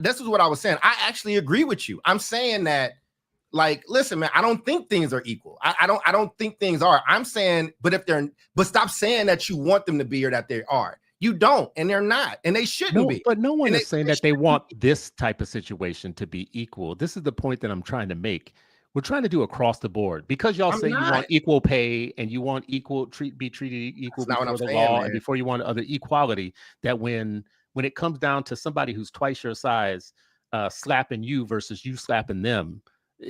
this is what I was saying. I actually agree with you. I'm saying that, like, listen, man, I don't think things are equal. I don't think things are. I'm saying, but stop saying that you want them to be or that they are. You don't, and they're not, and they shouldn't be. But no one is saying that they want this type of situation to be equal. This is the point that I'm trying to make. We're trying to do across the board, because y'all say you want equal pay and you want be treated equal before the law, and before you want other equality. That when it comes down to somebody who's twice your size slapping you versus you slapping them,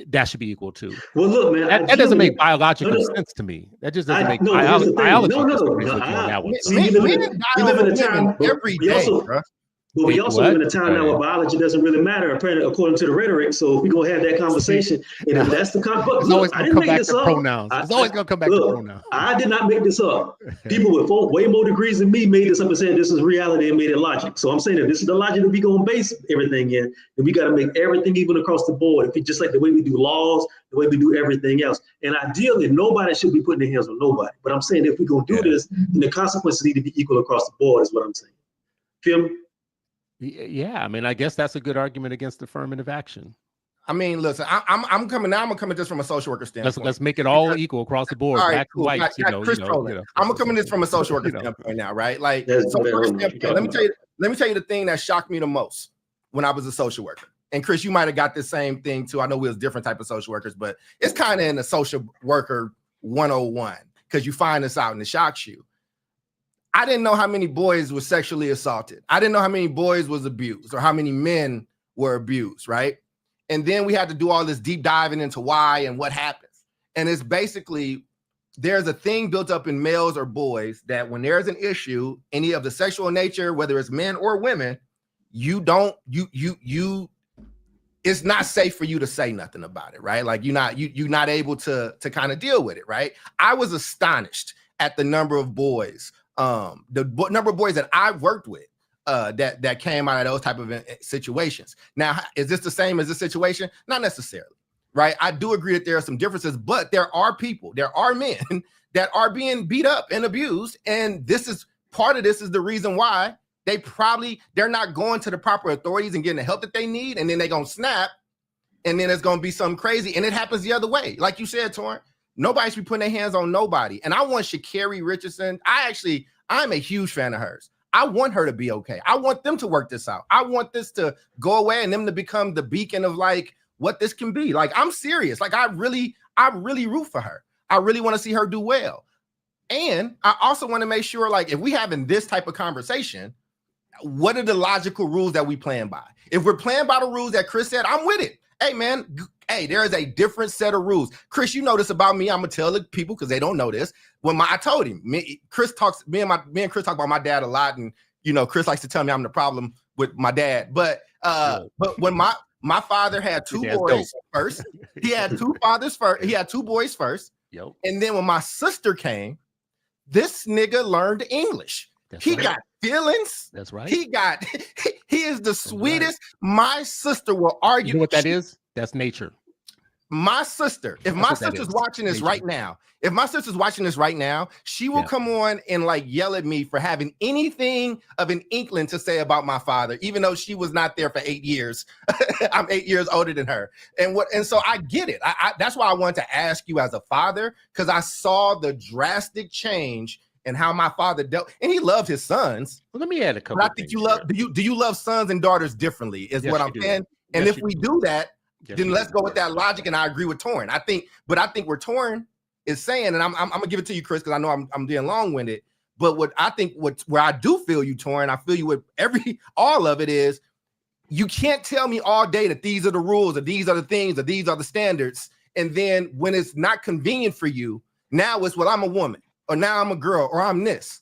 that should be equal too. Well, look, man, that doesn't make biological sense to me. That just doesn't make biology. We live in a time every day, bro. But we also live in a time now where biology doesn't really matter, apparently, according to the rhetoric. So if we're going to have that conversation, and if that's the I didn't make this up. It's always going to come back to pronouns. I did not make this up. People with way more degrees than me made this up and said this is reality and made it logic. So I'm saying that this is the logic that we're going to base everything in. And we got to make everything even across the board. If we, just like the way we do laws, the way we do everything else. And ideally, nobody should be putting their hands on nobody. But I'm saying if we're going to do this, then the consequences need to be equal across the board is what I'm saying. Feel me? Yeah, I mean, I guess that's a good argument against affirmative action. I mean, listen, I'm coming just from a social worker standpoint. Let's make it all equal across the board. All right, black and white, I'm gonna come in this from a social worker standpoint now, right? Like, social worker standpoint, let me tell you the thing that shocked me the most when I was a social worker. And Chris, you might have got the same thing too. I know we was different type of social workers, but it's kind of in the social worker 101 because you find this out and it shocks you. I didn't know how many boys were sexually assaulted. I didn't know how many boys was abused or how many men were abused, right? And then we had to do all this deep diving into why and what happens. And it's basically, there's a thing built up in males or boys that when there's an issue, any of the sexual nature, whether it's men or women, it's not safe for you to say nothing about it, right? Like you're not able to kind of deal with it, right? I was astonished at the number of boys, number of boys that I worked with that came out of those type of situations. Now, is this the same as this situation? Not necessarily, right? I do agree that there are some differences, but there are men that are being beat up and abused, and this is part of this is the reason why they're not going to the proper authorities and getting the help that they need, and then they're gonna snap, and then it's gonna be something crazy, and it happens the other way, like you said, Torrin. Nobody should be putting their hands on nobody. And I want Sha'Carri Richardson. I'm a huge fan of hers. I want her to be okay. I want them to work this out. I want this to go away and them to become the beacon of like what this can be. Like, I'm serious. Like, I really root for her. I really want to see her do well. And I also want to make sure, like, if we having this type of conversation, what are the logical rules that we playing by? If we're playing by the rules that Chris said, I'm with it. Hey, man, there is a different set of rules. Chris, you know this about me. I'm gonna tell the people because they don't know this. I told him, me and Chris talk about my dad a lot, and Chris likes to tell me I'm the problem with my dad. But when my father had two boys first, he had two fathers first. He had two boys first, and then when my sister came, this nigga learned English. He got feelings. That's right. He is the sweetest. Right. My sister will argue. You know what that is? That's nature. My sister, if my sister's watching this right now, she will come on and like yell at me for having anything of an inkling to say about my father, even though she was not there for 8 years. I'm 8 years older than her. And so I get it. That's why I wanted to ask you as a father, because I saw the drastic change and how my father dealt, and he loved his sons. Well, let me add a couple. But I think you love. Do you love sons and daughters differently? Is what I'm saying. And if we do that, then let's go with that logic. And I agree with Torrin. I think where Torrin is saying, and I'm gonna give it to you, Chris, because I know I'm being long-winded. But where I do feel you, Torrin, I feel you with all of it is, you can't tell me all day that these are the rules, or these are the things, or these are the standards, and then when it's not convenient for you, now it's, well, I'm a woman, or now I'm a girl, or I'm this.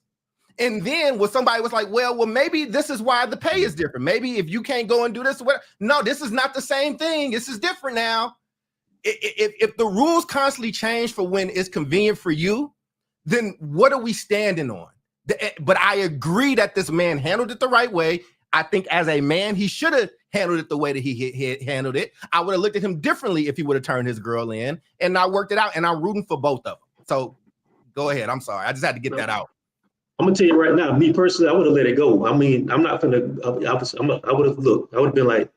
And then when somebody was like, well, maybe this is why the pay is different. Maybe if you can't go and do this, no, this is not the same thing. This is different now. If the rules constantly change for when it's convenient for you, then what are we standing on? But I agree that this man handled it the right way. I think as a man, he should have handled it the way that he handled it. I would have looked at him differently if he would have turned his girl in and not worked it out. And I'm rooting for both of them. So go ahead. I'm sorry. I just had to get that out. I'm gonna tell you right now, me personally, I would have let it go. I mean, I'm not gonna. I would have been like,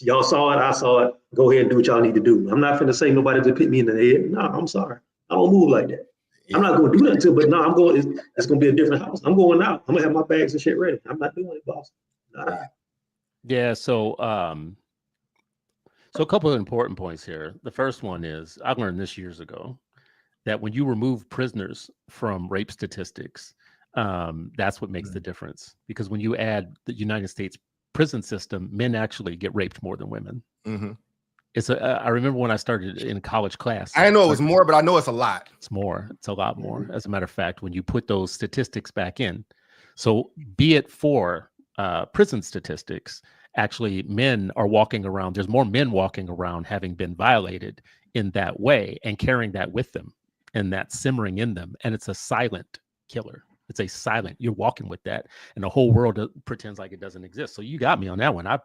Y'all saw it, I saw it. Go ahead and do what y'all need to do. I'm not finna say nobody to put me in the head. No, I'm sorry. I don't move like that. Yeah. I'm not going to do that to, but no, I'm going. It's going to be a different house. I'm going out. I'm going to have my bags and shit ready. I'm not doing it, boss. Yeah. So, so a couple of important points here. The first one is I learned this years ago that when you remove prisoners from rape statistics, that's what makes the difference. Because when you add the United States prison system, men actually get raped more than women. Mm-hmm. I remember when I started in college class. I didn't know it was more, but I know it's a lot. It's more. It's a lot more. As a matter of fact, when you put those statistics back in, so be it for prison statistics, actually men are walking around. There's more men walking around having been violated in that way and carrying that with them and that simmering in them. And it's a silent killer. It's a silent, you're walking with that, and the whole world pretends like it doesn't exist. So you got me on that one. I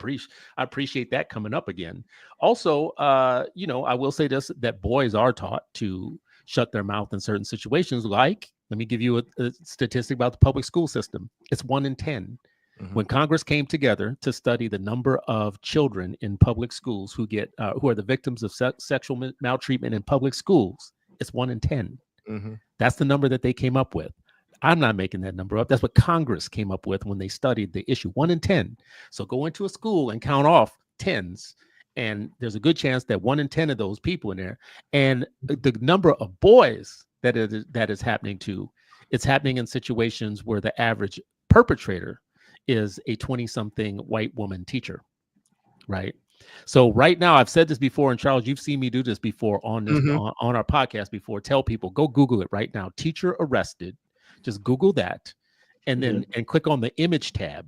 appreciate that coming up again. Also, I will say this, that boys are taught to shut their mouth in certain situations. Like, let me give you a statistic about the public school system. It's 1 in 10. Mm-hmm. When Congress came together to study the number of children in public schools who are the victims of sexual maltreatment in public schools, it's 1 in 10. Mm-hmm. That's the number that they came up with. I'm not making that number up. That's what Congress came up with when they studied the issue, 1 in 10. So go into a school and count off tens, and there's a good chance that 1 in 10 of those people in there, and the number of boys that is happening to, it's happening in situations where the average perpetrator is a 20-something white woman teacher, right? So right now, I've said this before, and Charles, you've seen me do this before on this on our podcast before. Tell people, go Google it right now. Teacher arrested. Just Google that, and then and click on the image tab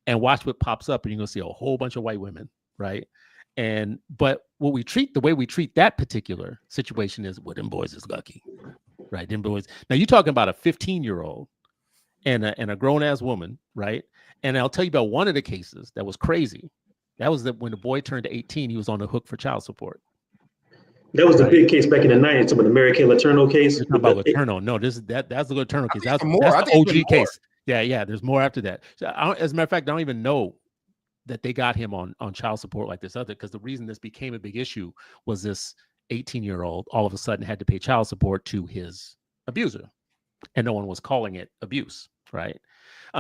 and watch what pops up, and you're gonna see a whole bunch of white women, right? But the way we treat that particular situation is, well, them boys is lucky, right? Them boys. Now you're talking about a 15-year-old and a grown-ass woman, right? And I'll tell you about one of the cases that was crazy. That was when the boy turned 18, he was on the hook for child support. That was the big case back in the 90s, some of the Mary Kay Letourneau case. About Letourneau. No, that's the Letourneau case. That's the OG case. Yeah. There's more after that. So as a matter of fact, I don't even know that they got him on child support like this other, because the reason this became a big issue was this 18-year-old all of a sudden had to pay child support to his abuser, and no one was calling it abuse, right?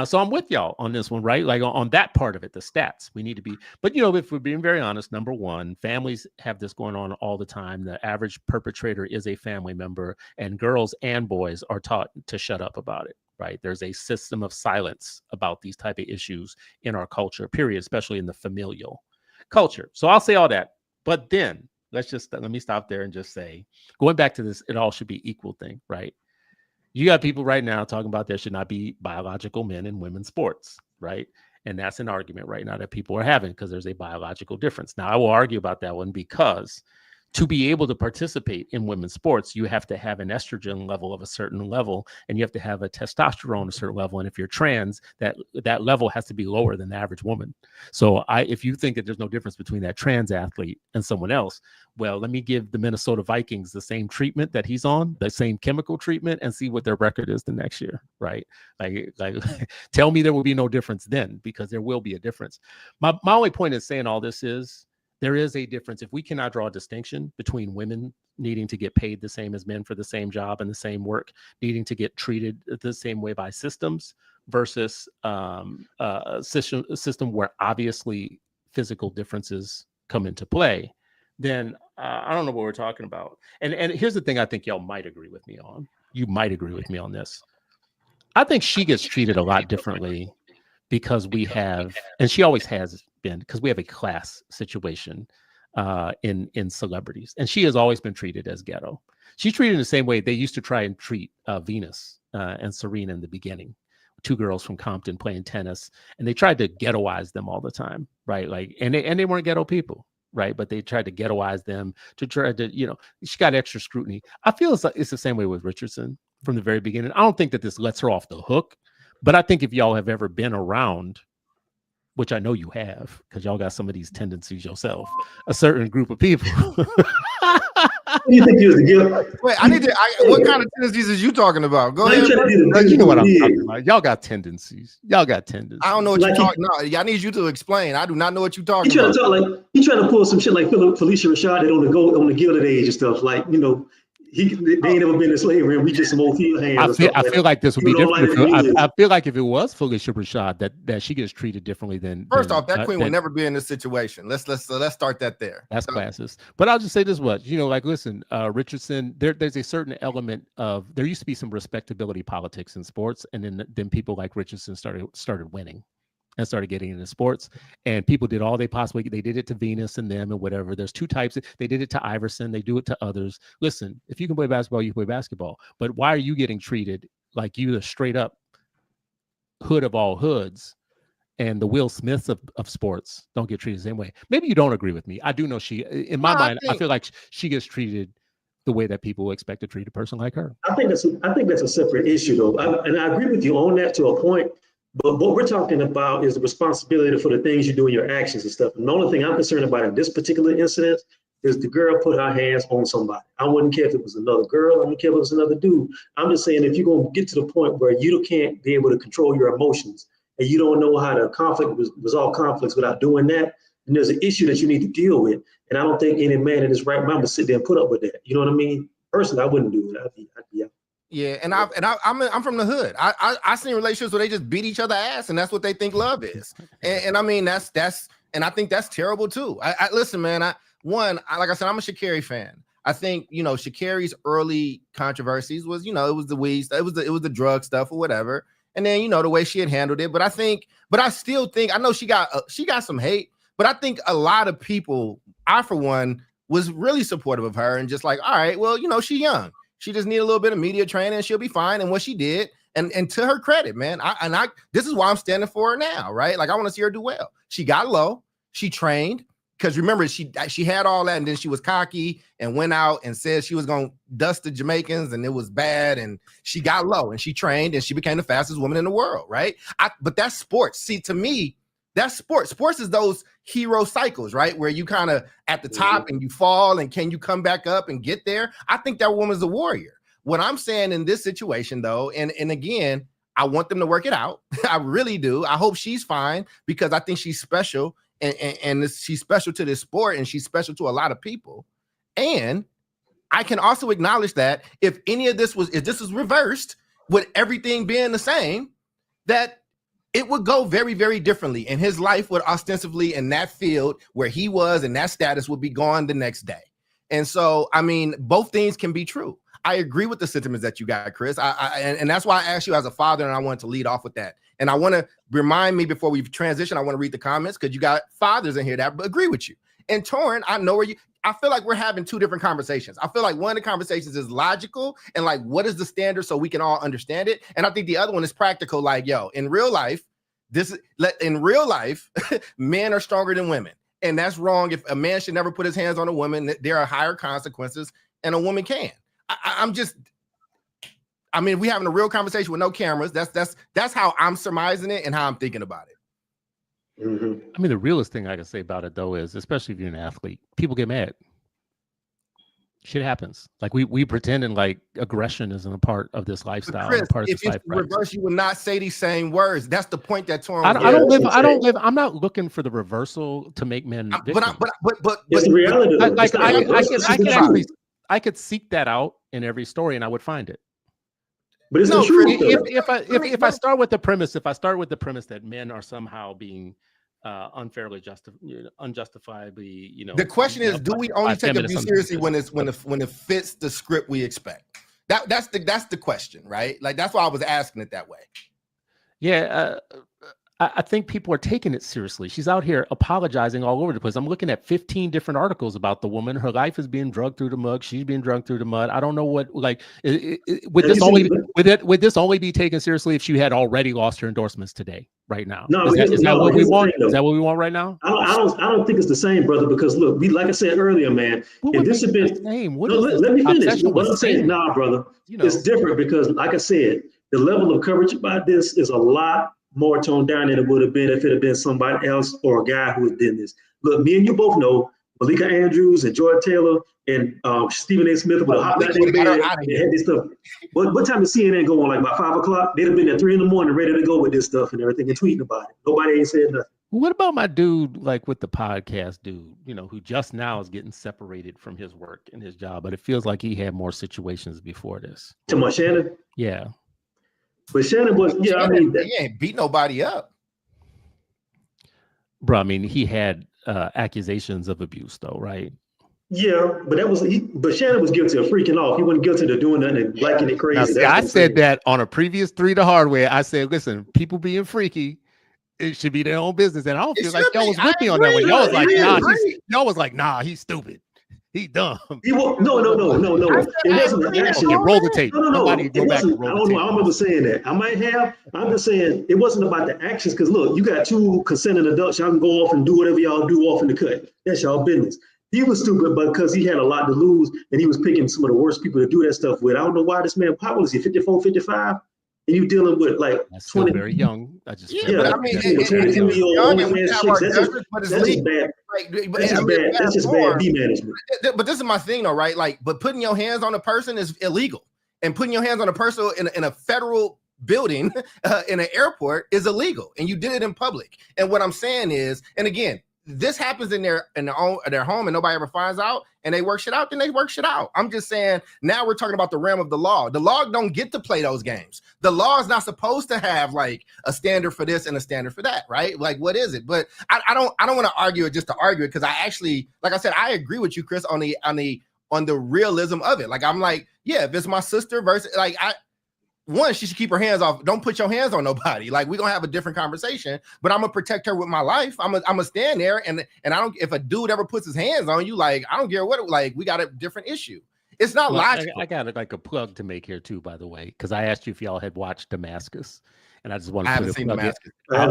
So I'm with y'all on this one, right? Like on that part of it, the stats, we need to be, but if we're being very honest, number one, families have this going on all the time. The average perpetrator is a family member, and girls and boys are taught to shut up about it, right? There's a system of silence about these type of issues in our culture, period, especially in the familial culture. So I'll say all that, but then let me stop there and just say, going back to this, it all should be equal thing, right? You got people right now talking about there should not be biological men in women's sports, right? And that's an argument right now that people are having because there's a biological difference. Now, I will argue about that one because to be able to participate in women's sports, you have to have an estrogen level of a certain level, and you have to have a testosterone a certain level. And if you're trans, that level has to be lower than the average woman. So if you think that there's no difference between that trans athlete and someone else, well, let me give the Minnesota Vikings the same treatment that he's on, the same chemical treatment, and see what their record is the next year, right? Like tell me there will be no difference then, because there will be a difference. My only point in saying all this is, there is a difference. If we cannot draw a distinction between women needing to get paid the same as men for the same job and the same work, needing to get treated the same way by systems versus a system where obviously physical differences come into play, then I don't know what we're talking about. And here's the thing I think y'all might agree with me on. You might agree with me on this. I think she gets treated a lot differently because we have, and she always has been, because we have a class situation in celebrities, and she has always been treated as ghetto. She's treated the same way they used to try and treat Venus and Serena in the beginning, two girls from Compton playing tennis, and they tried to ghettoize them all the time, right? Like, and they weren't ghetto people, right? But they tried to ghettoize them to try to, she got extra scrutiny. I feel it's the same way with Richardson from the very beginning. I don't think that this lets her off the hook. But I think if y'all have ever been around, which I know you have, because y'all got some of these tendencies yourself, a certain group of people, you think you was the gift? Wait, what kind of tendencies is you talking about? Go ahead. You know what I'm talking about. Y'all got tendencies. I don't know what you're talking about. No, I need you to explain. I do not know what you're talking about. He trying to pull some shit like Felicia Rashad on the Gilded Age and stuff. Like, you know, they ain't never been in slavery, and we just some old field hands. I feel like this would be different. I feel like if it was Felicia Rashad, that she gets treated differently than. First off, that queen would never be in this situation. Let's start that there. That's classist. But I'll just say this much, you know, like, listen, Richardson, there's a certain element of, there used to be some respectability politics in sports, and then people like Richardson started winning and started getting into sports, and people did all they did it to Venus and them and whatever. There's two types. They did it to Iverson. They do it to others. Listen, if you can play basketball, you play basketball. But why are you getting treated like you the straight up hood of all hoods, and the Will Smiths of sports don't get treated the same way? Maybe you don't agree with me. I do know in my mind, I feel like she gets treated the way that people expect to treat a person like her. I think that's a separate issue, though. And I agree with you on that to a point. But what we're talking about is the responsibility for the things you do in your actions and stuff. And the only thing I'm concerned about in this particular incident is the girl put her hands on somebody. I wouldn't care if it was another girl. I wouldn't care if it was another dude. I'm just saying, if you're going to get to the point where you can't be able to control your emotions, and you don't know how to resolve conflicts without doing that, then there's an issue that you need to deal with. And I don't think any man in his right mind would sit there and put up with that. You know what I mean? Personally, I wouldn't do it. I'd be out. Yeah, and I'm from the hood. I seen relationships where they just beat each other ass, and that's what they think love is. And I mean that's and I think that's terrible too. I listen, man. Like I said, I'm a Sha'Carri fan. I think, you know, Sha'Carri's early controversies was, you know, it was the weed, it was the drug stuff or whatever, and then, you know, the way she had handled it. But I still think, I know she got some hate, but I think a lot of people, I for one, was really supportive of her and just like, all right, well, you know, she's young. She just need a little bit of media training and she'll be fine. And what she did, and to her credit, man, this is why I'm standing for her now, right? Like, I want to see her do well. She got low, she trained, because remember, she had all that, and then she was cocky and went out and said she was going to dust the Jamaicans, and it was bad, and she got low, and she trained, and she became the fastest woman in the world, right? But that's sports. See, to me, that's sports. Sports is those hero cycles, right? Where you kind of at the top and you fall, and can you come back up and get there? I think that woman's a warrior. What I'm saying in this situation, though, and again, I want them to work it out. I really do. I hope she's fine, because I think she's special, and she's special to this sport, and she's special to a lot of people. And I can also acknowledge that if this is reversed with everything being the same, that it would go very, very differently, and his life would ostensibly in that field where he was and that status would be gone the next day. And so, I mean, both things can be true. I agree with the sentiments that you got, Chris. And that's why I asked you as a father, and I wanted to lead off with that. And I want to remind me before we transition, I want to read the comments, because you got fathers in here that agree with you. And Torrin, I feel like we're having two different conversations. I feel like one of the conversations is logical and like, what is the standard so we can all understand it? And I think the other one is practical. Like, yo, in real life, men are stronger than women. And that's wrong. If a man should never put his hands on a woman, there are higher consequences, and a woman can. We're having a real conversation with no cameras. That's how I'm surmising it and how I'm thinking about it. Mm-hmm. I mean, the realest thing I can say about it, though, is, especially if you're an athlete, people get mad. Shit happens. Like, we pretending like aggression isn't a part of this lifestyle. Chris, part of if it's reverse, you would not say these same words. That's the point that Torrin. I'm not looking for the reversal to make men. But it's the reality. I could seek that out in every story, and I would find it. But it's the truth. If I start with the premise that men are somehow being unfairly unjustifiably, you know, the question is, do we only take abuse seriously when it fits the script we expect? That's the question, right? Like, that's why I was asking it that way. Yeah. I think people are taking it seriously. She's out here apologizing all over the place. I'm looking at 15 different articles about the woman. Her life is being drugged through the mud. She's being drugged through the mud. I don't know what, like, would this only be taken seriously if she had already lost her endorsements today, right now? No, is that what we want? Is that what we want right now? I don't think it's the same, brother, because look, like I said earlier, man, if this had been, let me finish. What I'm saying, nah, brother, it's different, because like I said, the level of coverage about this is a lot more toned down than it would have been if it had been somebody else or a guy who had done this. Look, me and you both know Malika Andrews and Jordan Taylor and Stephen A. Smith with a hot goddamn bed and had this stuff. What time is CNN going? Like about 5 o'clock? They'd have been at 3 a.m, ready to go with this stuff and everything and tweeting about it. Nobody ain't said nothing. What about my dude, like with the podcast dude, who just now is getting separated from his work and his job, but it feels like he had more situations before this. To my Shannon? Yeah. But Shannon was, he ain't beat nobody up. Bro, I mean, he had accusations of abuse though, right? Yeah, but but Shannon was guilty of freaking off. He wasn't guilty of doing nothing and liking it crazy. Now, see, I said that on a previous 3 the Hard Way. I said, listen, people being freaky, it should be their own business. And I don't feel like y'all was with me on that one. Y'all was like, y'all was like, nah, he's stupid. He's dumb. No. It wasn't an action. Roll the tape. No. I don't know. I remember saying that. I might have. I'm just saying it wasn't about the actions because look, you got 2 consenting adults. Y'all can go off and do whatever y'all do off in the cut. That's y'all business. He was stupid because he had a lot to lose and he was picking some of the worst people to do that stuff with. I don't know why this man, how old is he, 54, 55? And you dealing with like 20. Very young. I just but I mean, 22-year-old that's just bad B management. But this is my thing though, right? Like, but putting your hands on a person is illegal. And putting your hands on a person in a federal building in an airport is illegal. And you did it in public. And what I'm saying is, and again, this happens in their home and nobody ever finds out and they work shit out, then they work shit out. I'm just saying now we're talking about the realm of the law. The law don't get to play those games. The law is not supposed to have like a standard for this and a standard for that, right? Like, what is it? But I don't want to argue it just to argue it because I actually, like I said, I agree with you, Chris, on the realism of it. Like, I'm like, yeah, if it's my sister versus like she should keep her hands off. Don't put your hands on nobody. Like, we're gonna have a different conversation, but I'm gonna protect her with my life. I'm gonna stand there and I don't, if a dude ever puts his hands on you, like, I don't care what, like, we got a different issue. It's not logical. I got like a plug to make here too, by the way, because I asked you if y'all had watched Damascus, and I just want to put a plug. I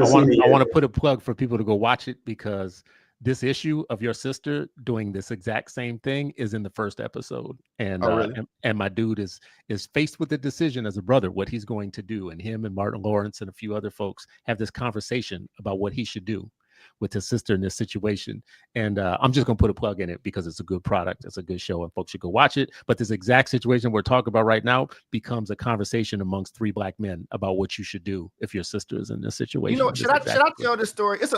want to put a plug for people to go watch it because this issue of your sister doing this exact same thing is in the first episode. And and my dude is faced with the decision as a brother, what he's going to do. And him and Martin Lawrence and a few other folks have this conversation about what he should do with his sister in this situation. And I'm just going to put a plug in it because it's a good product. It's a good show and folks should go watch it. But this exact situation we're talking about right now becomes a conversation amongst 3 black men about what you should do if your sister is in this situation. Should I tell this story? It's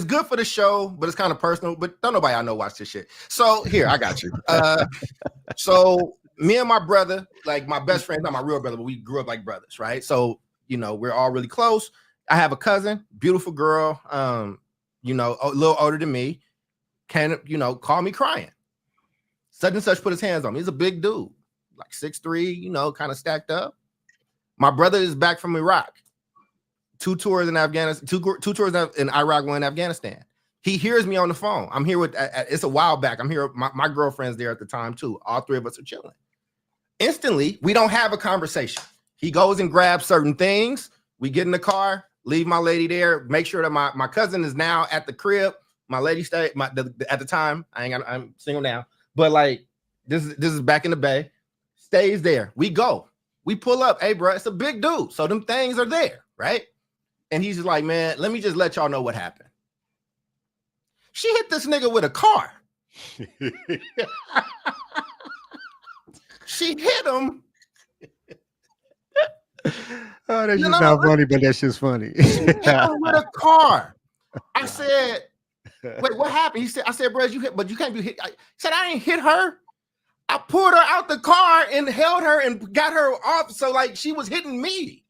good for the show, but it's kind of personal, but don't nobody I know watch this shit. So here, I got you. So me and my brother, like my best friend, not my real brother, but we grew up like brothers, right? So, we're all really close. I have a cousin, beautiful girl, a little older than me, call me crying. Such and such put his hands on me. He's a big dude, like 6'3", kind of stacked up. My brother is back from Iraq. 2 tours in Afghanistan, two tours in Iraq, 1 in Afghanistan. He hears me on the phone. I'm here with, it's a while back. I'm here, my girlfriend's there at the time too. All 3 of us are chilling. Instantly, we don't have a conversation. He goes and grabs certain things. We get in the car, leave my lady there, make sure that my cousin is now at the crib. My lady stayed at the time. I'm single now, but like this is back in the Bay. Stays there. We go. We pull up. Hey, bro, it's a big dude. So them things are there, right? And he's just like, man, let me just let y'all know what happened. She hit this nigga with a car. She hit him. Oh, that's just not funny, but that's just funny. With a car. I said, wait, what happened? He said, I said, bro, you hit, but you can't be hit. He said, I ain't hit her. I pulled her out the car and held her and got her off. So like she was hitting me.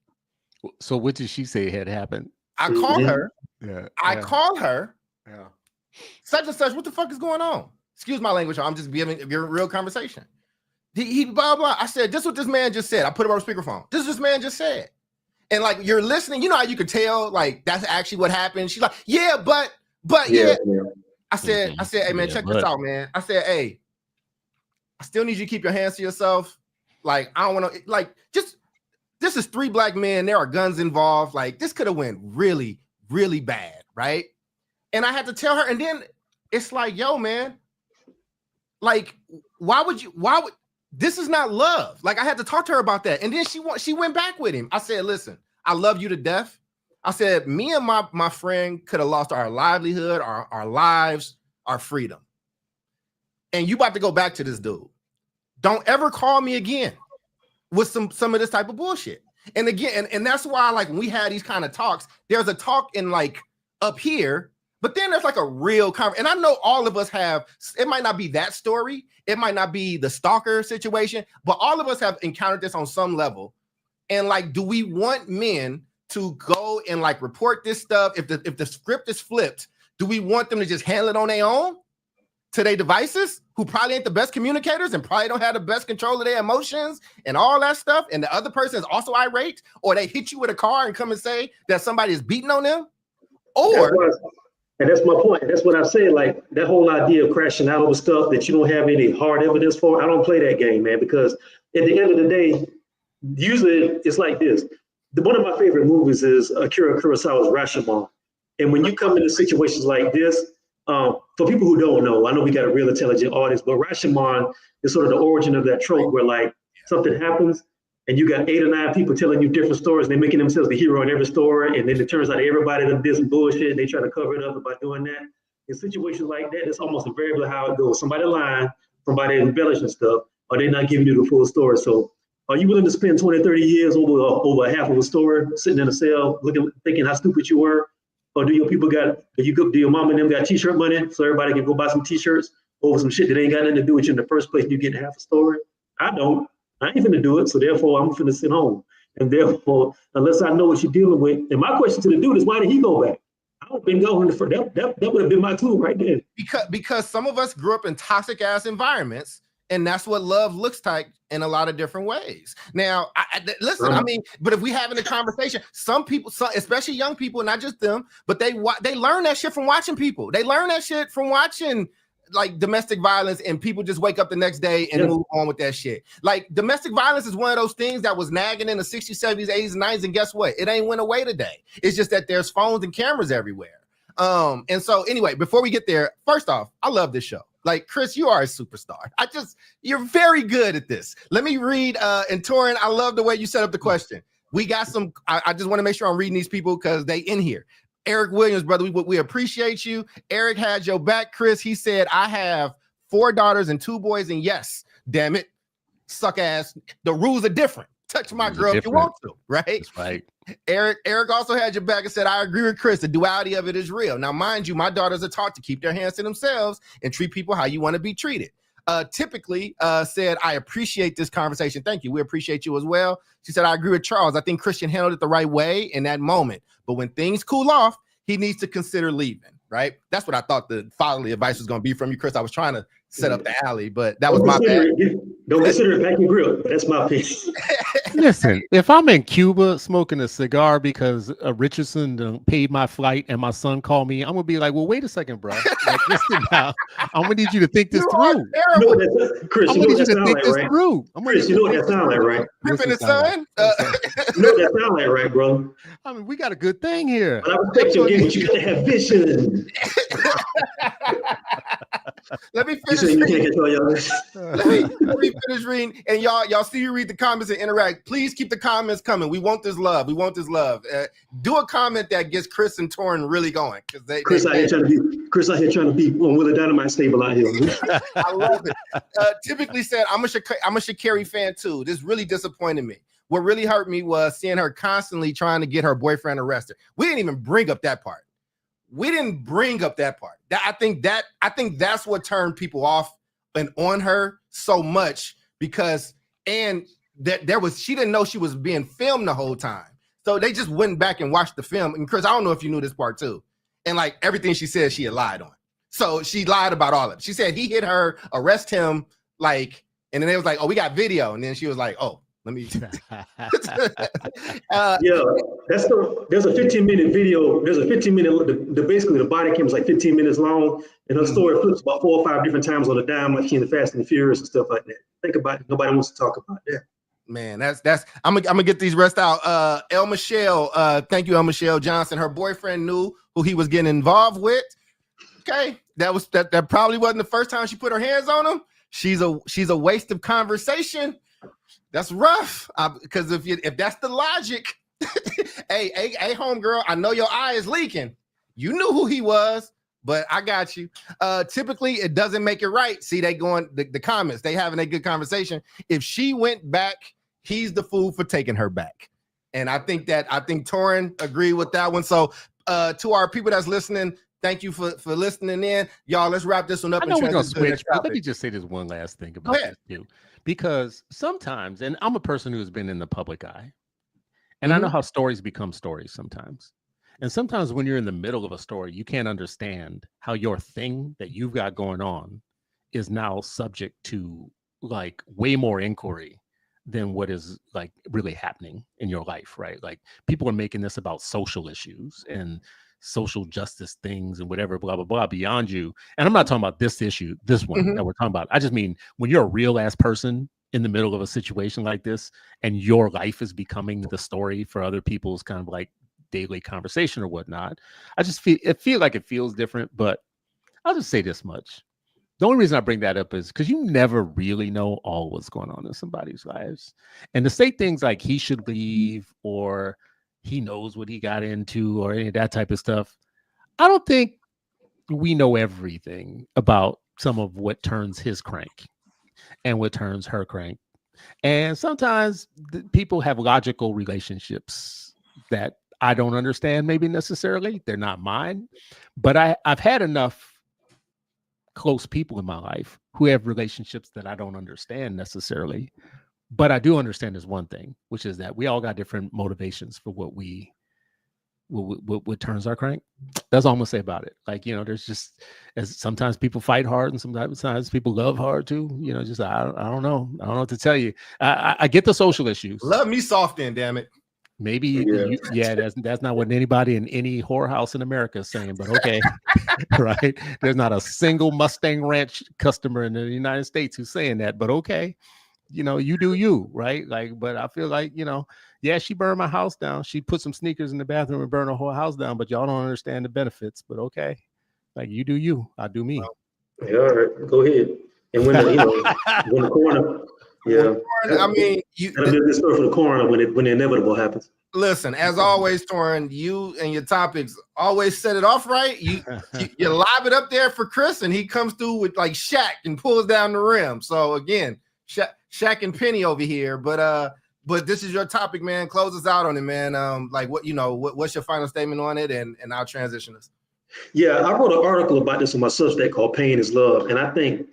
So what did she say had happened? I called her. Yeah. I called her. Yeah. Such and such. What the fuck is going on? Excuse my language. I'm just giving a real conversation. He blah blah. I said, this is what this man just said. I put it on speakerphone. This is what this man just said. And like you're listening, you know how you could tell like that's actually what happened. She's like, yeah, but yeah. I said, hey man, check this out, man. I said, hey, I still need you to keep your hands to yourself. Like, I don't want to like this is 3 black men. There are guns involved. Like this could have went really, really bad, right? And I had to tell her, and then it's like, yo, man, like, why would this is not love. Like I had to talk to her about that. And then she went back with him. I said, listen, I love you to death. I said, me and my friend could have lost our livelihood, our lives, our freedom. And you about to go back to this dude. Don't ever call me again with some of this type of bullshit. And again, and that's why, like, when we had these kind of talks, there's a talk in like up here, but then there's like a real and I know all of us have, it might not be that story, it might not be the stalker situation, but all of us have encountered this on some level. And like, do we want men to go and like report this stuff? If the script is flipped, do we want them to just handle it on their own to their devices, who probably ain't the best communicators and probably don't have the best control of their emotions and all that stuff, and the other person is also irate, or they hit you with a car and come and say that somebody is beating on them? Or and that's my point. That's what I said. Like, that whole idea of crashing out over stuff that you don't have any hard evidence for, I don't play that game, man, because at the end of the day, usually it's like this. One of my favorite movies is Akira Kurosawa's Rashomon. And when you come into situations like this, for people who don't know, I know we got a real intelligent audience, but Rashomon is sort of the origin of that trope where like something happens and you got 8 or 9 people telling you different stories and they're making themselves the hero in every story. And then it turns out everybody did some bullshit and they try to cover it up by doing that. In situations like that, it's almost invariably how it goes. Somebody lying, somebody embellishing stuff, or they're not giving you the full story. So are you willing to spend 20, 30 years over half of a story, sitting in a cell, thinking how stupid you were? Or do your mom and them got t-shirt money so everybody can go buy some t-shirts over some shit that ain't got nothing to do with you in the first place and you get half a story? I don't. I ain't finna do it, so therefore I'm finna sit home. And therefore, unless I know what you're dealing with, and my question to the dude is, why did he go back? I would have been going for that would have been my clue right there. Because some of us grew up in toxic ass environments, and that's what love looks like in a lot of different ways. Now, listen, I mean, but if we having a conversation, some people, especially young people, not just them, but they learn that shit from watching people. They learn that shit from watching like domestic violence, and people just wake up the next day and move on with that shit. Like, domestic violence is one of those things that was nagging in the 60s, 70s, 80s, 90s, and guess what? It ain't went away today. It's just that there's phones and cameras everywhere. And so anyway, before we get there, first off, I love this show. Like, Chris, you are a superstar. You're very good at this. Let me read, and Torin, I love the way you set up the question. We got some, I just want to make sure I'm reading these people because they in here. Eric Williams, brother, we appreciate you. Eric had your back, Chris. He said, I have 4 daughters and 2 boys, and yes, damn it, suck ass. The rules are different. Touch my girl if you want to, right? That's right. Eric also had your back and said, I agree with Chris. The duality of it is real. Now, mind you, my daughters are taught to keep their hands to themselves and treat people how you want to be treated. Typically said, I appreciate this conversation. Thank you. We appreciate you as well. She said, I agree with Charles. I think Christian handled it the right way in that moment. But when things cool off, he needs to consider leaving, right? That's what I thought the fatherly advice was going to be from you, Chris. I was trying to set up the alley, but that was my bad. Don't consider it back and grill. That's my opinion. Listen, if I'm in Cuba smoking a cigar because Richardson paid my flight and my son called me, I'm gonna be like, well, wait a second, bro. Like, listen now, I'm gonna need you to think this through. Chris, I'm gonna need you to think this through. Chris, you know what that sound like, right? Ripping his son. You know what that sound like, right, bro? I mean, we got a good thing here. But I respect your game, but you gotta have vision. Let me finish. Let me finish reading, and y'all see you read the comments and interact. Please keep the comments coming. We want this love. We want this love. Do a comment that gets Chris and Torin really going, because Chris out here trying to be on Willa Dynamite stable out here. I love it. Typically said, I'm a Sha'Carri fan too. This really disappointed me. What really hurt me was seeing her constantly trying to get her boyfriend arrested. We didn't even bring up that part. I think that's what turned people off and on her so much, because she didn't know she was being filmed the whole time. So they just went back and watched the film. And Chris, I don't know if you knew this part too. And like everything she said, she had lied on. So she lied about all of it. She said he hit her, arrest him, like, and then they was like, oh, we got video. And then she was like, oh, let me. There's a 15-minute video. There's a 15-minute. Basically, the body cam is like 15 minutes long, and her story flips about 4 or 5 different times on the dime, like in the Fast and the Furious and stuff like that. Think about it. Nobody wants to talk about that. Man, that's. I'm gonna get these rest out. El Michelle, thank you, El Michelle Johnson. Her boyfriend knew who he was getting involved with. Okay, that probably wasn't the first time she put her hands on him. She's a waste of conversation. That's rough, because if that's the logic, hey, homegirl, I know your eye is leaking. You knew who he was, but I got you. Typically, it doesn't make it right. See, they going the comments. They having a good conversation. If she went back, he's the fool for taking her back. And I think Torin agreed with that one. So to our people that's listening, thank you for listening in. Y'all, let's wrap this one up. I know we're going to switch, but let me just say this one last thing about this too. Because sometimes, and I'm a person who's been in the public eye, and I know how stories become stories sometimes. And sometimes when you're in the middle of a story, you can't understand how your thing that you've got going on is now subject to like way more inquiry than what is like really happening in your life, right? Like people are making this about social issues and social justice things and whatever, blah, blah, blah, beyond you. And I'm not talking about this issue, this one that we're talking about. I just mean when you're a real ass person in the middle of a situation like this and your life is becoming the story for other people's kind of like daily conversation or whatnot, I just feel like it feels different. But I'll just say this much. The only reason I bring that up is because you never really know all what's going on in somebody's lives. And to say things like he should leave or he knows what he got into or any of that type of stuff, I don't think we know everything about some of what turns his crank and what turns her crank. And sometimes people have logical relationships that I don't understand, maybe necessarily. They're not mine. But I've had enough close people in my life who have relationships that I don't understand necessarily. But I do understand there's one thing, which is that we all got different motivations for what turns our crank. That's all I'm gonna say about it. Like, you know, there's just as sometimes people fight hard and sometimes people love hard too. You know, just I don't know. I don't know what to tell you. I get the social issues. Love me soft then, damn it. Maybe that's not what anybody in any whorehouse in America is saying, but okay. Right? There's not a single Mustang Ranch customer in the United States who's saying that, but okay. You know, you do you, right? Like, but I feel like, you know, yeah, she burned my house down. She put some sneakers in the bathroom and burned her whole house down, but y'all don't understand the benefits. But okay. Like, you do you, I do me. Yeah, all right, go ahead. And when the coroner, I mean, that'll be a good story for the coroner when the inevitable happens. Listen, as always, Torin, you and your topics always set it off right. You lob it up there for Chris, and he comes through with like Shaq and pulls down the rim. So again, Shaq and Penny over here. But this is your topic, man. Close us out on it, man. Like what's your final statement on it, and I'll transition us. Yeah, I wrote an article about this on my Substack called Pain is Love. And I think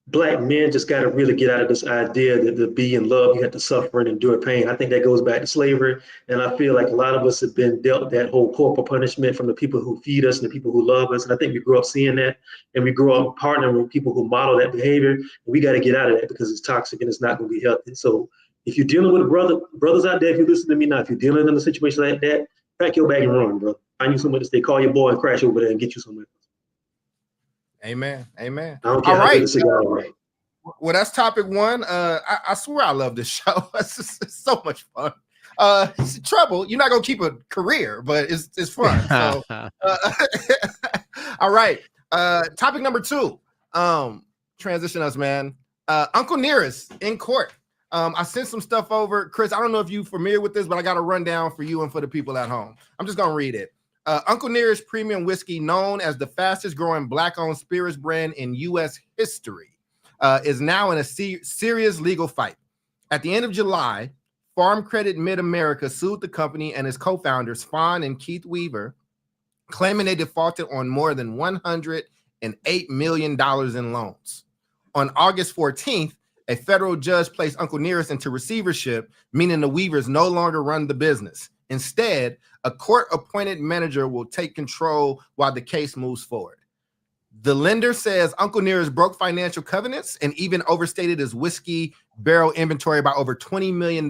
Black men just got to really get out of this idea that to be in love, you have to suffer and endure pain. I think that goes back to slavery. And I feel like a lot of us have been dealt that whole corporal punishment from the people who feed us and the people who love us. And I think we grew up seeing that, and we grew up partnering with people who model that behavior. And we got to get out of that because it's toxic and it's not going to be healthy. So if you're dealing with brothers out there, if you listen to me now, if you're dealing in a situation like that, pack your bag and run, bro. Find you somewhere to stay. Call your boy and crash over there and get you somewhere. Amen. I don't care. All right. Well, that's topic one. I swear I love this show. It's so much fun. It's trouble. You're not gonna keep a career, but it's fun. So, all right. Topic number 2. Transition us, man. Uncle Nearest in court. I sent some stuff over. Chris, I don't know if you're familiar with this, but I got a rundown for you and for the people at home. I'm just gonna read it. Uncle Nearest Premium Whiskey, known as the fastest growing Black-owned spirits brand in U.S. history, is now in a serious legal fight. At the end of July, Farm Credit Mid-America sued the company and its co-founders, Fawn and Keith Weaver, claiming they defaulted on more than $108 million in loans. On August 14th, a federal judge placed Uncle Nearest into receivership, meaning the Weavers no longer run the business. Instead, a court-appointed manager will take control while the case moves forward. The lender says Uncle Nearest broke financial covenants and even overstated his whiskey barrel inventory by over $20 million.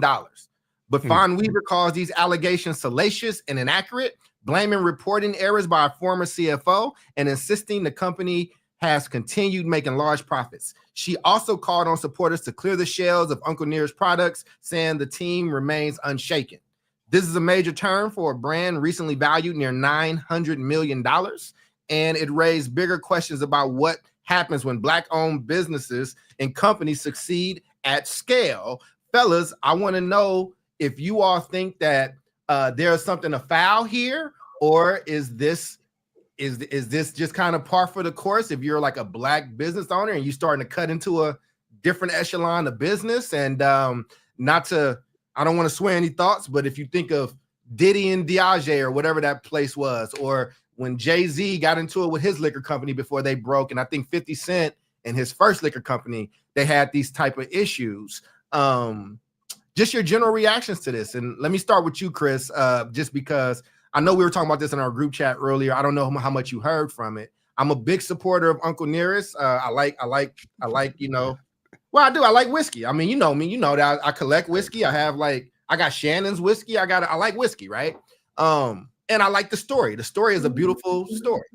But Fawn Weaver calls these allegations salacious and inaccurate, blaming reporting errors by a former CFO and insisting the company has continued making large profits. She also called on supporters to clear the shelves of Uncle Nearest products, saying the team remains unshaken. This is a major turn for a brand recently valued near $900 million, and it raised bigger questions about what happens when Black-owned businesses and companies succeed at scale. Fellas, I want to know if you all think that there's something afoul here, or is this is this just kind of par for the course if you're like a Black business owner and you starting to cut into a different echelon of business? And I don't want to swear any thoughts, but if you think of Diddy and Diageo or whatever that place was, or when Jay-Z got into it with his liquor company before they broke, and I think 50 Cent and his first liquor company, they had these type of issues. Just your general reactions to this. And let me start with you, Chris, just because I know we were talking about this in our group chat earlier. I don't know how much you heard from it. I'm a big supporter of Uncle Nearest. I like, well, I do. I like whiskey. I mean, you know me, you know that I collect whiskey. I got Shannon's whiskey. I like whiskey, right? And I like the story. The story is a beautiful story.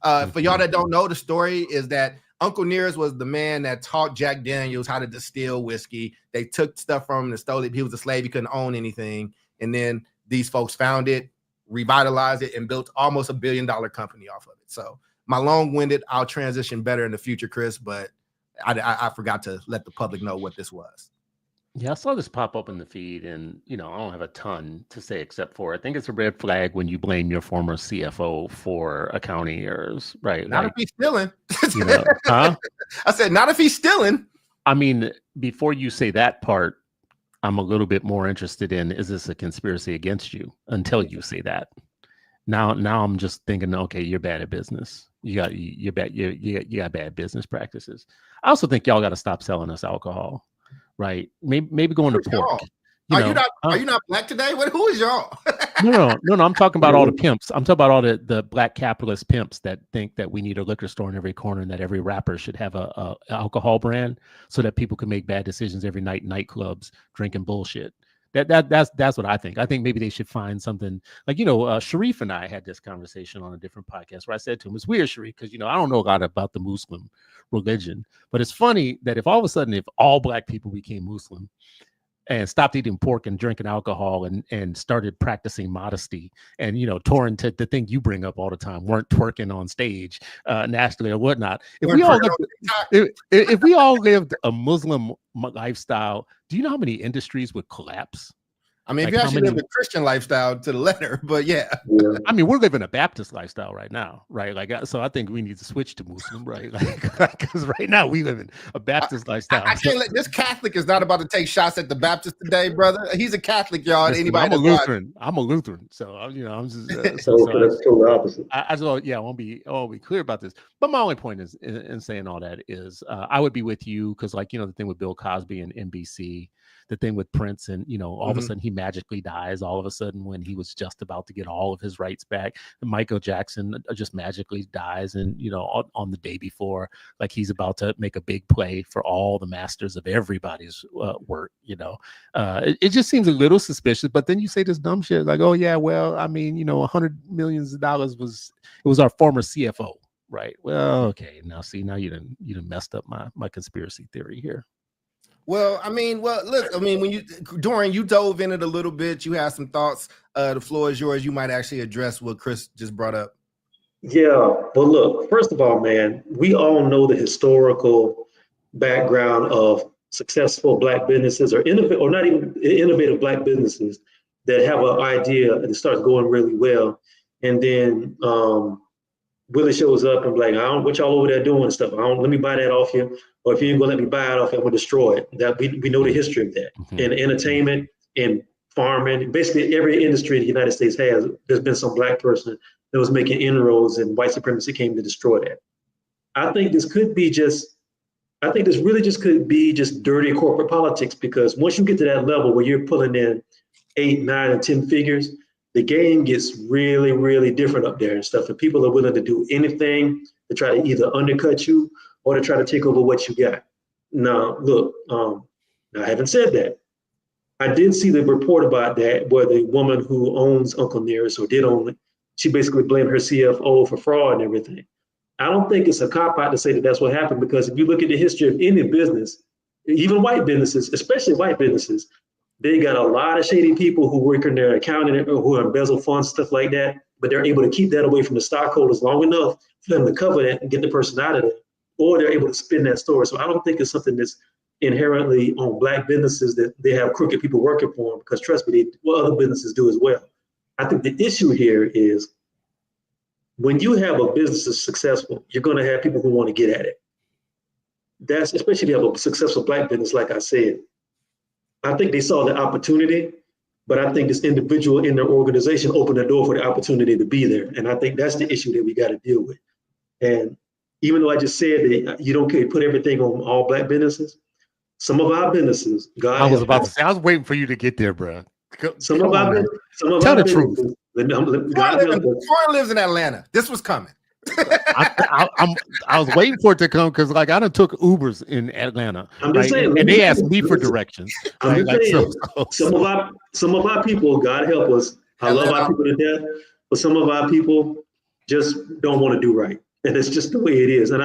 For y'all that don't know, the story is that Uncle Nearest was the man that taught Jack Daniels how to distill whiskey. They took stuff from him and stole it. He was a slave. He couldn't own anything. And then these folks found it, revitalized it, and built almost $1 billion company off of it. So my long-winded, I'll transition better in the future, Chris, but I forgot to let the public know what this was. Yeah, I saw this pop up in the feed, and I don't have a ton to say except for I think it's a red flag when you blame your former CFO for accounting errors, right? Not if he's stealing. Huh? I said, not if he's stealing. I mean, before you say that part, I'm a little bit more interested in, is this a conspiracy against you until you say that? Now I'm just thinking, okay, you're bad at business. You got bad business practices. I also think y'all got to stop selling us alcohol. Right? Maybe going to pork. Are you not Black today? Who is y'all? No. I'm talking about all the pimps. I'm talking about all the Black capitalist pimps that think that we need a liquor store in every corner and that every rapper should have a alcohol brand so that people can make bad decisions every night in nightclubs drinking bullshit. That's what I think. I think maybe they should find something like, Sharif and I had this conversation on a different podcast where I said to him, it's weird, Sharif, because, I don't know a lot about the Muslim religion, but it's funny that if all of a sudden, if all Black people became Muslim and stopped eating pork and drinking alcohol and started practicing modesty and, touring to the thing you bring up all the time, weren't twerking on stage nationally or whatnot. If we all lived a Muslim lifestyle, do you know how many industries would collapse? I mean, if you actually live a Christian lifestyle to the letter, but yeah. I mean, we're living a Baptist lifestyle right now, right? So I think we need to switch to Muslim, right? Because right now we live in a Baptist lifestyle. I can't this Catholic is not about to take shots at the Baptist today, brother. He's a Catholic, y'all. Listen, I'm a Lutheran, so I'm just so that's totally opposite. I won't be clear about this. But my only point is in saying all that is I would be with you because, the thing with Bill Cosby and NBC. The thing with Prince and, all of a sudden he magically dies all of a sudden when he was just about to get all of his rights back. And Michael Jackson just magically dies and, on the day before, like he's about to make a big play for all the masters of everybody's work, It just seems a little suspicious. But then you say this dumb shit like, oh, yeah, well, I mean, $100 million was our former CFO. Right. Well, okay. Now you done messed up my conspiracy theory here. Well, look, when Dorian, you dove in it a little bit. You had some thoughts. The floor is yours. You might actually address what Chris just brought up. Yeah, but look, first of all, man, we all know the historical background of successful Black businesses or not even innovative Black businesses that have an idea and it starts going really well. And then Willie shows up and be like, I don't what y'all over there doing and stuff. Let me buy that off you. Or if you ain't gonna let me buy it off you, I'm gonna destroy it. That we know the history of that. In entertainment, in farming, basically every industry the United States has, there's been some Black person that was making inroads and white supremacy came to destroy that. I think this really just could be just dirty corporate politics because once you get to that level where you're pulling in 8, 9, and 10 figures, the game gets really, really different up there and stuff. And people are willing to do anything to try to either undercut you or to try to take over what you got. Now, look, I haven't said that. I did see the report about that where the woman who owns Uncle Nearest or did own it, she basically blamed her CFO for fraud and everything. I don't think it's a cop-out to say that that's what happened because if you look at the history of any business, even white businesses, especially white businesses, they got a lot of shady people who work in their accounting or who embezzle funds, stuff like that, but they're able to keep that away from the stockholders long enough for them to cover that and get the person out of there, or they're able to spin that story. So I don't think it's something that's inherently on Black businesses that they have crooked people working for them, because trust me, other businesses do as well. I think the issue here is when you have a business that's successful, you're going to have people who want to get at it. That's especially if you have a successful Black business, like I said. I think they saw the opportunity, but I think this individual in their organization opened the door for the opportunity to be there. And I think that's the issue that we got to deal with. And even though I just said that you don't put everything on all Black businesses, some of our businesses, I was waiting for you to get there, bro. Some of our truth. Troy lives in Atlanta. This was coming. I was waiting for it to come because, like, I done took Ubers in Atlanta, right? Saying, and they asked me for directions. I'm right? Saying, some of our people, God help us. I love our people to death, but some of our people just don't want to do right, and it's just the way it is. And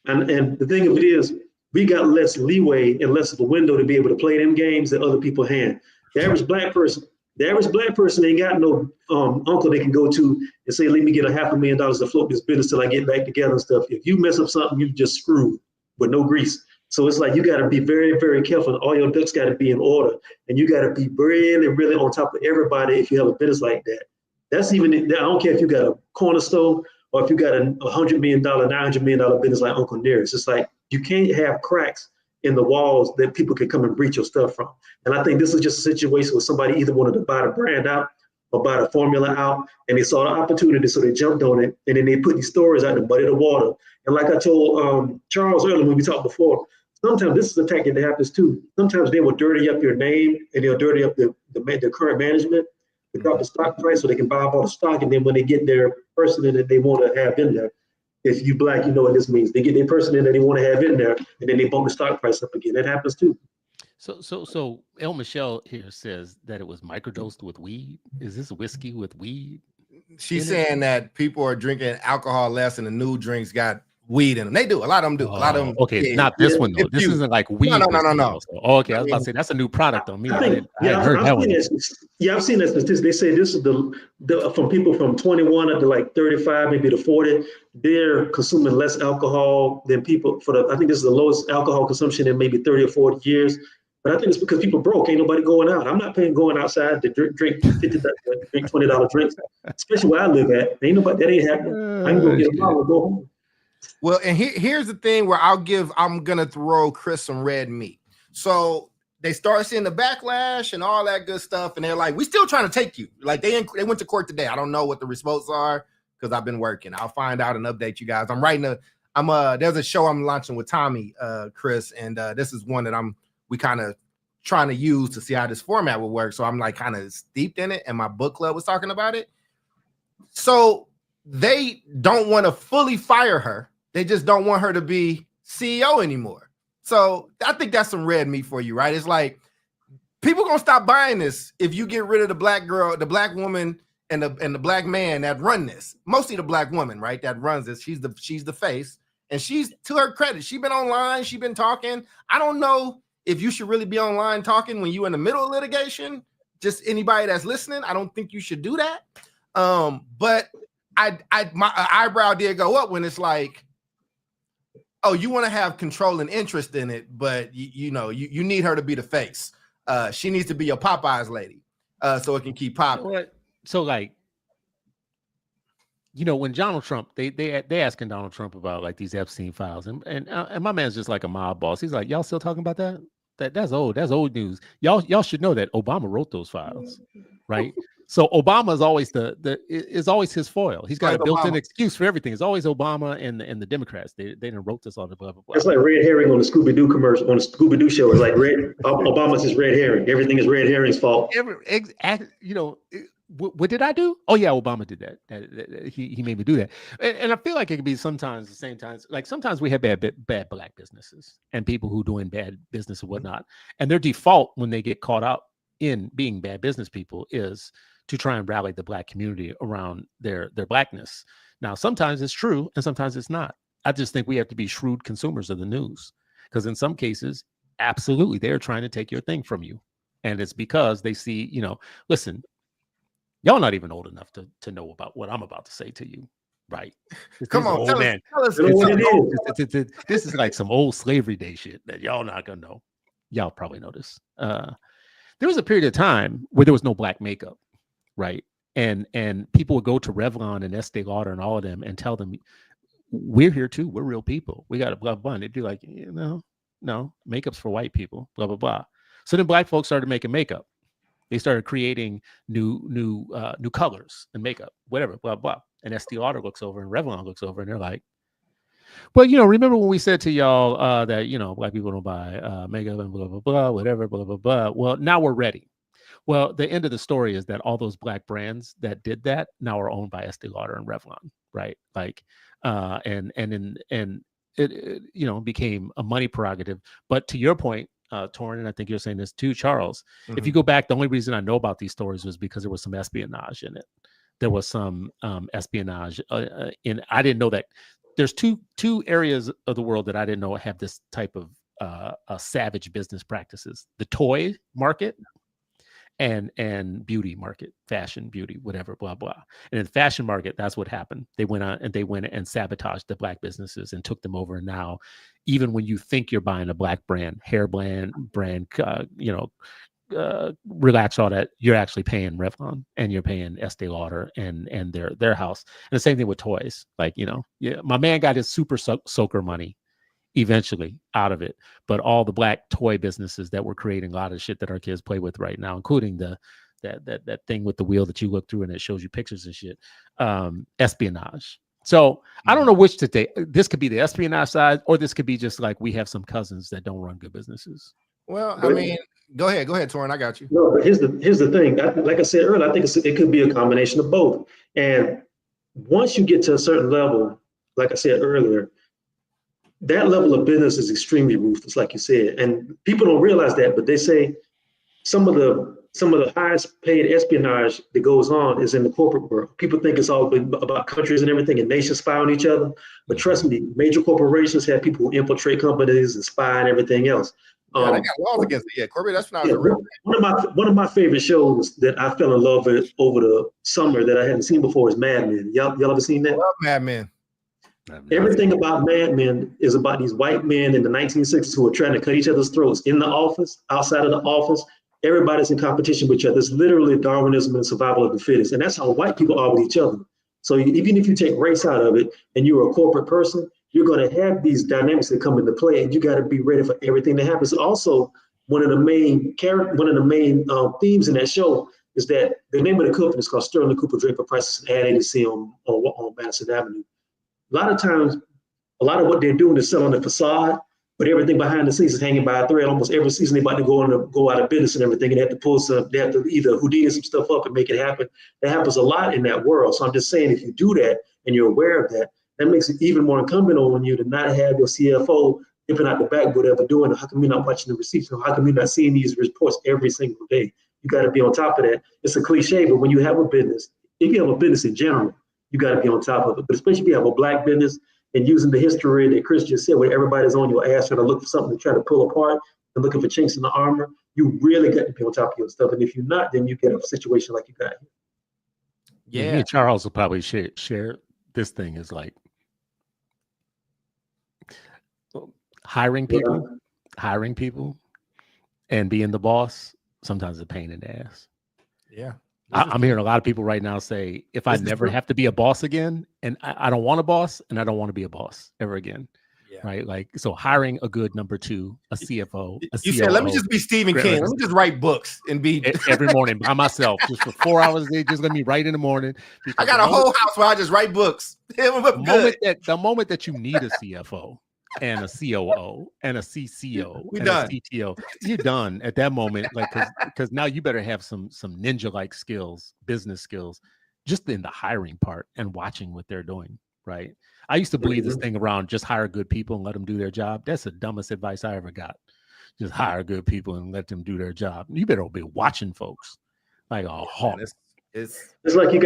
and the thing of it is, we got less leeway and less of a window to be able to play them games that other people have. The average black person ain't got no uncle they can go to and say, let me get $500,000 to float this business till I get back together and stuff. If you mess up something, you just screwed with no grease. So it's like you got to be very, very careful. All your ducks got to be in order. And you got to be really, really on top of everybody if you have a business like that. That's even, I don't care if you got a corner store or if you got a $100 million, $900 million business like Uncle Nearest. It's like you can't have cracks in the walls that people can come and breach your stuff from. And I think this is just a situation where somebody either wanted to buy the brand out or buy the formula out, and they saw the opportunity, so they jumped on it, and then they put these stories out to muddy the water. And like I told Charles earlier when we talked before, sometimes this is a tactic that happens too. Sometimes they will dirty up your name, and they'll dirty up the current management to drop the stock price so they can buy up all the stock, and then when they get their person that they want to have in there, if you Black, you know what this means. They get their person in that they want to have in there, and then they bump the stock price up again. That happens too. So El Michelle here says that it was microdosed with weed. Is this whiskey with weed? She's saying that people are drinking alcohol less, and the new drinks got weed in them. They do. A lot of them do. A lot of them. Okay, not this one though. This isn't like weed. No. Oh, okay, I was about to say that's a new product on me. I've seen that statistic. They say this is the from people from 21 up to like 35, maybe to 40. They're consuming less alcohol than people I think this is the lowest alcohol consumption in maybe 30 or 40 years. But I think it's because people broke. Ain't nobody going out. I'm not paying going outside to drink $20 drinks, especially where I live at. Ain't nobody, that ain't happening. I can go get a bottle and go home. Well, and here's the thing where I'm gonna throw Chris some red meat. So they start seeing the backlash and all that good stuff, and they're like, "We still trying to take you." Like they went to court today. I don't know what the results are because I've been working. I'll find out and update you guys. There's a show I'm launching with Tommy, Chris, and this is one that we kind of trying to use to see how this format will work. So I'm like kind of steeped in it, and my book club was talking about it. So they don't want to fully fire her. They just don't want her to be CEO anymore. So I think that's some red meat for you, right? It's like people gonna stop buying this if you get rid of the Black girl, the Black woman, and the Black man that run this. Mostly the Black woman, right? That runs this. She's the face, and she's, to her credit, she's been online. She's been talking. I don't know if you should really be online talking when you in the middle of litigation. Just anybody that's listening, I don't think you should do that. But my eyebrow did go up when it's like, oh, you want to have control and interest in it, but you need her to be the face. She needs to be your Popeyes lady, so it can keep popping. So like, when Donald Trump, they asking Donald Trump about like these Epstein files, and my man's just like a mob boss. He's like, y'all still talking about that? That's old news. Y'all should know that Obama wrote those files, right? So Obama is always is always his foil. He's got a built-in excuse for everything. It's always Obama and the Democrats. They done wrote this all the blah blah blah. It's like red herring on the Scooby-Doo commercial, on the Scooby-Doo show. It's like Obama's his red herring. Everything is red herring's fault. What did I do? Oh yeah, Obama did that. He made me do that. And I feel like it could be sometimes the same times. Like sometimes we have bad Black businesses and people who doing bad business and whatnot. And their default when they get caught out in being bad business people is to try and rally the Black community around their Blackness. Now, sometimes it's true and sometimes it's not. I just think we have to be shrewd consumers of the news, because in some cases, absolutely, they're trying to take your thing from you. And it's because they see, listen, y'all not even old enough to know about what I'm about to say to you, right? Come on, tell us this is like some old slavery day shit that y'all not gonna know. Y'all probably know this. There was a period of time where there was no Black makeup, right? And people would go to Revlon and Estee Lauder and all of them and tell them, we're here too. We're real people. We got a blah, blah. And they'd be like, no, makeup's for white people, blah, blah, blah. So then black folks started making makeup. They started creating new colors and makeup, whatever, blah, blah. And Estee Lauder looks over and Revlon looks over and they're like, well, remember when we said to y'all that, black people don't buy makeup and blah, blah, blah, whatever, blah, blah, blah. Well, now we're ready. Well, the end of the story is that all those black brands that did that now are owned by Estee Lauder and Revlon, right? Like, and it became a money prerogative. But to your point, Torrin, and I think you're saying this too, Charles, if you go back, the only reason I know about these stories was because there was some espionage in it. There was some espionage in. I didn't know that. There's two areas of the world that I didn't know have this type of savage business practices: the toy market and beauty market, fashion, beauty, whatever, blah, blah. And in the fashion market, that's what happened. They went and sabotaged the black businesses and took them over. And now, even when you think you're buying a black brand, hair brand, relax all that, you're actually paying Revlon and you're paying Estee Lauder and their house. And the same thing with toys. Like, my man got his super soaker money eventually out of it, but all the black toy businesses that were creating a lot of shit that our kids play with right now, including that thing with the wheel that you look through and it shows you pictures and shit, espionage. So I don't know which to take. This could be the espionage side, or this could be just like we have some cousins that don't run good businesses. Well, I mean, go ahead, Torrin. I got you. No, but here's the thing. Like I said earlier, I think it could be a combination of both. And once you get to a certain level, like I said earlier, that level of business is extremely ruthless, like you said. And people don't realize that, but they say some of the highest paid espionage that goes on is in the corporate world. People think it's all about countries and everything and nations spy on each other. But trust me, major corporations have people who infiltrate companies and spy and everything else. They got laws against it. Yeah, corporate espionage is real. One of my favorite shows that I fell in love with over the summer that I hadn't seen before is Mad Men. Y'all ever seen that? I love Mad Men. Everything about Mad Men is about these white men in the 1960s who are trying to cut each other's throats in the office, outside of the office. Everybody's in competition with each other. It's literally Darwinism and survival of the fittest. And that's how white people are with each other. So even if you take race out of it and you're a corporate person, you're going to have these dynamics that come into play, and you got to be ready for everything that happens. Also, one of the main themes in that show is that the name of the company is called Sterling Cooper Draper Prices and Ad Agency on Madison Avenue. A lot of times, a lot of what they're doing is selling the facade, but everything behind the scenes is hanging by a thread. Almost every season they're about to go out of business and everything, and they have to either Houdini some stuff up and make it happen. That happens a lot in that world. So I'm just saying, if you do that and you're aware of that, that makes it even more incumbent on you to not have your CFO dipping out the back, whatever doing. How come you're not watching the receipts? How come you're not seeing these reports every single day? You got to be on top of that. It's a cliche, but when you have a business, if you have a business in general, you got to be on top of it. But especially if you have a black business and using the history that Chris just said, where everybody's on your ass trying to look for something to try to pull apart and looking for chinks in the armor, you really got to be on top of your stuff. And if you're not, then you get a situation like you got here. Yeah, Charles will probably share this thing is like hiring people and being the boss sometimes is a pain in the ass. Yeah. I'm hearing a lot of people right now say, if I never have to be a boss again, and I don't want a boss, and I don't want to be a boss ever again. Yeah. Right? Like, so hiring a good number two, a CFO, a COO. Said, let me just be Stephen King. Let me just write books and be every morning by myself, just for 4 hours a day. Just let me write in the morning. I got a whole house where I just write books. The moment that you need a CFO and a COO and a CCO and a CTO, you're done at that moment. Like, because now you better have some ninja-like skills, business skills, just in the hiring part and watching what they're doing. Right. I used to believe this thing around just hire good people and let them do their job. That's the dumbest advice I ever got. Just hire good people and let them do their job. You better be watching folks like a hawk. It's like you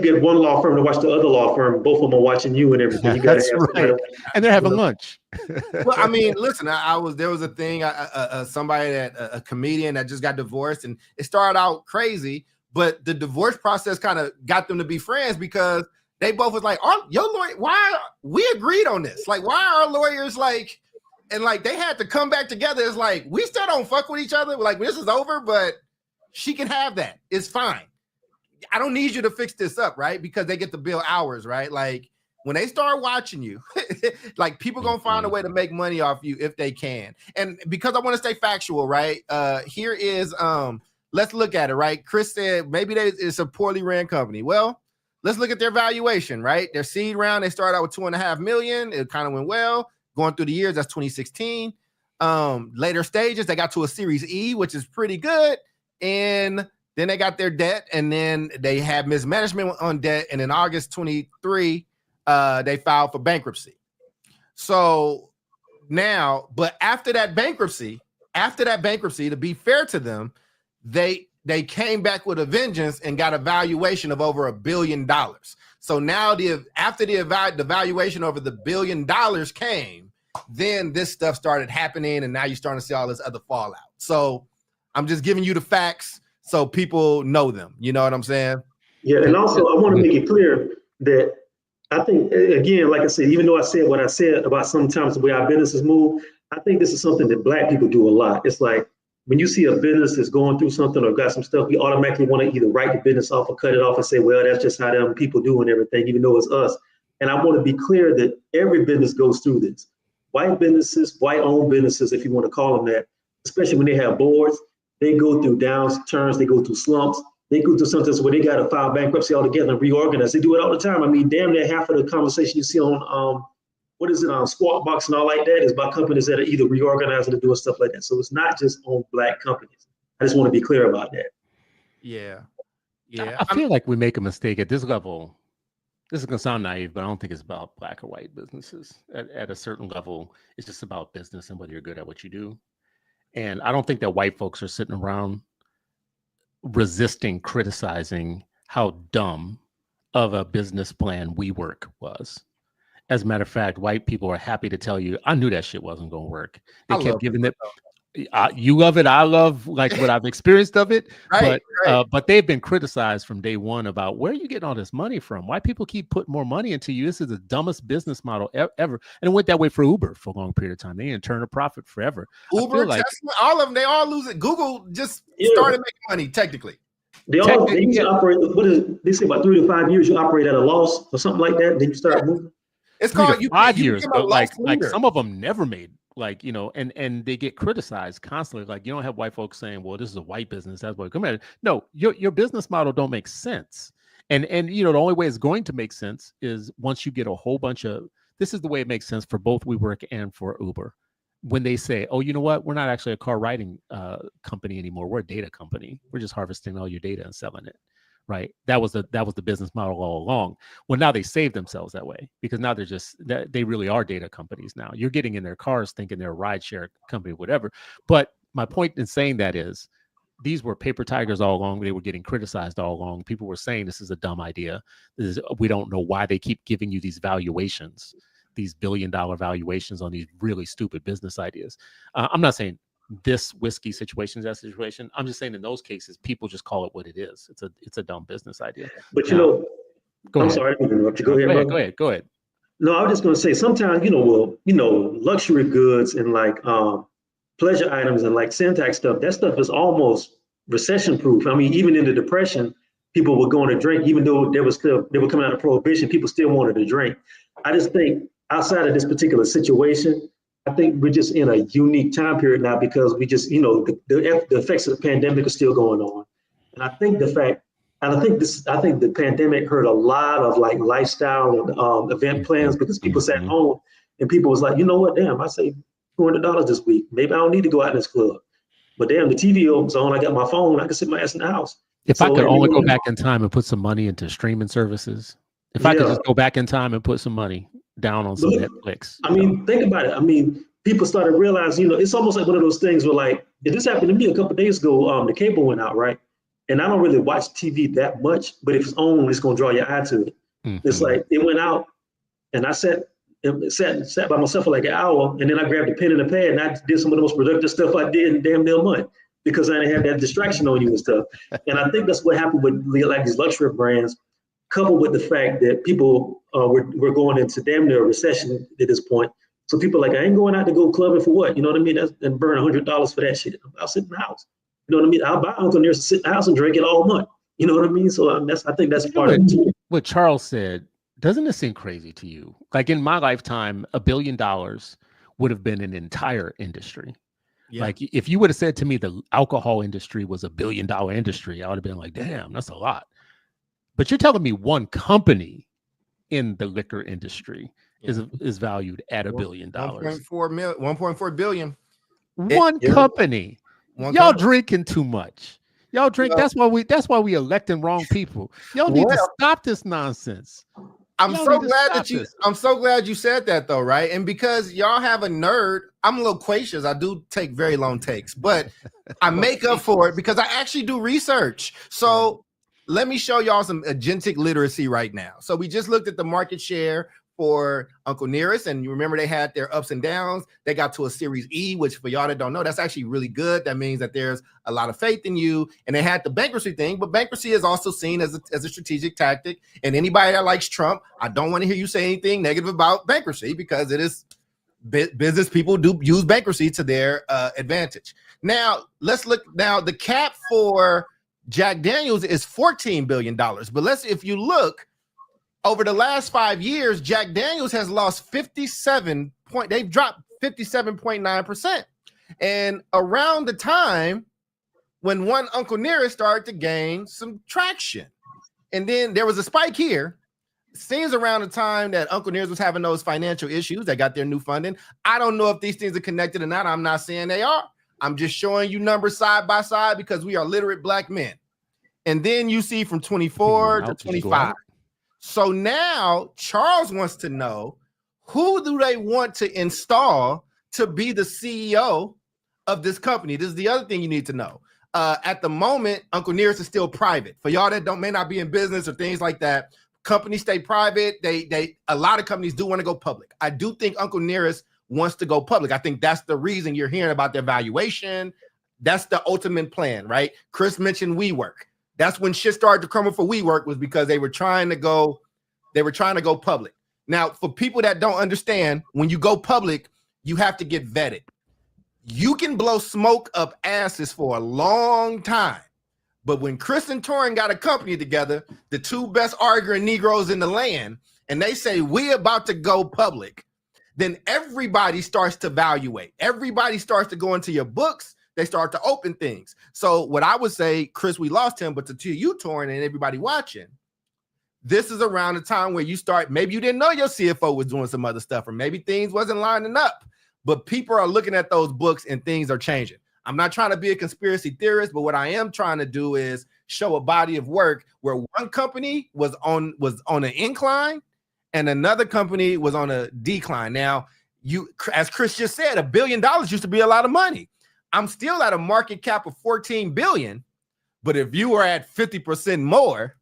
get one law firm to watch the other law firm. Both of them are watching you and everything. You That's right. And they're having lunch. Well, I mean, listen, there was a thing, a comedian that just got divorced, and it started out crazy, but the divorce process kind of got them to be friends because they both was like, your lawyer, why we agreed on this? Like, why are our lawyers like, and like they had to come back together. It's like, we still don't fuck with each other. Like, this is over, but she can have that. It's fine. I don't need you to fix this up, right? Because they get to bill hours, right? Like when they start watching you, like people gonna find a way to make money off you if they can. And because I want to stay factual, right? Here is let's look at it, right? Chris said maybe it's a poorly ran company. Well, let's look at their valuation, right? Their seed round, they started out with $2.5 million. It kind of went well. Going through the years, that's 2016. Later stages, they got to a Series E, which is pretty good. And then they got their debt, and then they had mismanagement on debt. And in August 23, they filed for bankruptcy. So now, but after that bankruptcy, to be fair to them, they came back with a vengeance and got a valuation of over $1 billion. So now after the valuation over the $1 billion came, then this stuff started happening, and now you're starting to see all this other fallout. So I'm just giving you the facts so people know them. You know what I'm saying? Yeah, and also I want to make it clear that I think, again, like I said, even though I said what I said about sometimes the way our businesses move, I think this is something that Black people do a lot. It's like when you see a business that's going through something or got some stuff, we automatically want to either write the business off or cut it off and say, well, that's just how them people do and everything, even though it's us. And I want to be clear that every business goes through this. White businesses, white-owned businesses, if you want to call them that, especially when they have boards, they go through downturns, they go through slumps, they go through something where they got to file bankruptcy altogether and reorganize. They do it all the time. I mean, damn near half of the conversation you see on, Squawk Box and all like that is about companies that are either reorganizing or doing stuff like that. So it's not just on Black companies. I just want to be clear about that. Yeah. I feel like we make a mistake at this level. This is going to sound naive, but I don't think it's about Black or white businesses. At a certain level, it's just about business and whether you're good at what you do. And I don't think that white folks are sitting around resisting criticizing how dumb of a business plan WeWork was. As a matter of fact, white people are happy to tell you, I knew that shit wasn't going to work. They kept giving it. You love it. I love like what I've experienced of it. Right. But they've been criticized from day one about where are you getting all this money from? Why people keep putting more money into you? This is the dumbest business model ever. And it went that way for Uber for a long period of time. They didn't turn a profit forever. Uber, Tesla, all of them, they all lose it. Google just started making money technically. They usually operate, they say about 3 to 5 years, you operate at a loss or something like that. Then you start moving. It's called 5 years, but like some of them never made. Like, and they get criticized constantly. Like, you don't have white folks saying, well, this is a white business. That's what come at it. No, your business model don't make sense. And the only way it's going to make sense is once you get a whole bunch of, this is the way it makes sense for both WeWork and for Uber. When they say, oh, you know what? We're not actually a car riding company anymore. We're a data company. We're just harvesting all your data and selling it. Right. That was the business model all along. Well, now they save themselves that way because now they really are data companies now. You're getting in their cars thinking they're a rideshare company, whatever. But my point in saying that is these were paper tigers all along. They were getting criticized all along. People were saying this is a dumb idea. We don't know why they keep giving you these valuations, these billion-dollar valuations on these really stupid business ideas. I'm not saying this whiskey situation is that situation. I'm just saying in those cases, people just call it what it is. It's a dumb business idea. But sorry, I didn't interrupt you. Go ahead. No, I was just going to say sometimes, luxury goods and like pleasure items and like Syntax stuff, that stuff is almost recession proof. I mean, even in the Depression, people were going to drink, even though they were coming out of Prohibition, people still wanted to drink. I just think outside of this particular situation, I think we're just in a unique time period now because we just, the effects of the pandemic are still going on. And I think the pandemic hurt a lot of like lifestyle and event plans because people sat home and people was like, you know what, damn, I saved $200 this week. Maybe I don't need to go out in this club. But damn, the TV was on, I got my phone, I can sit my ass in the house. If I could only go back in time and put some money into streaming services, if I could just go back in time and put some money down on some Netflix. I mean, think about it. I mean, people started realizing, it's almost like one of those things where like, this happened to me a couple of days ago, the cable went out, right? And I don't really watch TV that much, but if it's on, it's going to draw your eye to it. Mm-hmm. It's like, it went out and I sat by myself for like an hour and then I grabbed a pen and a pad and I did some of the most productive stuff I did in damn near a month because I didn't have that distraction on you and stuff. And I think that's what happened with like these luxury brands, coupled with the fact that people were going into damn near a recession at this point. So people are like, I ain't going out to go clubbing for what? You know what I mean? And burn $100 for that shit. I'll sit in the house. You know what I mean? I'll buy Uncle Nearest to sit in the house and drink it all month. You know what I mean? So I think that's part of it. What Charles said, doesn't this seem crazy to you? Like in my lifetime, $1 billion would have been an entire industry. Yeah. Like if you would have said to me the alcohol industry was $1 billion industry, I would have been like, damn, that's a lot. But you're telling me one company in the liquor industry is valued at $1 billion. 1.4 billion. One company. Y'all drinking too much. Y'all drink. That's why we electing wrong people. Y'all need to stop this nonsense. I'm so glad you said that though, right? And because y'all have a nerd, I'm loquacious. I do take very long takes, but I make up for it because I actually do research. So let me show y'all some agentic literacy right now. So we just looked at the market share for Uncle Nearest, and you remember they had their ups and downs. They got to a Series E, which for y'all that don't know, that's actually really good. That means that there's a lot of faith in you. And they had the bankruptcy thing, but bankruptcy is also seen as a strategic tactic. And anybody that likes Trump, I don't want to hear you say anything negative about bankruptcy because it is business people do use bankruptcy to their advantage. Now, let's look. Now, the cap for Jack Daniels is $14 billion. But if you look, over the last 5 years, Jack Daniels has lost they've dropped 57.9%. And around the time when one Uncle Nearest started to gain some traction. And then there was a spike here. Seems around the time that Uncle Nearest was having those financial issues, they got their new funding. I don't know if these things are connected or not. I'm not saying they are. I'm just showing you numbers side by side because we are literate black men. And then you see from 24 to 25. So now Charles wants to know, who do they want to install to be the CEO of this company? This is the other thing you need to know. At the moment, Uncle Nearest is still private. For y'all that may not be in business or things like that, companies stay private. A lot of companies do want to go public. I do think Uncle Nearest wants to go public. I think that's the reason you're hearing about their valuation. That's the ultimate plan, right? Chris mentioned WeWork. That's when shit started to crumble for WeWork, was because they were trying to go public. Now, for people that don't understand, when you go public, you have to get vetted. You can blow smoke up asses for a long time. But when Chris and Torin got a company together, the two best arguing Negroes in the land, and they say, we about to go public, then everybody starts to evaluate. Everybody starts to go into your books. They start to open things. So what I would say, Chris, we lost him, but to you, Torin, and everybody watching, this is around the time where you start, maybe you didn't know your CFO was doing some other stuff, or maybe things wasn't lining up, but people are looking at those books and things are changing. I'm not trying to be a conspiracy theorist, but what I am trying to do is show a body of work where one company was on an incline and another company was on a decline. Now, as Chris just said, $1 billion used to be a lot of money. I'm still at a market cap of 14 billion, but if you were at 50% more,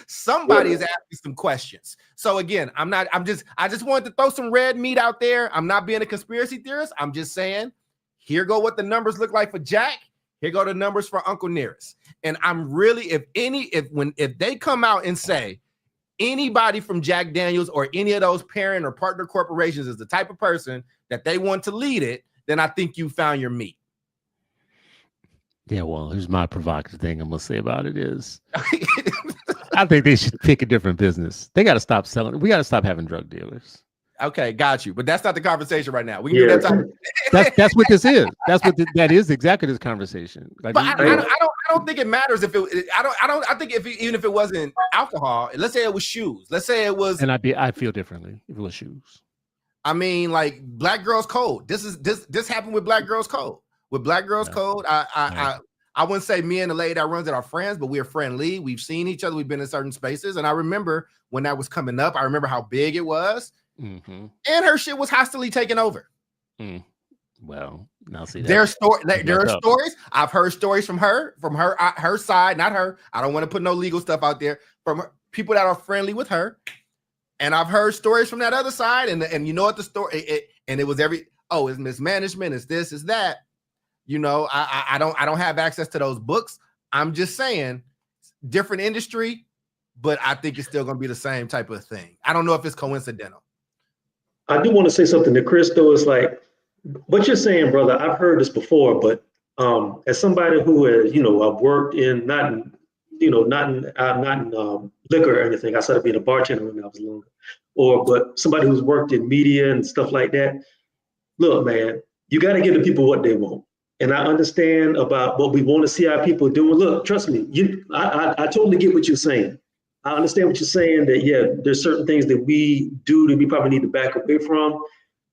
somebody is asking some questions. So again, I just wanted to throw some red meat out there. I'm not being a conspiracy theorist. I'm just saying, here go what the numbers look like for Jack. Here go the numbers for Uncle Nearest. And I'm really, if they come out and say anybody from Jack Daniels or any of those parent or partner corporations is the type of person that they want to lead it, then I think you found your meat. Yeah, well, here's my provocative thing I'm going to say about it is I think they should pick a different business. They got to stop selling. We got to stop having drug dealers. Okay, got you. But that's not the conversation right now. We can do that time. That's what this is. That is exactly this conversation. Like, but I don't think it matters if it. I think even if it wasn't alcohol, let's say it was shoes. Let's say it was. And I'd feel differently if it was shoes. I mean, like Black Girls Code. This happened with Black Girls Code. With Black Girls Code, I wouldn't say me and the lady that runs it are friends, but we're friendly. We've seen each other. We've been in certain spaces, and I remember when that was coming up. I remember how big it was, and her shit was hostily taken over. Well, now see there are stories. I've heard stories from her side, not her. I don't want to put no legal stuff out there from people that are friendly with her. And I've heard stories from that other side, and you know what the story, it was it's mismanagement, it's this, it's that. You know, I don't have access to those books. I'm just saying, different industry, but I think it's still going to be the same type of thing. I don't know if it's coincidental. I do want to say something to Chris, though. Is like what you're saying, brother. I've heard this before, but as somebody who has, I've worked in not not in liquor or anything. I started being a bartender when I was younger, but somebody who's worked in media and stuff like that. Look, man, you got to give the people what they want. And I understand about what we want to see our people doing. Look, trust me, I totally get what you're saying. I understand what you're saying, that, yeah, there's certain things that we do that we probably need to back away from.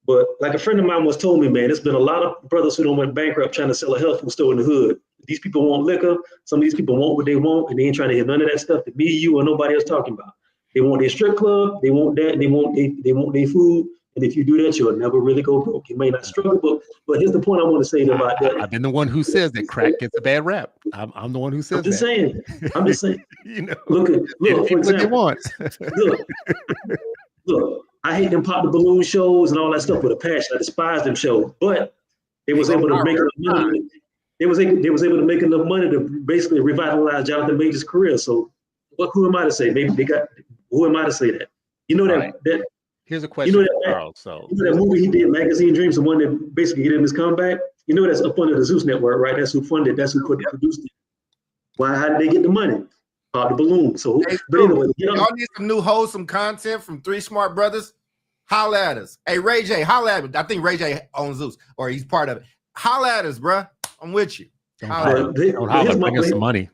But like a friend of mine once told me, man, there's been a lot of brothers who don't went bankrupt trying to sell a health food store in the hood. These people want liquor. Some of these people want what they want, and they ain't trying to hear none of that stuff that me, you, or nobody else talking about. They want their strip club. They want that. And they want their food. And if you do that, you'll never really go broke. You may not struggle, but here's the point I want to say about that. I've been the one who says that crack gets a bad rap. I'm the one who says I'm just saying. I'm just saying. Look, for example. Look. I hate them pop the balloon shows and all that stuff with a passion. I despise them shows, but they was able to make enough money. They was able to make enough money to basically revitalize Jonathan Major's career. So, who am I to say? Who am I to say that? That. Here's a question, Carl. So that movie he did, Magazine Dreams, the one that basically gave him his comeback. That's up under the Zeus Network, right? That's who funded. That's who produced it. How did they get the money? The balloon. So, but anyway, y'all need some new wholesome content from Three Smart Brothers. Holla at us. Hey, Ray J, holla at me. I think Ray J owns Zeus, or he's part of it. Holla at us, bruh. I'm with you. Bring us some money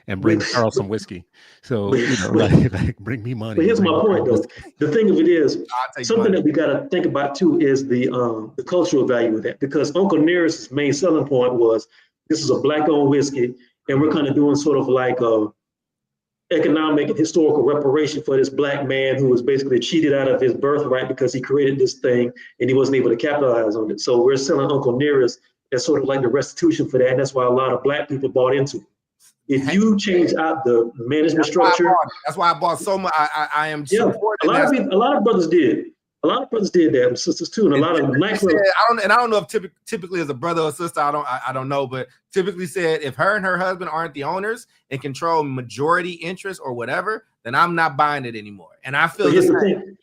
and bring Carl some whiskey. So bring me money. But here's my point, though. The thing of it is, something that we got to think about too is the cultural value of that, because Uncle Nearest's main selling point was this is a black-owned whiskey, and we're kind of doing sort of like economic and historical reparation for this black man who was basically cheated out of his birthright because he created this thing and he wasn't able to capitalize on it. So we're selling Uncle Nearest as sort of like the restitution for that. And that's why a lot of black people bought into it. If you change out the management structure, that's why I bought so much. I am supporting. A lot of brothers did. A lot of brothers did that, and sisters too, and a lot of I don't know if typically as a brother or sister, I don't know, but typically said if her and her husband aren't the owners and control majority interest or whatever, then I'm not buying it anymore. And I feel.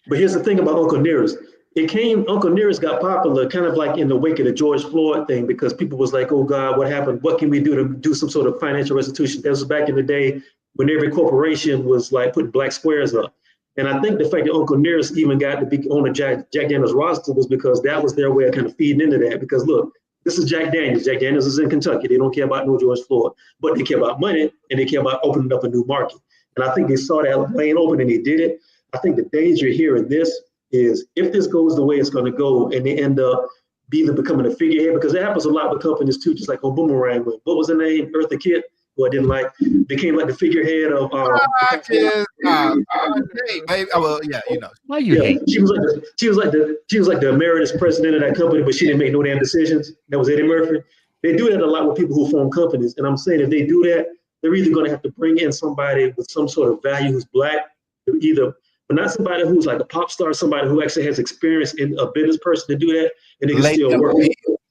But here's the thing about Uncle Nearest. Uncle Nearest got popular kind of like in the wake of the George Floyd thing, because people was like, oh God, what happened? What can we do to do some sort of financial restitution? That was back in the day when every corporation was like putting black squares up. And I think the fact that Uncle Nearest even got to be on the Jack Daniels roster was because that was their way of kind of feeding into that. Because look, this is Jack Daniels. Jack Daniels is in Kentucky. They don't care about no George Floyd, but they care about money and they care about opening up a new market. And I think they saw that lane open and they did it. I think the danger here in this is if this goes the way it's going to go and they end up either becoming a figurehead, because it happens a lot with companies too, just like on Boomerang. What was her name? Eartha Kitt. Who I didn't like, became like the figurehead of. Well, yeah, Why you hate? She was like the emeritus president of that company, but she didn't make no damn decisions. That was Eddie Murphy. They do that a lot with people who form companies, and I'm saying if they do that, they're either going to have to bring in somebody with some sort of value who's black, but not somebody who's like a pop star, somebody who actually has experience in a business person to do that, and they can still work.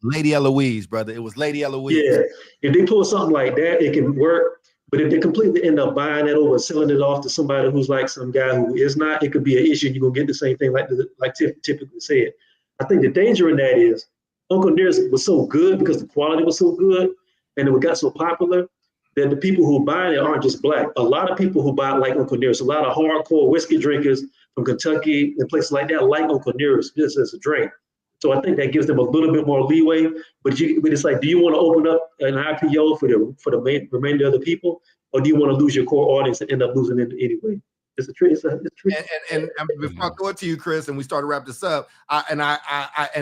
Lady Eloise, brother. It was Lady Eloise. Yeah. If they pull something like that, it can work. But if they completely end up buying it over and selling it off to somebody who's like some guy who is not, it could be an issue. You're going to get the same thing like Tiff typically said. I think the danger in that is Uncle Nearest was so good because the quality was so good and it got so popular that the people who buy it aren't just black. A lot of people who buy it like Uncle Nearest, a lot of hardcore whiskey drinkers from Kentucky and places like that like Uncle Nearest just as a drink. So I think that gives them a little bit more leeway, but it's like, do you want to open up an IPO for the remainder of the people, or do you want to lose your core audience and end up losing it anyway? It's a trick. And before I throw it to you, Chris, and we start to wrap this up, and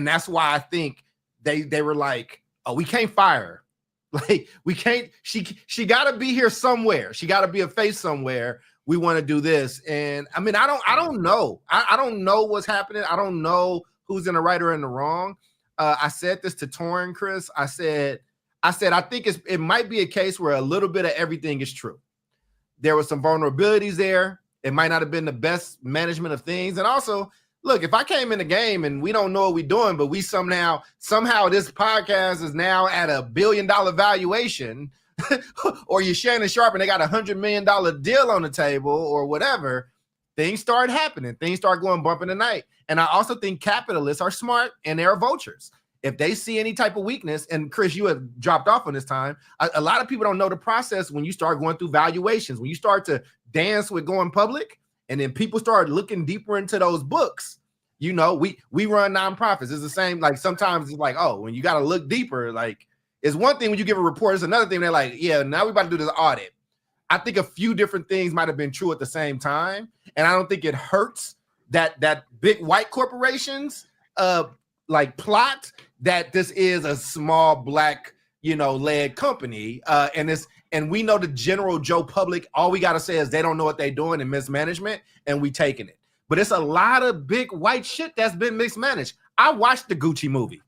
that's why I think they were like, oh, we can't fire her. Like we can't. She got to be here somewhere. She got to be a face somewhere. We want to do this, and I mean, I don't know. I don't know what's happening. I don't know who's in the right or in the wrong. I said this to Torrin, Chris. I said, I think it might be a case where a little bit of everything is true. There were some vulnerabilities there. It might not have been the best management of things. And also, look, if I came in the game and we don't know what we're doing, but we somehow this podcast is now at $1 billion valuation, or you're Shannon Sharpe and they got $100 million deal on the table or whatever, things start happening. Things start going bump in the night. And I also think capitalists are smart and they're vultures. if they see any type of weakness, and Chris, you have dropped off on this time. A lot of people don't know the process when you start going through valuations, when you start to dance with going public, and then people start looking deeper into those books. You know, we run nonprofits. It's the same. Like sometimes it's like, oh, when you got to look deeper, like it's one thing when you give a report. It's another thing. They're like, yeah, now we about to do this audit. I think a few different things might have been true at the same time, and I don't think it hurts that big white corporations like plot that this is a small black, you know, led company, and we know the general Joe public. All we gotta say is they don't know what they're doing and mismanagement, and we taking it. But it's a lot of big white shit that's been mismanaged. I watched the Gucci movie.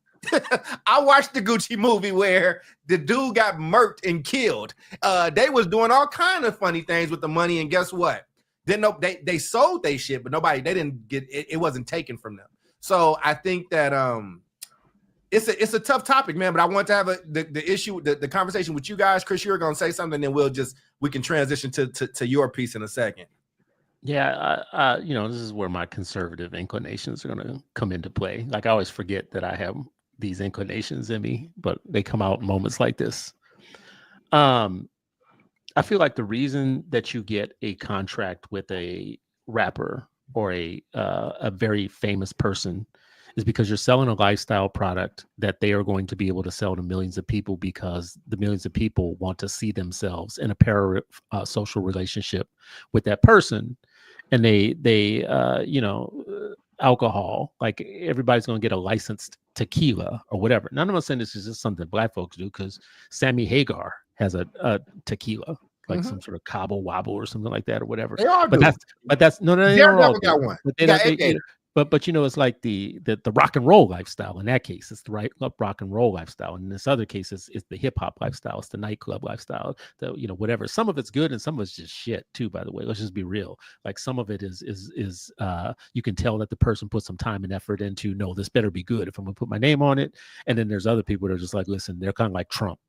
I watched the Gucci movie where the dude got murked and killed. They was doing all kind of funny things with the money, and guess what? They sold their shit, but they didn't get it. It wasn't taken from them. So I think that it's a tough topic, man. But I want to have the conversation with you guys. Chris, you're gonna say something, then we can transition to your piece in a second. Yeah, you know, this is where my conservative inclinations are going to come into play. Like I always forget that I have these inclinations in me, but they come out in moments like this. I feel like the reason that you get a contract with a rapper or a very famous person is because you're selling a lifestyle product that they are going to be able to sell to millions of people, because the millions of people want to see themselves in a parasocial relationship with that person. And they you know, alcohol, like everybody's going to get a licensed tequila or whatever. Now, I'm not saying this is just something black folks do, because Sammy Hagar has a tequila, like some sort of Cabo Wabo or something like that or whatever. They all do. But that's no, they Daredevil all got one. But you know, it's like the rock and roll lifestyle. In that case, it's the rock and roll lifestyle. And in this other case, it's the hip hop lifestyle. It's the nightclub lifestyle. The, you know, whatever. Some of it's good and some of it's just shit too. By the way, let's just be real. Like some of it is you can tell that the person put some time and effort into. No, this better be good if I'm gonna put my name on it. And then there's other people that are just like, listen, they're kind of like Trump.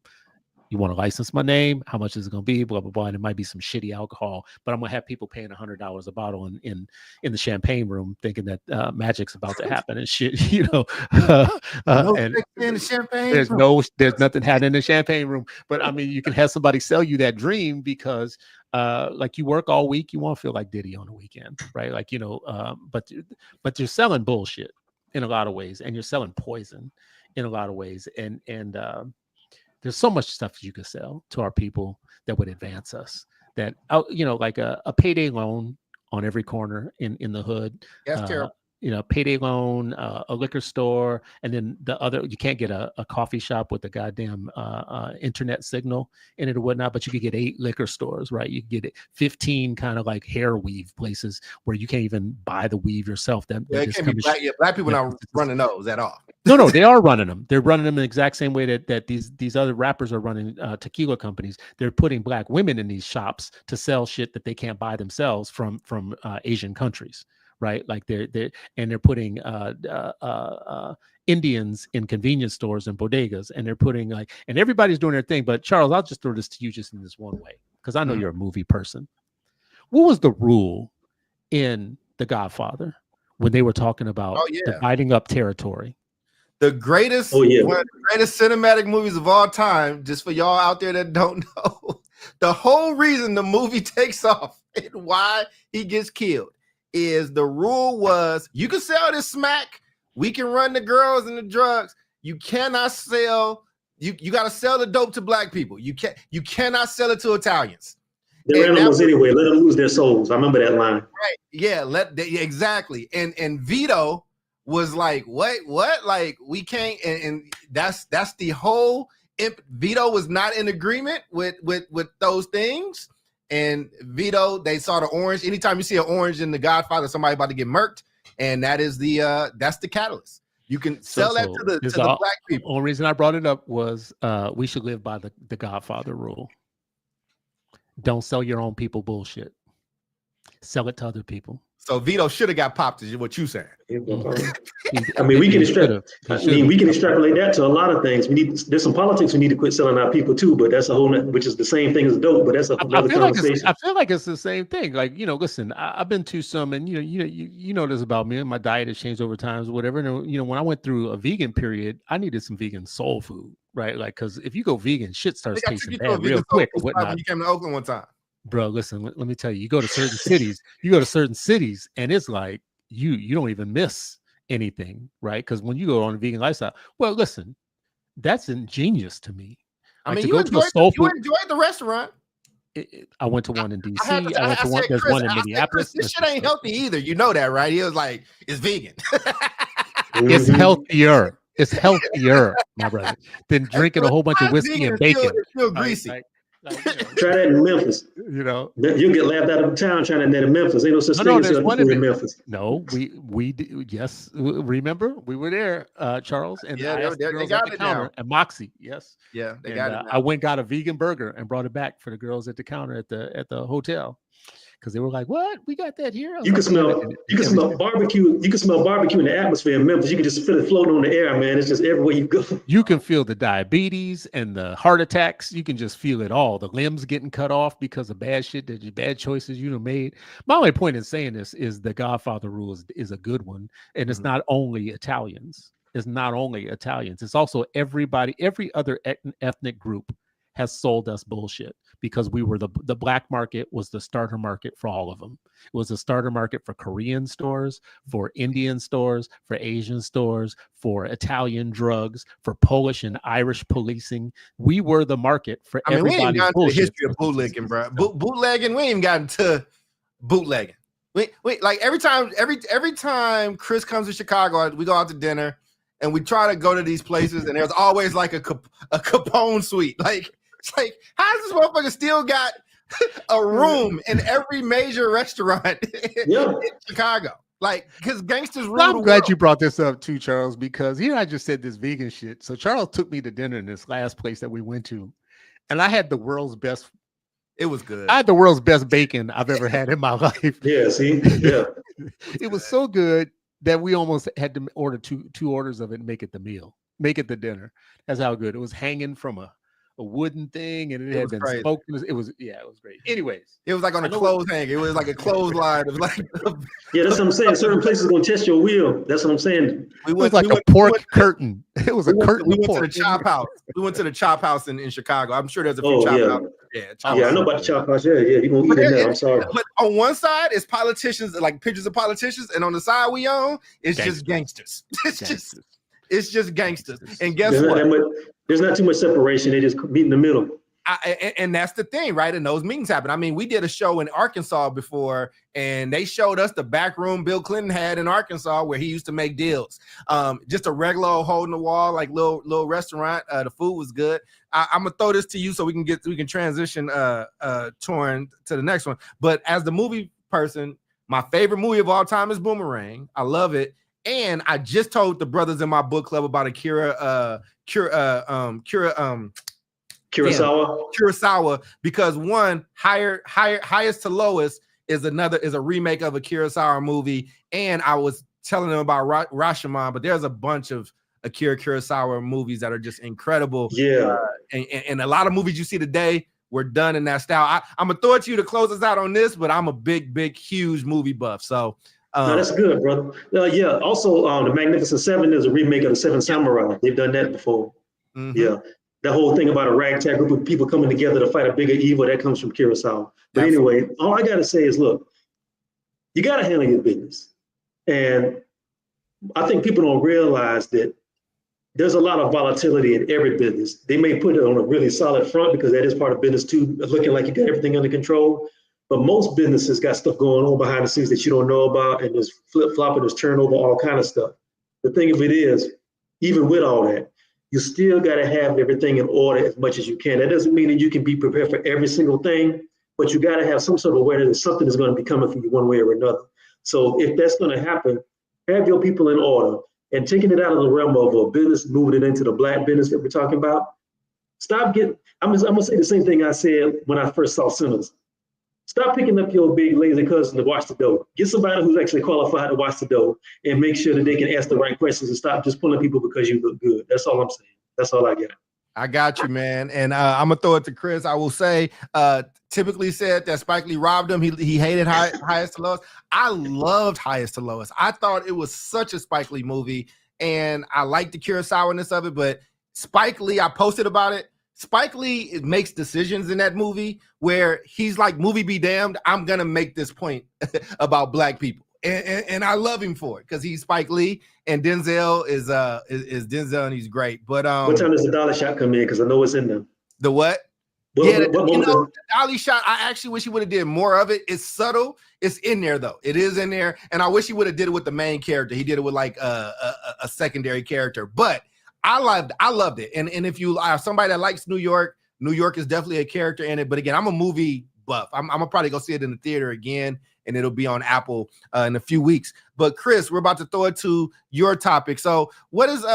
You want to license my name? How much is it going to be? Blah, blah, blah. And it might be some shitty alcohol, but I'm going to have people paying $100 a bottle in the champagne room thinking that magic's about to happen and shit, you know. And in the champagne there's nothing had in the champagne room. But I mean, you can have somebody sell you that dream because like you work all week, you want to feel like Diddy on the weekend, right? Like, you know, but you're selling bullshit in a lot of ways, and you're selling poison in a lot of ways. And there's so much stuff that you could sell to our people that would advance us. That, you know, like a payday loan on every corner in the hood. That's terrible. You know, payday loan, a liquor store, and then the other, you can't get a coffee shop with a goddamn internet signal in it or whatnot, but you could get 8 liquor stores, right? You could get 15 kind of like hair weave places where you can't even buy the weave yourself. That it can't be black. Yeah, black people not running those at all. No, they are running them. They're running them in the exact same way that these other rappers are running tequila companies. They're putting black women in these shops to sell shit that they can't buy themselves from Asian countries. Right, like they're putting Indians in convenience stores and bodegas, and they're putting and everybody's doing their thing. But Charles, I'll just throw this to you just in this one way, because I know you're a movie person. What was the rule in The Godfather when they were talking about dividing up territory? The greatest, one of the greatest cinematic movies of all time. Just for y'all out there that don't know, the whole reason the movie takes off and why he gets killed is the rule was you can sell this smack, we can run the girls and the drugs. You cannot sell, you got to sell the dope to black people. You cannot sell it to Italians. They're animals anyway. Let them lose their souls. I remember that line. Right. Yeah. Exactly. And Vito was like, what? Like we can't. And that's the whole. Vito was not in agreement with those things. And Vito, they saw the orange. Anytime you see an orange in The Godfather, somebody about to get murked, and that is that's the catalyst. You can sell that to the black people. The only reason I brought it up was we should live by the Godfather rule. Don't sell your own people bullshit. Sell it to other people. So Vito should have got popped, is what you saying? I mean, we can extrapolate that to a lot of things. There's some politics we need to quit selling our people too, but that's a whole, which is the same thing as dope, but that's another conversation. I feel like it's the same thing. Like, listen, I've been to some, and you know this about me. My diet has changed over time, whatever. And when I went through a vegan period, I needed some vegan soul food, right? Like, because if you go vegan, shit starts tasting bad real quick. When you came to Oakland one time. Bro, listen, let me tell you, you go to certain cities, and it's like you don't even miss anything, right? Because when you go on a vegan lifestyle, well, listen, that's ingenious to me. I mean, you enjoyed the restaurant. I went to one in DC. I went to one. There's one in Minneapolis. This shit ain't healthy either. You know that, right? He was like, it's vegan. It's healthier. It's healthier, my brother, than drinking a whole bunch of whiskey and bacon. It's still greasy. Try that in Memphis. You'll get laughed out of town trying to net in Memphis. Ain't no such thing as food in Memphis. No, we yes. Remember, we were there, Charles, and I asked the girls at the counter and Moxie. Yes, yeah, they got it. I went got a vegan burger and brought it back for the girls at the counter at the hotel. Because they were like, "What? We got that here." You can smell barbecue. You can smell barbecue in the atmosphere in Memphis. You can just feel it floating on the air, man. It's just everywhere you go. You can feel the diabetes and the heart attacks. You can just feel it all. The limbs getting cut off because of bad choices you made. My only point in saying this is the Godfather rule is a good one, and it's not only Italians. It's not only Italians. It's also everybody. Every other ethnic group has sold us bullshit. Because we were the black market was the starter market for all of them. It was the starter market for Korean stores, for Indian stores, for Asian stores, for Italian drugs, for Polish and Irish policing. We were the market for everybody. We ain't gotten to the history of bootlegging, bro. Bootlegging, we ain't gotten to bootlegging. We like every time Chris comes to Chicago, we go out to dinner and we try to go to these places, and there's always like a Capone suite. Like, it's like, how does this motherfucker still got a room in every major restaurant in Chicago? Like, because gangsters rule I'm glad you brought this up too, Charles, because I just said this vegan shit. So Charles took me to dinner in this last place that we went to, and I had the world's best. It was good. I had the world's best bacon I've ever had in my life. Yeah, see? Yeah. It was so good that we almost had to order two orders of it and make it the meal, make it the dinner. That's how good it was, hanging from a wooden thing, and it had been smoked. It was great. Anyways, it was like on a clothes hanger. It was like a clothesline. It was like yeah, that's what I'm saying. Certain places are gonna test your wheel. That's what I'm saying. It was like a pork curtain. It was a curtain. We went to the Chop House. We went to the Chop House in Chicago. I'm sure there's a few Chop House. I know about the Chop House. Yeah, you gonna eat it now. I'm sorry. But on one side is politicians, like pictures of politicians, and on the side we own, it's just gangsters. It's just gangsters. And guess what? There's not too much separation. They just meet in the middle. And that's the thing, right? And those meetings happen. I mean, we did a show in Arkansas before, and they showed us the back room Bill Clinton had in Arkansas where he used to make deals. Just a regular old hole in the wall, like little restaurant. The food was good. I'm gonna throw this to you so we can transition Torn to the next one. But as the movie person, my favorite movie of all time is Boomerang. I love it. And I just told the brothers in my book club about Kurosawa, because one, highest to lowest is a remake of a Kurosawa movie, and I was telling them about Rashomon, but there's a bunch of Akira Kurosawa movies that are just incredible. Yeah, and a lot of movies you see today were done in that style. I'm gonna throw it to you to close us out on this, but I'm a big, huge movie buff, so. No, that's good, brother. Yeah. Also, The Magnificent Seven is a remake of The Seven Samurai. They've done that before. Mm-hmm. Yeah. The whole thing about a ragtag group of people coming together to fight a bigger evil, that comes from Kurosawa. But anyway, all I got to say is, look, you got to handle your business. And I think people don't realize that there's a lot of volatility in every business. They may put it on a really solid front because that is part of business too, looking like you got everything under control. But most businesses got stuff going on behind the scenes that you don't know about, and there's flip-flopping, there's turnover, all kind of stuff. The thing of it is, even with all that, you still got to have everything in order as much as you can. That doesn't mean that you can be prepared for every single thing, but you got to have some sort of awareness that something is going to be coming for you one way or another. So if that's going to happen, have your people in order, and taking it out of the realm of a business, moving it into the black business that we're talking about. I'm going to say the same thing I said when I first saw Sinners. Stop picking up your big lazy cousin to watch the dough. Get somebody who's actually qualified to watch the dough and make sure that they can ask the right questions and stop just pulling people because you look good. That's all I'm saying. That's all I get. I got you, man. And I'm gonna throw it to Chris. I will say, typically said that Spike Lee robbed him. He hated Highest to Lowest. I loved Highest to Lowest. I thought it was such a Spike Lee movie, and I liked the Kurosawa-ness of it. But Spike Lee, I posted about it. Spike Lee makes decisions in that movie where he's like, movie be damned, I'm gonna make this point about black people. And I love him for it because he's Spike Lee, and Denzel is Denzel, and he's great. But what time does the dollar shot come in? Because I know it's in them. The what? The dolly shot. I actually wish he would have did more of it. It's subtle. It's in there though. It is in there, and I wish he would have did it with the main character. He did it with like a secondary character. But I loved it. And if you are somebody that likes New York is definitely a character in it. But again, I'm a movie buff. I'm gonna probably go see it in the theater again, and it'll be on Apple in a few weeks. But Chris, we're about to throw it to your topic. So what is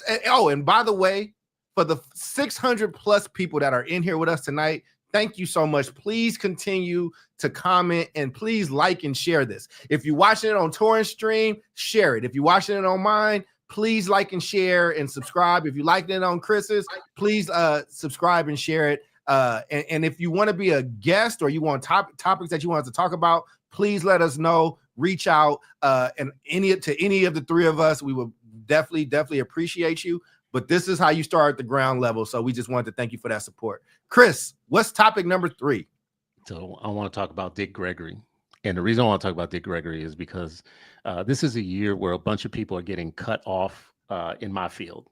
and by the way, for the 600 plus people that are in here with us tonight, thank you so much. Please continue to comment and please like and share this. If you're watching it on Torrent Stream, share it. If you're watching it on mine, please like and share and subscribe. If you liked it on Chris's, please subscribe and share it. And if you want to be a guest or you want topics that you want us to talk about, please let us know. Reach out and any of the three of us. We would definitely appreciate you. But this is how you start at the ground level. So we just wanted to thank you for that support. Chris, what's topic number 3? So I want to talk about Dick Gregory. And the reason I want to talk about Dick Gregory is because this is a year where a bunch of people are getting cut off in my field.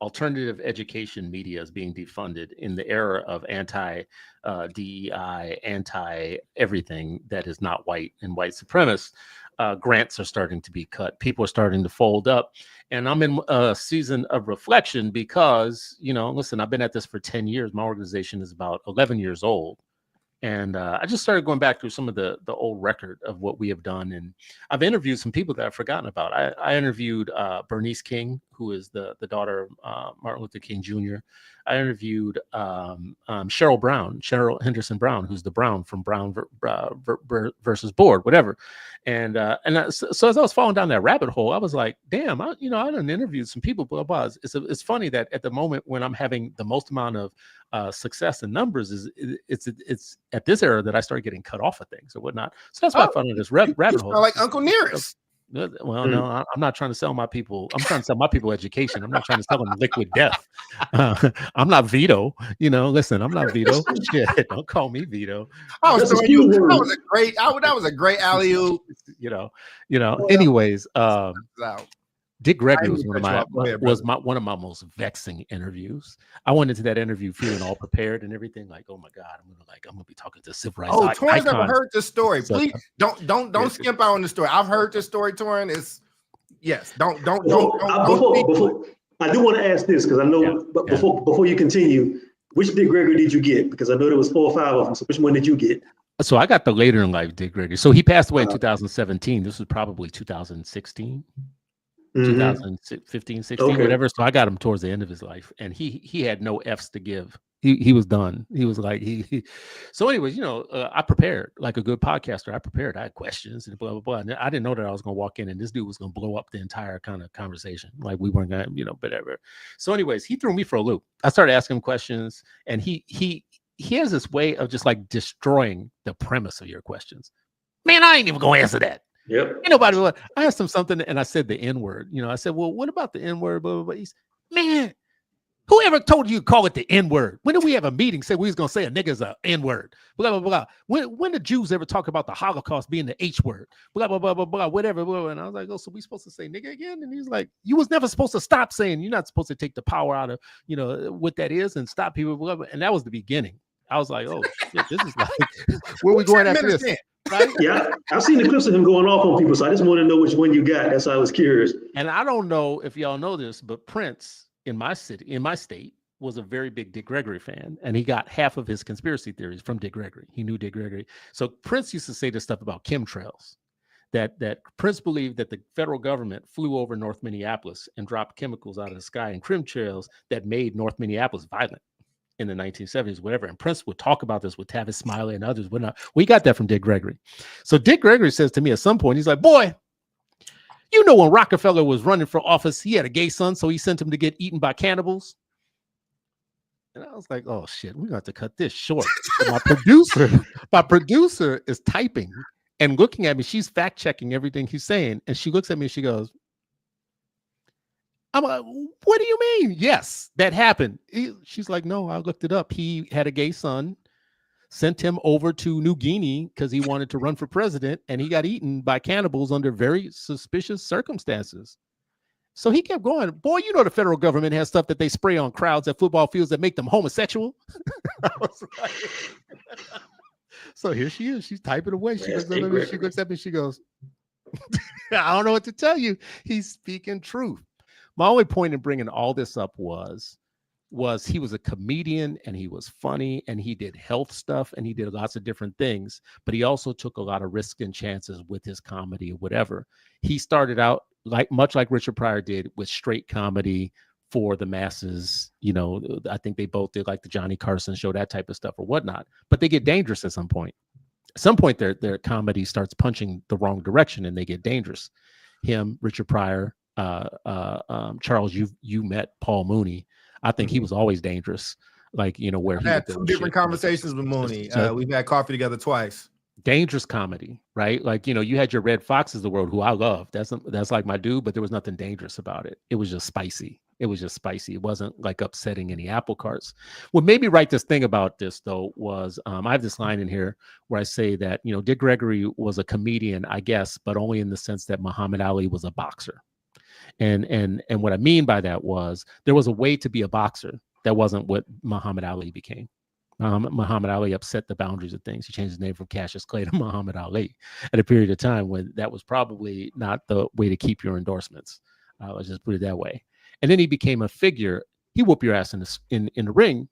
Alternative education media is being defunded in the era of anti-DEI, anti-everything that is not white and white supremacist. Grants are starting to be cut. People are starting to fold up. And I'm in a season of reflection because, listen, I've been at this for 10 years. My organization is about 11 years old. And I just started going back through some of the old record of what we have done. And I've interviewed some people that I've forgotten about. I interviewed Bernice King, who is the daughter of Martin Luther King Jr. I interviewed Cheryl Henderson Brown, who's the Brown from Brown versus Board, whatever. And so as I was falling down that rabbit hole, I was like, damn, I done interviewed some people, blah, blah. It's funny that at the moment when I'm having the most amount of success and numbers it's at this era that I start getting cut off of things or whatnot. So that's why I found this rabbit hole. Like Uncle Nearest. Well, no, I'm not trying to sell my people. I'm trying to sell my people education. I'm not trying to sell them liquid death. I'm not Vito. Listen, I'm not Vito. Shit, don't call me Vito. That was a great alley-oop. Anyways, Dick Gregory was one of my most vexing interviews. I went into that interview feeling all prepared and everything, like, oh my God, I'm gonna be talking to civil rights. Oh, Torrent's never heard this story. Please don't skimp out on the story. I've heard this story, Torrent. Don't. Before I do want to ask this because I know, but before you continue, which Dick Gregory did you get? Because I know there was 4 or 5 of them. So which one did you get? So I got the later in life Dick Gregory. So he passed away in 2017. This was probably 2016. 2015, 16, whatever. So I got him towards the end of his life, and he had no F's to give. He was done. He was like So, anyways, I prepared like a good podcaster. I had questions and blah blah blah. And I didn't know that I was gonna walk in and this dude was gonna blow up the entire kind of conversation. Like we weren't gonna, whatever. So, anyways, he threw me for a loop. I started asking him questions, and he has this way of just like destroying the premise of your questions. Man, I ain't even gonna answer that. Yep. Ain't nobody. I asked him something, and I said the N-word. I said, "Well, what about the N-word?" Blah blah blah. He's, man, whoever told you to call it the N-word? When did we have a meeting say we was gonna say a nigga's a N-word? Blah blah blah. When the Jews ever talk about the Holocaust being the H-word? Blah blah blah blah blah. Whatever. Blah. And I was like, "Oh, so we supposed to say nigga again?" And he's like, "You was never supposed to stop saying. You're not supposed to take the power out of what that is and stop people." Blah, blah. And that was the beginning. I was like, "Oh shit, this is like where we going after this?" Right? Yeah, I've seen the clips of him going off on people, so I just want to know which one you got. That's why I was curious. And I don't know if y'all know this, but Prince in my state, was a very big Dick Gregory fan, and he got half of his conspiracy theories from Dick Gregory. He knew Dick Gregory. So Prince used to say this stuff about chemtrails, that Prince believed that the federal government flew over North Minneapolis and dropped chemicals out of the sky and chemtrails that made North Minneapolis violent. in the 1970s, whatever. And Prince would talk about this with Tavis Smiley and others. We got that from Dick Gregory. So Dick Gregory says to me at some point, he's like, boy, you know, when Rockefeller was running for office, he had a gay son, so he sent him to get eaten by cannibals. And I was like, oh shit, we're going to have to cut this short. So my producer is typing and looking at me. She's fact checking everything he's saying. And she looks at me and she goes, I'm like, what do you mean? Yes, that happened. She's like, no, I looked it up. He had a gay son, sent him over to New Guinea because he wanted to run for president, and he got eaten by cannibals under very suspicious circumstances. So he kept going. Boy, you know the federal government has stuff that they spray on crowds at football fields that make them homosexual. I was like, so here she is. She's typing away. She looks at me. She goes, I don't know what to tell you. He's speaking truth. My only point in bringing all this up was he was a comedian, and he was funny, and he did health stuff, and he did lots of different things, but he also took a lot of risks and chances with his comedy or whatever. He started out much like Richard Pryor did, with straight comedy for the masses. You know, I think they both did like the Johnny Carson show, that type of stuff or whatnot, but they get dangerous at some point. At some point their comedy starts punching the wrong direction and they get dangerous. Him, Richard Pryor, Charles, you met Paul Mooney. I think he was always dangerous. Like, you know, where he had two different conversations with Mooney. We've had coffee together twice. Dangerous comedy, right? Like, you know, you had your Red Foxes of the world, who I love. That's like my dude, but there was nothing dangerous about it. It was just spicy. It wasn't like upsetting any apple carts. What made me write this thing about this, though, was I have this line in here where I say that, you know, Dick Gregory was a comedian, I guess, but only in the sense that Muhammad Ali was a boxer. And what I mean by that was there was a way to be a boxer that wasn't what Muhammad Ali became. Muhammad Ali upset the boundaries of things. He changed his name from Cassius Clay to Muhammad Ali at a period of time when that was probably not the way to keep your endorsements. Let's just put it that way. And then he became a figure. He whooped your ass in the ring,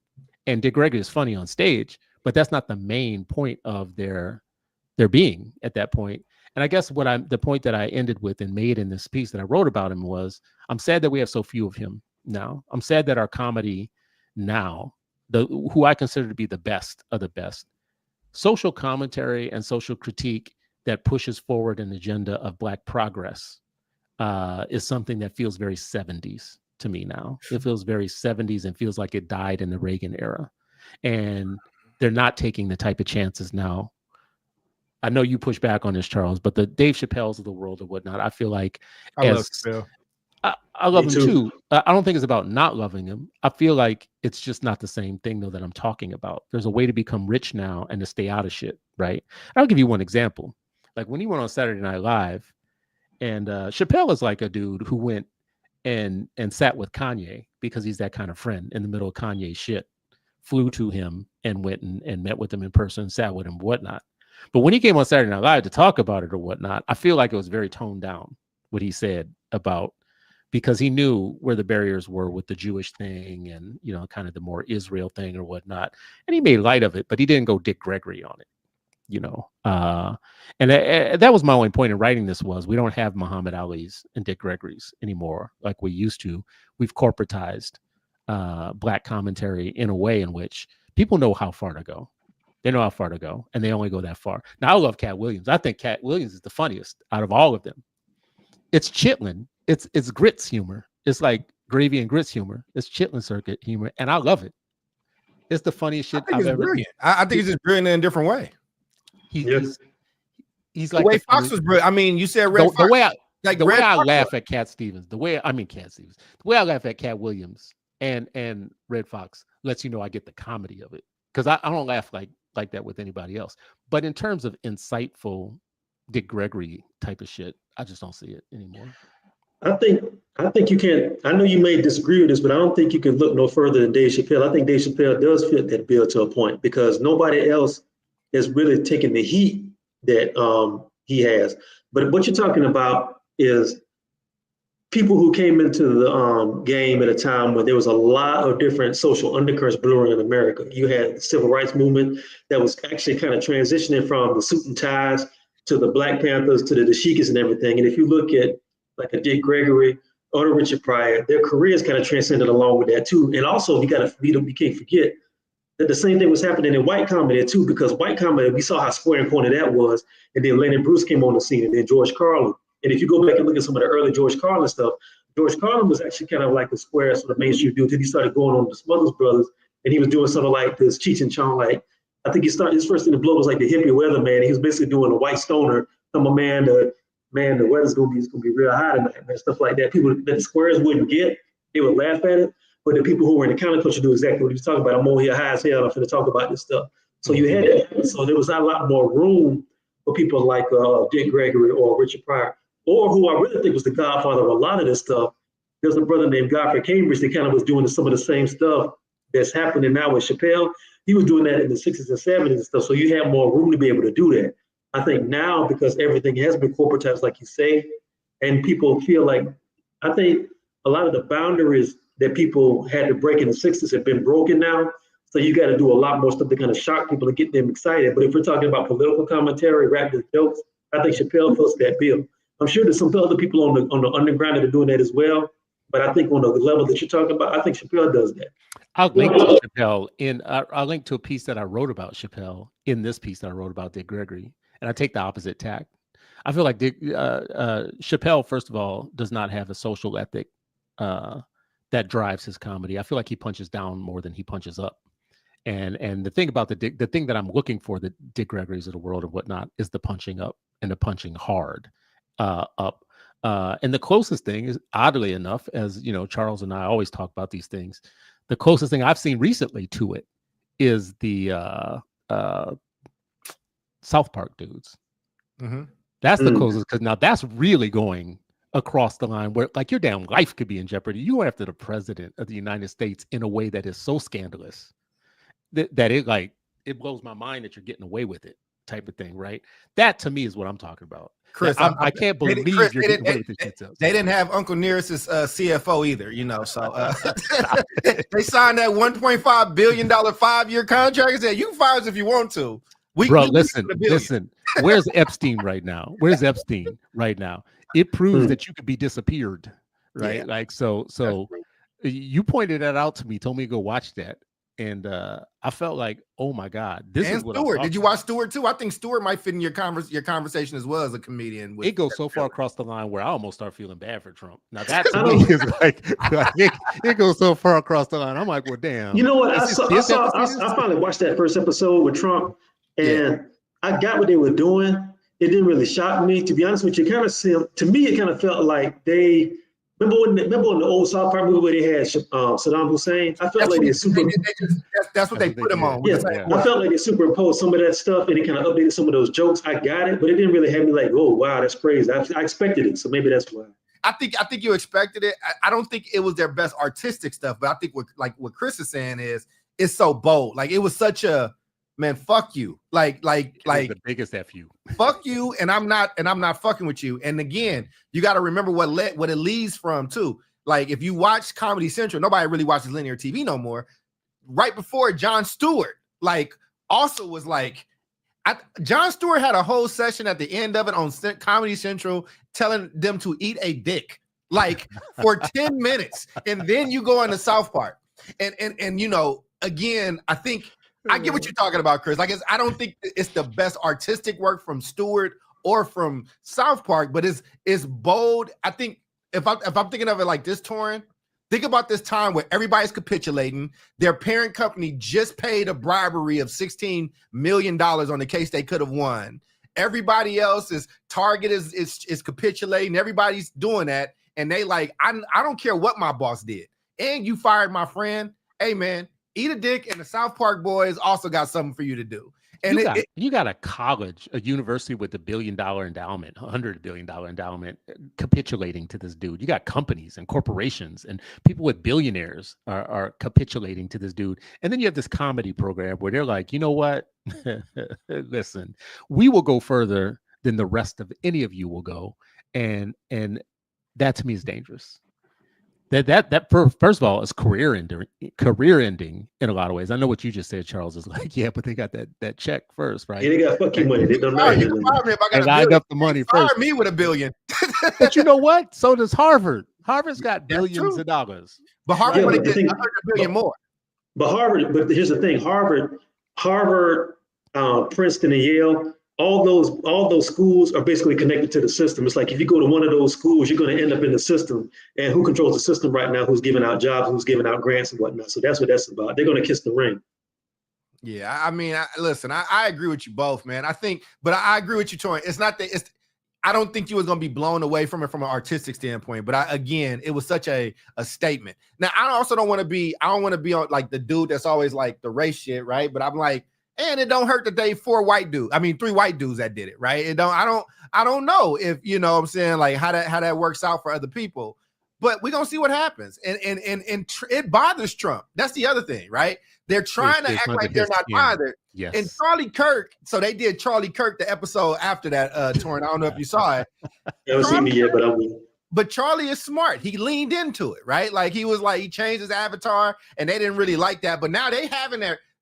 and Dick Gregory is funny on stage, but that's not the main point of their being at that point. And I guess the point that I ended with and made in this piece that I wrote about him was, I'm sad that we have so few of him now. I'm sad that our comedy now, who I consider to be the best of the best, social commentary and social critique that pushes forward an agenda of Black progress is something that feels very 70s to me now. It feels very 70s and feels like it died in the Reagan era. And they're not taking the type of chances now. I know you push back on this, Charles, but the Dave Chappelle's of the world or whatnot, I feel like I love Chappelle. I love him too. I don't think it's about not loving him. I feel like it's just not the same thing, though, that I'm talking about. There's a way to become rich now and to stay out of shit, right? I'll give you one example. Like when he went on Saturday Night Live, and Chappelle is like a dude who went and sat with Kanye because he's that kind of friend in the middle of Kanye's shit, flew to him and went and met with him in person, sat with him, whatnot. But when he came on Saturday Night Live to talk about it or whatnot, I feel like it was very toned down what he said about, because he knew where the barriers were with the Jewish thing and, you know, kind of the more Israel thing or whatnot. And he made light of it, but he didn't go Dick Gregory on it, you know. And that was my only point in writing this was we don't have Muhammad Ali's and Dick Gregory's anymore like we used to. We've corporatized Black commentary in a way in which people know how far to go. They know how far to go, and they only go that far. Now, I love Cat Williams. I think Cat Williams is the funniest out of all of them. It's Chitlin. It's grits humor. It's like gravy and grits humor. It's Chitlin circuit humor, and I love it. It's the funniest shit I've ever seen. I think he's just brilliant in a different way. He's like the way Fox was brilliant. I mean, you said Red Fox. The way I laugh at Cat Stevens, the way I laugh at Cat Williams and Red Fox lets you know I get the comedy of it, because I don't laugh like that with anybody else. But in terms of insightful Dick Gregory type of shit, I just don't see it anymore. I think you can't. I know you may disagree with this, but I don't think you can look no further than Dave Chappelle. I think Dave Chappelle does fit that bill to a point, because nobody else has really taken the heat that he has. But what you're talking about is people who came into the game at a time when there was a lot of different social undercurrents brewing in America. You had the civil rights movement that was actually kind of transitioning from the suit and ties to the Black Panthers to the Dashikis and everything. And if you look at like a Dick Gregory or a Richard Pryor, their careers kind of transcended along with that too. And also, you can't forget that the same thing was happening in white comedy too, because white comedy, we saw how square and corny that was. And then Lennon Bruce came on the scene, and then George Carlin. And if you go back and look at some of the early George Carlin stuff, George Carlin was actually kind of like a square sort of mainstream dude until he started going on the Smothers Brothers, and he was doing sort of like this Cheech and Chong, like, I think he started, his first thing to blow was like the hippie weatherman. He was basically doing a white stoner. I'm a man, the weather's gonna be real hot tonight, man, stuff like that. People that the squares wouldn't get, they would laugh at it. But the people who were in the counterculture knew exactly what he was talking about. I'm over here high as hell, I'm finna talk about this stuff. So you had that. So there was not a lot more room for people like Dick Gregory or Richard Pryor, or who I really think was the godfather of a lot of this stuff. There's a brother named Godfrey Cambridge that kind of was doing some of the same stuff that's happening now with Chappelle. He was doing that in the 60s and 70s and stuff. So you had more room to be able to do that. I think now, because everything has been corporatized, like you say, and people feel like, I think a lot of the boundaries that people had to break in the 60s have been broken now. So you got to do a lot more stuff to kind of shock people and get them excited. But if we're talking about political commentary, rap jokes, I think Chappelle fits that bill. I'm sure there's some other people on the underground that are doing that as well. But I think on the level that you're talking about, I think Chappelle does that. I'll link to Chappelle I'll link to a piece that I wrote about Chappelle in this piece that I wrote about Dick Gregory. And I take the opposite tack. I feel like Chappelle, first of all, does not have a social ethic that drives his comedy. I feel like he punches down more than he punches up. And the thing about the thing that I'm looking for, the Dick Gregory's of the world and whatnot, is the punching up and the punching hard up. And the closest thing is, oddly enough, as you know, Charles and I always talk about these things, the closest thing I've seen recently to it is the South Park dudes. Mm-hmm. That's the closest, because now that's really going across the line where like your damn life could be in jeopardy. You go after the president of the United States in a way that is so scandalous that it blows my mind that you're getting away with it, type of thing, right? That to me is what I'm talking about. Chris, I can't believe Chris, you're getting away with this. They didn't have Uncle Nearest's CFO either, you know. So they signed that $1.5 billion 5-year contract and said, "You can fire us if you want to." Listen. Where's Epstein right now? It proves that you could be disappeared, right? Yeah. Like so you pointed that out to me, told me to go watch that. And I felt like, oh my God, this is what Stewart. Did you watch Stewart too? I think Stewart might fit in your conversation as well as a comedian. It goes so far across the line where I almost start feeling bad for Trump. Now that to me is like it goes so far across the line. I'm like, well, damn. You know what? I finally watched that first episode with Trump, and I got what they were doing. It didn't really shock me, to be honest with you. To me, it kind of felt like they. Remember in the old South Park movie where they had Saddam Hussein? I felt like that's what they put him on. Yeah, I felt like they superimposed some of that stuff and it kind of updated some of those jokes. I got it, but it didn't really have me like, oh wow, that's crazy. I expected it, so maybe that's why. I think you expected it. I don't think it was their best artistic stuff, but I think what Chris is saying is it's so bold. Like it was such a man, fuck you. Like the biggest F you. Fuck you, and I'm not fucking with you. And again, you got to remember what it leads from too. Like if you watch Comedy Central, nobody really watches linear TV no more. Right before Jon Stewart, like also was like, Jon Stewart had a whole session at the end of it on Comedy Central telling them to eat a dick, like for 10 minutes, and then you go into South Park, and you know, again, I think. I get what you're talking about, Chris. Like, I don't think it's the best artistic work from Stewart or from South Park, but it's bold. I think if I'm thinking of it like this, Torin, think about this time where everybody's capitulating. Their parent company just paid a bribery of $16 million on the case they could have won. Everybody else Target is capitulating. Everybody's doing that, and they like, I don't care what my boss did, and you fired my friend. Hey, man. Eat a dick, and the South Park boys also got something for you to do. And you got a university with $1 billion endowment, $100 billion endowment, capitulating to this dude. You got companies and corporations and people with billionaires are capitulating to this dude. And then you have this comedy program where they're like, you know what? Listen, we will go further than the rest of any of you will go, and that to me is dangerous. That first of all is career ending in a lot of ways. I know what you just said, Charles, is like, yeah, but they got that check first, right? Yeah, they got fucking money. They don't know. You can fire me if I got got the money first. Fire me with $1 billion. But you know what? So does Harvard. Harvard's got billions of dollars. But Harvard would get $100 billion more. But Harvard, but here's the thing: Harvard, Princeton, and Yale. All those schools are basically connected to the system. It's like if you go to one of those schools, you're going to end up in the system. And who controls the system right now? Who's giving out jobs? Who's giving out grants and whatnot? So that's what that's about. They're going to kiss the ring. Yeah, I mean, listen, I agree with you both, man. I think, but I agree with you, Torian. It's not that I don't think you was gonna be blown away from it from an artistic standpoint. But again, it was such a statement. Now, I also don't want to be on like the dude that's always like the race shit, right? But I'm like, and it don't hurt that they 3 white dudes that did it, right? I don't know if you know what I'm saying, like how that works out for other people. But we're gonna see what happens. And it bothers Trump. That's the other thing, right? They're trying to act like they're not bothered. Yes. And Charlie Kirk, so they did Charlie Kirk the episode after that, Torian. I don't know if you saw it. I haven't seen it yet, but I will. But Charlie is smart. He leaned into it, right? Like he changed his avatar, and they didn't really like that. But now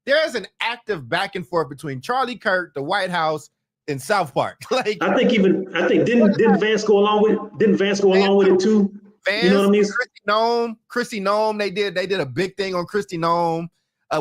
there's an active back and forth between Charlie Kirk, the White House, and South Park. Like I think didn't Vance go along with it? Didn't Vance go along with it too? Vance, you know what I mean? Kristi Noem, they did a big thing on Kristi Noem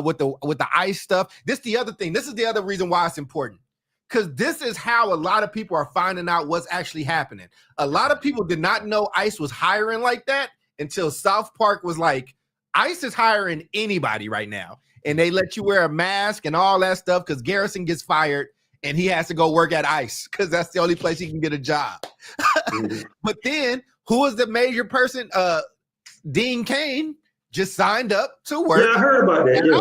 with the ICE stuff. This is the other thing. This is the other reason why it's important. Because this is how a lot of people are finding out what's actually happening. A lot of people did not know ICE was hiring like that until South Park was like, ICE is hiring anybody right now. And they let you wear a mask and all that stuff because Garrison gets fired and he has to go work at ICE because that's the only place he can get a job. But then who is the major person? Dean Cain just signed up to work. Yeah, I heard about that. Yeah.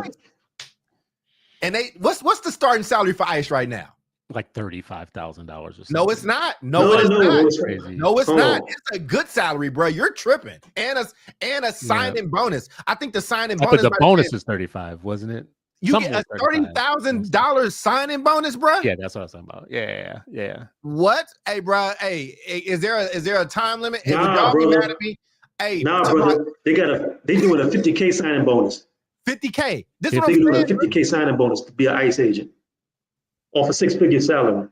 And what's the starting salary for ICE right now? Like $35,000 or something. No, it's not. No, it's crazy. Not. It's a good salary, bro. You're tripping. And a sign-in bonus. I think the sign-in bonus. But the bonus is 35, wasn't it? You get a $30,000 sign-in bonus, bro. Yeah, that's what I was talking about. Yeah. What? Hey, bro. Hey, is there a time limit? Hey, nah, would y'all brother. be mad at me? Hey, nah, brother. They doing a $50K sign-in bonus. $50K. This they what I'm doing saying. A $50K sign-in bonus to be an ICE agent off a 6-figure salary.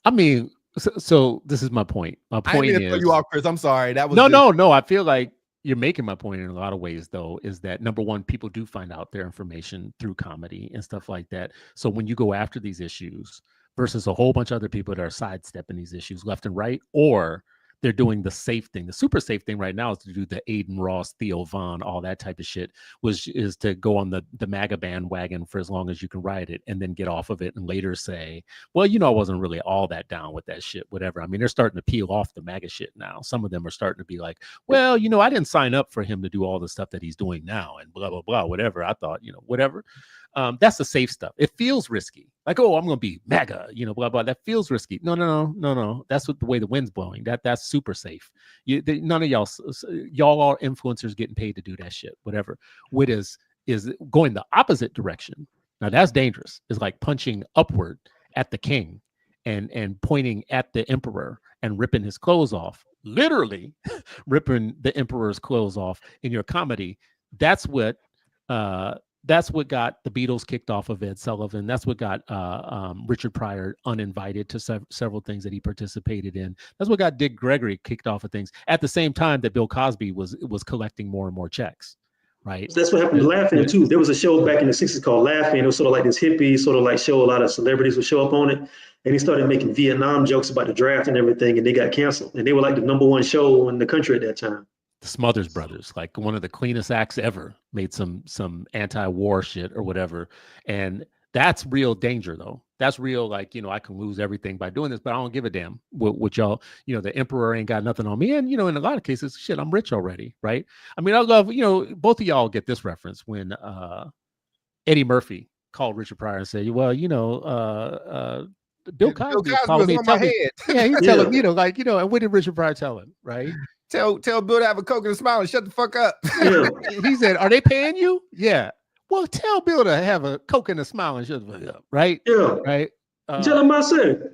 I mean, so this is my point. My point is, throw you off, Chris. I'm sorry. That was no. I feel like you're making my point in a lot of ways, though, is that number one, people do find out their information through comedy and stuff like that. So when you go after these issues versus a whole bunch of other people that are sidestepping these issues left and right, or they're doing the safe thing. The super safe thing right now is to do the Aiden Ross, Theo Von, all that type of shit, is to go on the MAGA bandwagon for as long as you can ride it and then get off of it and later say, well, I wasn't really all that down with that shit, whatever. I mean, they're starting to peel off the MAGA shit now. Some of them are starting to be like, well, I didn't sign up for him to do all the stuff that he's doing now and blah, blah, blah, whatever. I thought, whatever. That's the safe stuff. It feels risky. Like, oh, I'm going to be MAGA, blah, blah. That feels risky. No. That's the way the wind's blowing. That's super safe. None of y'all are influencers getting paid to do that shit, whatever. What is going the opposite direction. Now that's dangerous. It's like punching upward at the king and pointing at the emperor and ripping his clothes off, literally ripping the emperor's clothes off in your comedy. That's what got the Beatles kicked off of Ed Sullivan. That's what got Richard Pryor uninvited to several things that he participated in. That's what got Dick Gregory kicked off of things at the same time that Bill Cosby was collecting more and more checks, right? That's what happened to Laughing too. There was a show back in the 60s called Laughing. It was sort of like this hippie sort of like show. A lot of celebrities would show up on it. And he started making Vietnam jokes about the draft and everything, and they got canceled. And they were like the #1 show in the country at that time. The Smothers Brothers, like one of the cleanest acts ever, made some anti-war shit or whatever. And that's real danger, though. That's real, like, I can lose everything by doing this, but I don't give a damn what y'all, the emperor ain't got nothing on me. And, in a lot of cases, shit, I'm rich already, right? I mean, I love, both of y'all get this reference when Eddie Murphy called Richard Pryor and said, well, Bill Cosby was on my head. Yeah, he tell him, and what did Richard Pryor tell him, right? Tell Bill to have a Coke and a smile and shut the fuck up. Yeah. He said, are they paying you? Yeah. Well, tell Bill to have a Coke and a smile and shut the fuck up, right? Yeah. Right. Tell him I said.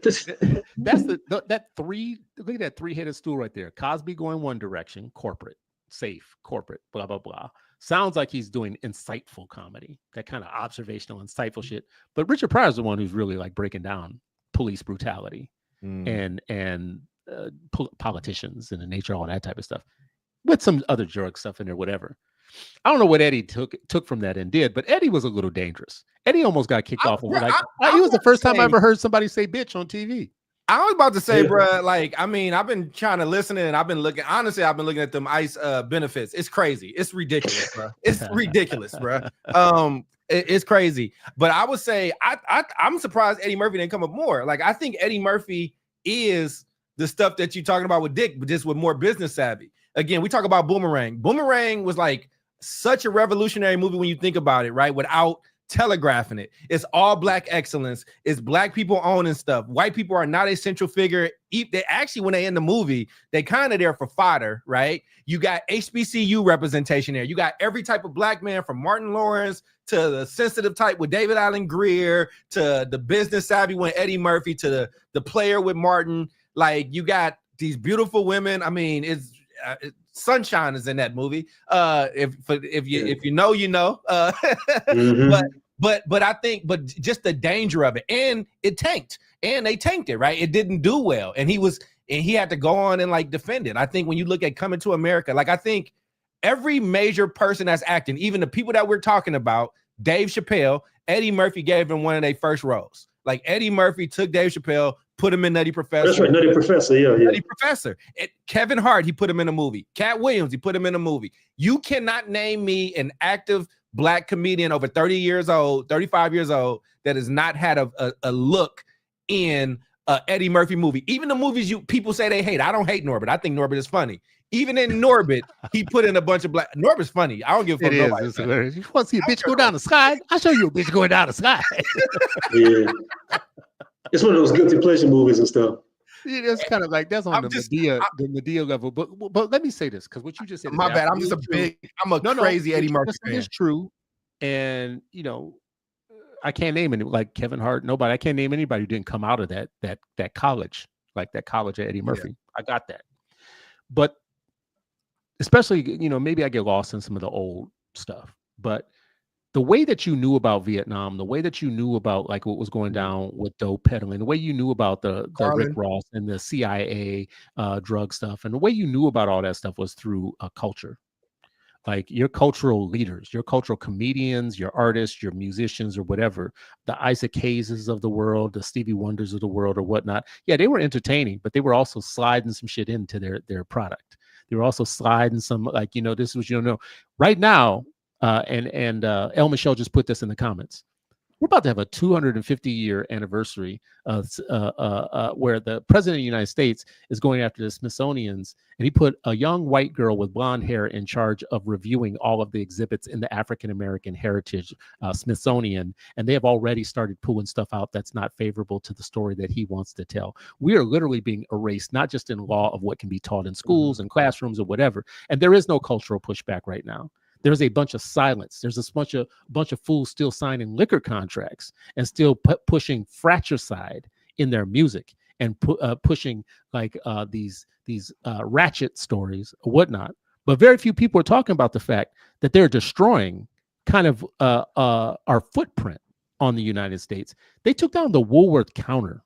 That's look at that 3-headed stool right there. Cosby going one direction, corporate, safe, corporate, blah, blah, blah. Sounds like he's doing insightful comedy, that kind of observational, insightful shit. But Richard Pryor's the one who's really like breaking down police brutality and politicians and the nature of all that type of stuff with some other drug stuff in there, whatever. I don't know what Eddie took from that and did, but Eddie was a little dangerous. Eddie almost got kicked off of it was the first time I ever heard somebody say bitch on TV. I was about to say, bro, like, I mean, I've been trying to listen and I've been looking at them ICE benefits. It's crazy. It's ridiculous, bro. It's ridiculous, bro. It's crazy. But I would say I'm surprised Eddie Murphy didn't come up more. Like, I think Eddie Murphy is the stuff that you're talking about with Dick, but just with more business savvy. Again, we talk about Boomerang. Boomerang was like such a revolutionary movie when you think about it, right? Without telegraphing it. It's all black excellence. It's black people owning stuff. White people are not a central figure. They actually, when they in the movie, they kind of there for fodder, right? You got HBCU representation there. You got every type of black man, from Martin Lawrence to the sensitive type with David Allen Greer to the business savvy with Eddie Murphy to the player with Martin. Like, you got these beautiful women. I mean, Sunshine is in that movie. If you know, you know. But I think, but just the danger of it, and it tanked, and they tanked it, right? It didn't do well, and he had to go on and like defend it. I think when you look at Coming to America, like, I think every major person that's acting, even the people that we're talking about, Dave Chappelle, Eddie Murphy gave him one of their first roles. Like, Eddie Murphy took Dave Chappelle, put him in Nutty Professor. That's right, Nutty Professor, yeah. Nutty Professor. Kevin Hart, he put him in a movie. Cat Williams, he put him in a movie. You cannot name me an active black comedian over 30 years old, 35 years old, that has not had a look in Eddie Murphy movie. Even the movies people say they hate. I don't hate Norbit. I think Norbit is funny. Even in Norbit, he put in a bunch of black. Norbit's funny. I don't give a fuck. Nobody. You want to see a bitch go down the sky? I'll show you a bitch going down the sky. Yeah. It's one of those guilty pleasure movies and stuff. It's kind of like that's on the Medea level. But let me say this, because what you just said. My bad. I'm just crazy Eddie Murphy fan. It's true, and I can't name any, like Kevin Hart. Nobody. I can't name anybody who didn't come out of that college, like that college at Eddie Murphy. Yeah. I got that, but especially maybe I get lost in some of the old stuff, but the way that you knew about Vietnam, the way that you knew about like what was going down with dope peddling, the way you knew about the Rick Ross and the CIA drug stuff, and the way you knew about all that stuff was through culture. Like your cultural leaders, your cultural comedians, your artists, your musicians, or whatever, the Isaac Hayeses of the world, the Stevie Wonders of the world, or whatnot. Yeah, they were entertaining, but they were also sliding some shit into their product. They were also sliding some, like, this was, right now. And El Michelle just put this in the comments. We're about to have a 250-year anniversary where the president of the United States is going after the Smithsonian's, and he put a young white girl with blonde hair in charge of reviewing all of the exhibits in the African American Heritage Smithsonian, and they have already started pulling stuff out that's not favorable to the story that he wants to tell. We are literally being erased, not just in law of what can be taught in schools and classrooms or whatever, and there is no cultural pushback right now. There's a bunch of silence. There's a bunch of fools still signing liquor contracts and still pushing fratricide in their music and pushing like these ratchet stories or whatnot. But very few people are talking about the fact that they're destroying kind of our footprint on the United States. They took down the Woolworth counter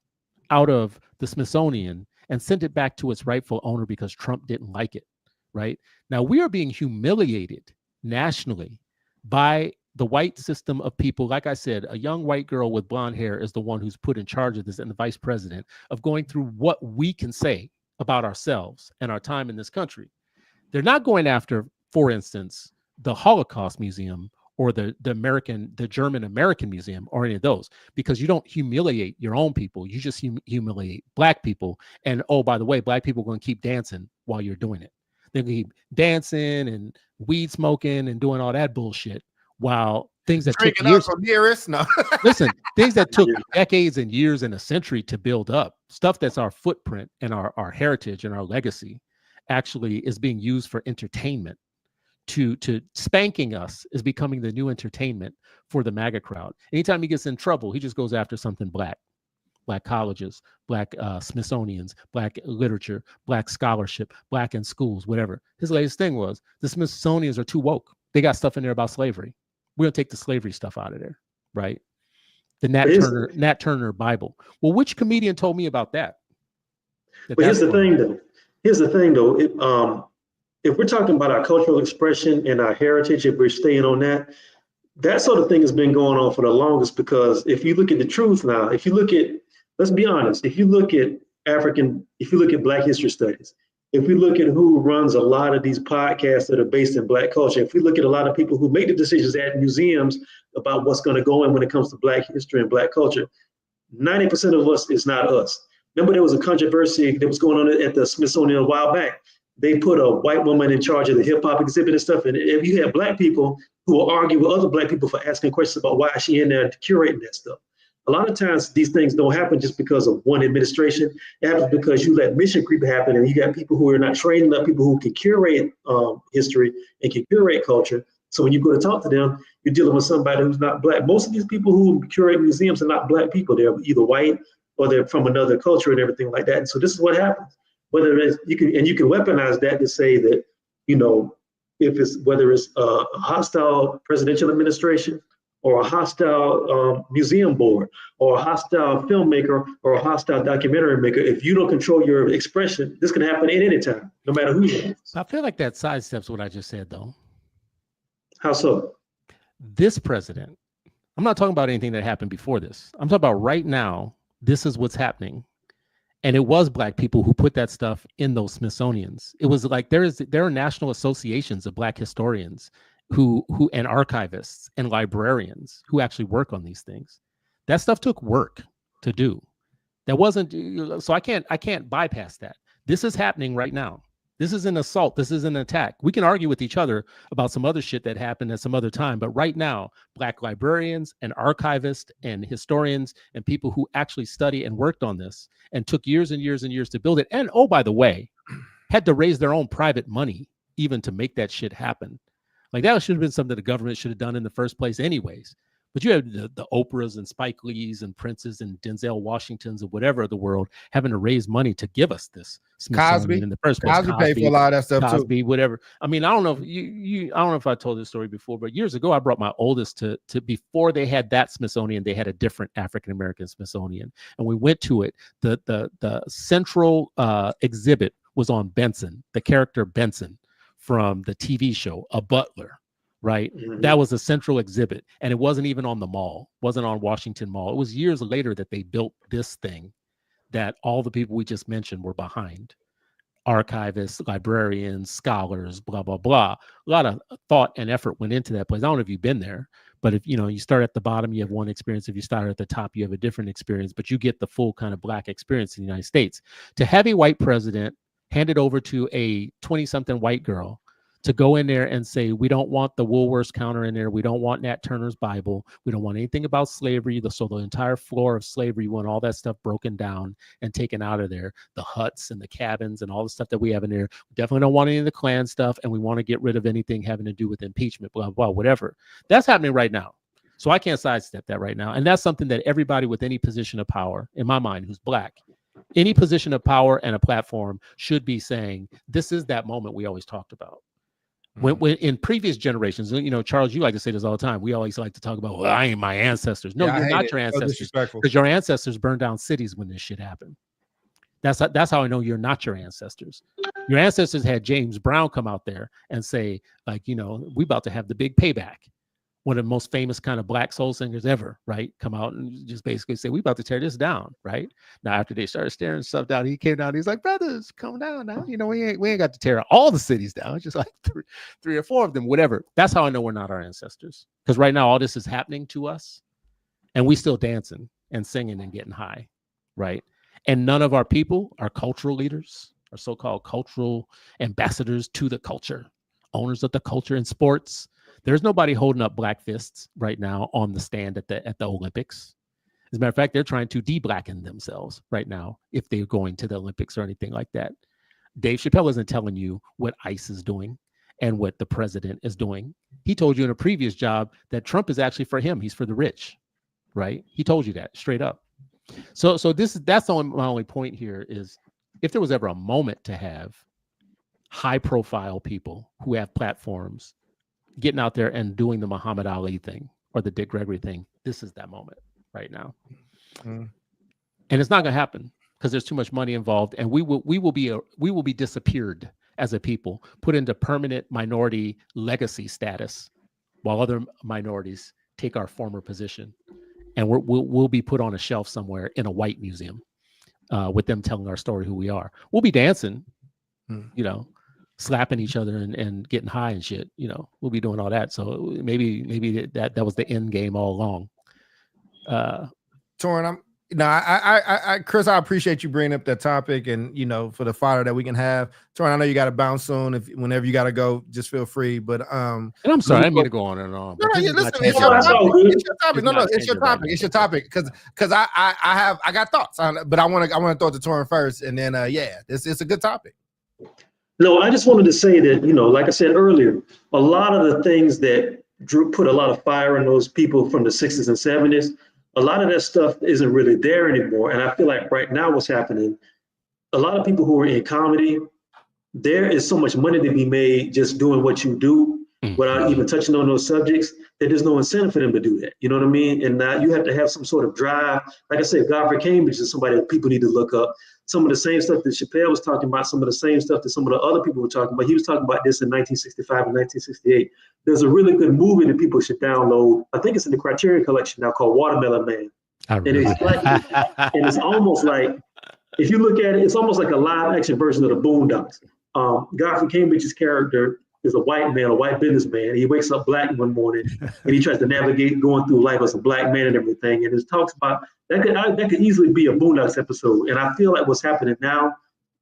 out of the Smithsonian and sent it back to its rightful owner because Trump didn't like it. Right now, we are being humiliated nationally by the white system of people. Like I said, a young white girl with blonde hair is the one who's put in charge of this, and the vice president, of going through what we can say about ourselves and our time in this country. They're not going after, for instance, the Holocaust Museum or the German American Museum or any of those, because you don't humiliate your own people. You just humiliate black people. And oh, by the way, black people are going to keep dancing while you're doing it. They're going to keep dancing and weed smoking and doing all that bullshit, while things that took years. No. Listen, things that took decades and years and a century to build up, stuff that's our footprint and our heritage and our legacy, actually is being used for entertainment. To spanking us is becoming the new entertainment for the MAGA crowd. Anytime he gets in trouble, he just goes after something black colleges, black Smithsonians, black literature, black scholarship, black in schools, whatever. His latest thing was the Smithsonians are too woke. They got stuff in there about slavery. We're going to take the slavery stuff out of there, right? The Nat Turner Bible. Well, which comedian told me about that? But here's the thing, though. if we're talking about our cultural expression and our heritage, if we're staying on that, that sort of thing has been going on for the longest, because if you look at the truth now, if you look at, let's be honest, if you look at Black history studies, if we look at who runs a lot of these podcasts that are based in Black culture, if we look at a lot of people who make the decisions at museums about what's going to go in when it comes to Black history and Black culture, 90% of us is not us. Remember, there was a controversy that was going on at the Smithsonian a while back. They put a white woman in charge of the hip hop exhibit and stuff. And if you had Black people who will argue with other Black people for asking questions about why is she in there curating that stuff. A lot of times these things don't happen just because of one administration. It happens because you let mission creep happen, and you got people who are not trained enough, people who can curate history and can curate culture. So when you go to talk to them, you're dealing with somebody who's not Black. Most of these people who curate museums are not Black people. They're either white or they're from another culture and everything like that. And so this is what happens. Whether it's, you can weaponize that to say that, whether it's a hostile presidential administration or a hostile museum board or a hostile filmmaker or a hostile documentary maker, if you don't control your expression, this can happen at any time, no matter who you are. I feel like that sidesteps what I just said, though. How so? This president, I'm not talking about anything that happened before this. I'm talking about right now, this is what's happening. And it was Black people who put that stuff in those Smithsonians. It was like there are national associations of Black historians who and archivists and librarians who actually work on these things. That stuff took work to do. That wasn't, so I can't bypass that. This is happening right now. This is an assault. This is an attack. We can argue with each other about some other shit that happened at some other time, but right now, Black librarians and archivists and historians and people who actually study and worked on this and took years and years and years to build it, and oh, by the way, had to raise their own private money even to make that shit happen. Like, that should have been something the government should have done in the first place anyways. But you have the Oprahs and Spike Lees and Princes and Denzel Washingtons of whatever of the world having to raise money to give us this Smithsonian in the first place. Cosby paid for a lot of that stuff Cosby, too. Whatever. I mean, I don't know if I don't know if I told this story before, but years ago I brought my oldest to before they had that Smithsonian, they had a different African American Smithsonian, and we went to it. The central exhibit was on Benson, the character Benson from the TV show A Butler. Right. Mm-hmm. That was a central exhibit, and it wasn't even on the mall, wasn't on Washington Mall. It was years later that they built this thing that all the people we just mentioned were behind. Archivists, librarians, scholars, blah, blah, blah. A lot of thought and effort went into that place. I don't know if you've been there, but if you start at the bottom, you have one experience. If you start at the top, you have a different experience, but you get the full kind of Black experience in the United States. To have a white president hand it over to a 20-something white girl to go in there and say, we don't want the Woolworths counter in there. We don't want Nat Turner's Bible. We don't want anything about slavery. So the entire floor of slavery, we want all that stuff broken down and taken out of there. The huts and the cabins and all the stuff that we have in there. We definitely don't want any of the Klan stuff. And we want to get rid of anything having to do with impeachment, blah, blah, whatever. That's happening right now. So I can't sidestep that right now. And that's something that everybody with any position of power, in my mind, who's Black, any position of power and a platform should be saying, this is that moment we always talked about. When in previous generations, Charles, you like to say this all the time. We always like to talk about, well, I ain't my ancestors. No, you're not your ancestors, because your ancestors burned down cities when this shit happened. That's how I know you're not your ancestors. Your ancestors had James Brown come out there and say, like, we about to have the big payback. One of the most famous kind of Black soul singers ever, right? Come out and just basically say, we about to tear this down, right? Now, after they started staring stuff down, he came down. He's like, brothers, come down now. We ain't got to tear all the cities down. It's just like three or four of them, whatever. That's how I know we're not our ancestors. Because right now, all this is happening to us, and we still dancing and singing and getting high, right? And none of our people, our cultural leaders, our so-called cultural ambassadors to the culture, owners of the culture in sports. There's nobody holding up Black fists right now on the stand at the Olympics. As a matter of fact, they're trying to de-Blacken themselves right now if they're going to the Olympics or anything like that. Dave Chappelle isn't telling you what ICE is doing and what the president is doing. He told you in a previous job that Trump is actually for him. He's for the rich, right? He told you that straight up. So that's my only point here is, if there was ever a moment to have high-profile people who have platforms getting out there and doing the Muhammad Ali thing or the Dick Gregory thing, this is that moment right now. And it's not going to happen because there's too much money involved, and we will be disappeared as a people, put into permanent minority legacy status, while other minorities take our former position, and we'll be put on a shelf somewhere in a white museum, with them telling our story, who we are. We'll be dancing, you know, slapping each other and getting high and shit. You know, we'll be doing all that. So maybe that was the end game all along. Torin, I Chris, I appreciate you bringing up that topic, and you know, for the fodder that we can have. Torin, I know you got to bounce soon. Whenever you got to go, just feel free. But and I'm sorry, I didn't mean to go on and on. No, listen, it's your topic. No, it's your topic. It's your topic because I got thoughts on it, but I want to throw it to Torin first, and then it's a good topic. No, I just wanted to say that, you know, like I said earlier, a lot of the things that put a lot of fire in those people from the 60s and 70s, a lot of that stuff isn't really there anymore. And I feel like right now what's happening, a lot of people who are in comedy, there is so much money to be made just doing what you do without even touching on those subjects, that there's no incentive for them to do that. You know what I mean? And now you have to have some sort of drive. Like I said, Godfrey Cambridge is somebody that people need to look up. Some of the same stuff that Chappelle was talking about, some of the same stuff that some of the other people were talking about. He was talking about this in 1965 and 1968. There's a really good movie that people should download. I think it's in the Criterion Collection now, called Watermelon Man. And it's like, and it's almost like, if you look at it, it's almost like a live action version of the Boondocks. Godfrey Cambridge's character is a white man, a white businessman. He wakes up black one morning and he tries to navigate going through life as a black man and everything. And it talks about that could easily be a Boondocks episode. And I feel like what's happening now,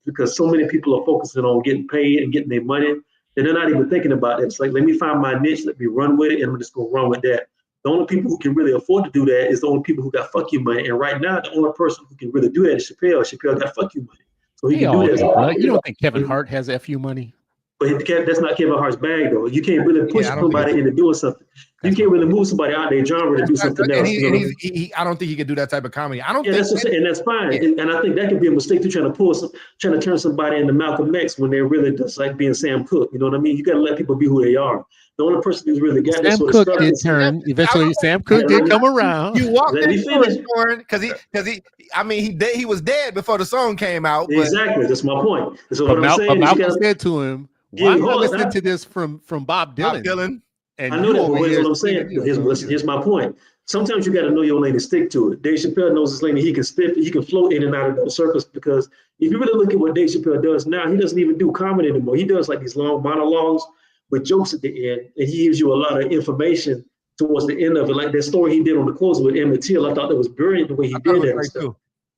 because so many people are focusing on getting paid and getting their money, and they're not even thinking about it. It's like, let me find my niche, let me run with it, and I'm just gonna run with that. The only people who can really afford to do that is the only people who got fuck you money. And right now, the only person who can really do that is Chappelle. Chappelle got fuck you money. So he can do that. You don't think Kevin Hart has FU money? But that's not Kevin Hart's bag, though. You can't really push somebody into doing something. You can't really move somebody out of their genre to do something else. I don't think he could do that type of comedy. I don't think that's and that's fine. Yeah. And I think that could be a mistake to trying to turn somebody into Malcolm X when they're really just like being Sam Cooke. You know what I mean? You got to let people be who they are. The only person who's really got this sort of stuff. Eventually, Sam Cooke did come around. You walked into it, because he was dead before the song came out. But... Exactly. That's my point. So what I'm saying but Malcolm said to him, why not listen to this from Bob Dylan? And I know that, but here's what I'm saying. Here's my point. Sometimes you got to know your lane and stick to it. Dave Chappelle knows his lane, and he can float in and out of the circles, because if you really look at what Dave Chappelle does now, he doesn't even do comedy anymore. He does like these long monologues with jokes at the end, and he gives you a lot of information towards the end of it. Like that story he did on the close with Emmett Till, I thought that was brilliant the way he did that stuff.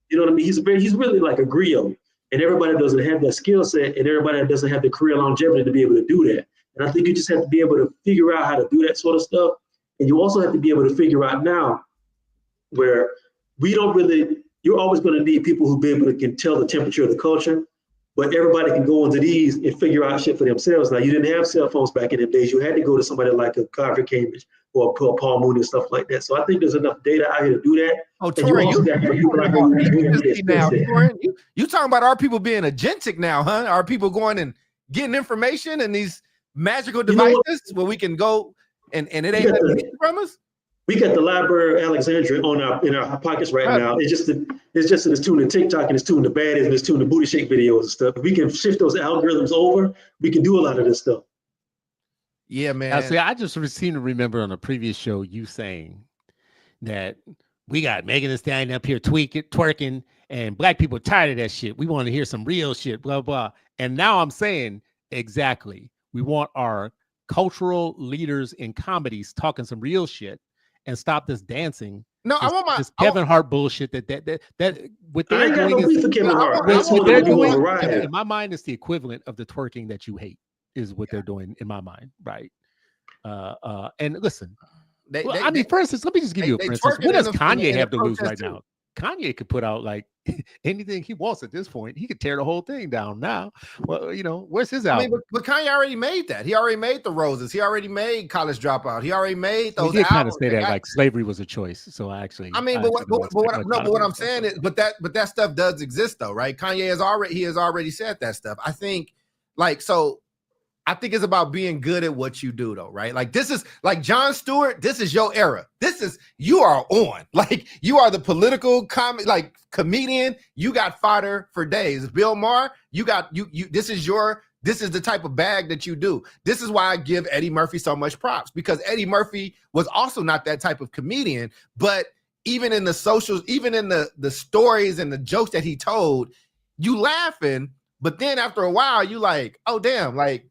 You know what I mean? He's really like a griot, and everybody doesn't have that skill set, and everybody doesn't have the career longevity to be able to do that. And I think you just have to be able to figure out how to do that sort of stuff. And you also have to be able to figure out now where you're always going to need people who be able to can tell the temperature of the culture, but everybody can go into these and figure out shit for themselves. Now, you didn't have cell phones back in the days. You had to go to somebody like a Godfrey Cambridge or Paul Mooney and stuff like that. So I think there's enough data out here to do that. Oh, Torin, you talking about our people being agentic now, huh? Are people going and getting information and these magical devices where we can go and it ain't from us? We got the Library of Alexandria in our pockets right now. It's just that it's tuned to TikTok and it's tuned to baddies and it's tuned to booty shake videos and stuff. If we can shift those algorithms over, we can do a lot of this stuff. Yeah, man. I just seem to remember on a previous show you saying that we got Megan Thee Stallion up here twerking, and black people are tired of that shit. We want to hear some real shit, blah, blah. And now I'm saying exactly. We want our cultural leaders in comedies talking some real shit and stop this dancing. No, I want this Kevin Hart bullshit that what they're doing in my mind is the equivalent of the twerking that you hate is what they're doing in my mind, right? And listen, for instance, let me just give you a for instance. What does Kanye have to lose right now? Kanye could put out like anything he wants at this point. He could tear the whole thing down now. Well, where's his album? But Kanye already made that. He already made The Roses. He already made College Dropout. He already made those. He did kind of say that like slavery was a choice. So what I'm saying is, but that stuff does exist though, right? Kanye has already said that stuff. I think I think it's about being good at what you do, though, right? Like this is like Jon Stewart. This is your era. You are on. Like you are the political comedian. You got fodder for days. Bill Maher, you got you. This is your this is the type of bag that you do. This is why I give Eddie Murphy so much props, because Eddie Murphy was also not that type of comedian, but even in the socials, even in the stories and the jokes that he told, you laughing, but then after a while, you like, oh damn, like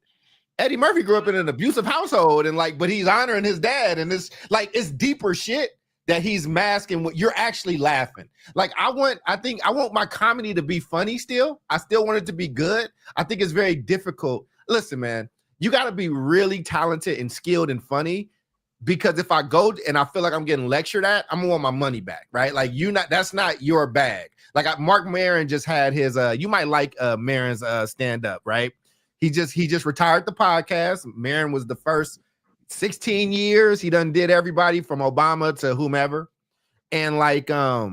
Eddie Murphy grew up in an abusive household, and like, but he's honoring his dad, and it's deeper shit that he's masking what you're actually laughing. Like I want my comedy to be funny still. I still want it to be good. I think it's very difficult. Listen, man, you got to be really talented and skilled and funny, because if I go and I feel like I'm getting lectured at, I'm gonna want my money back, right? Like that's not your bag. Like Mark Maron just had his you might like Maron's stand-up, right? He just retired the podcast. Maron was the first 16 years. He done did everybody from Obama to whomever. And like, but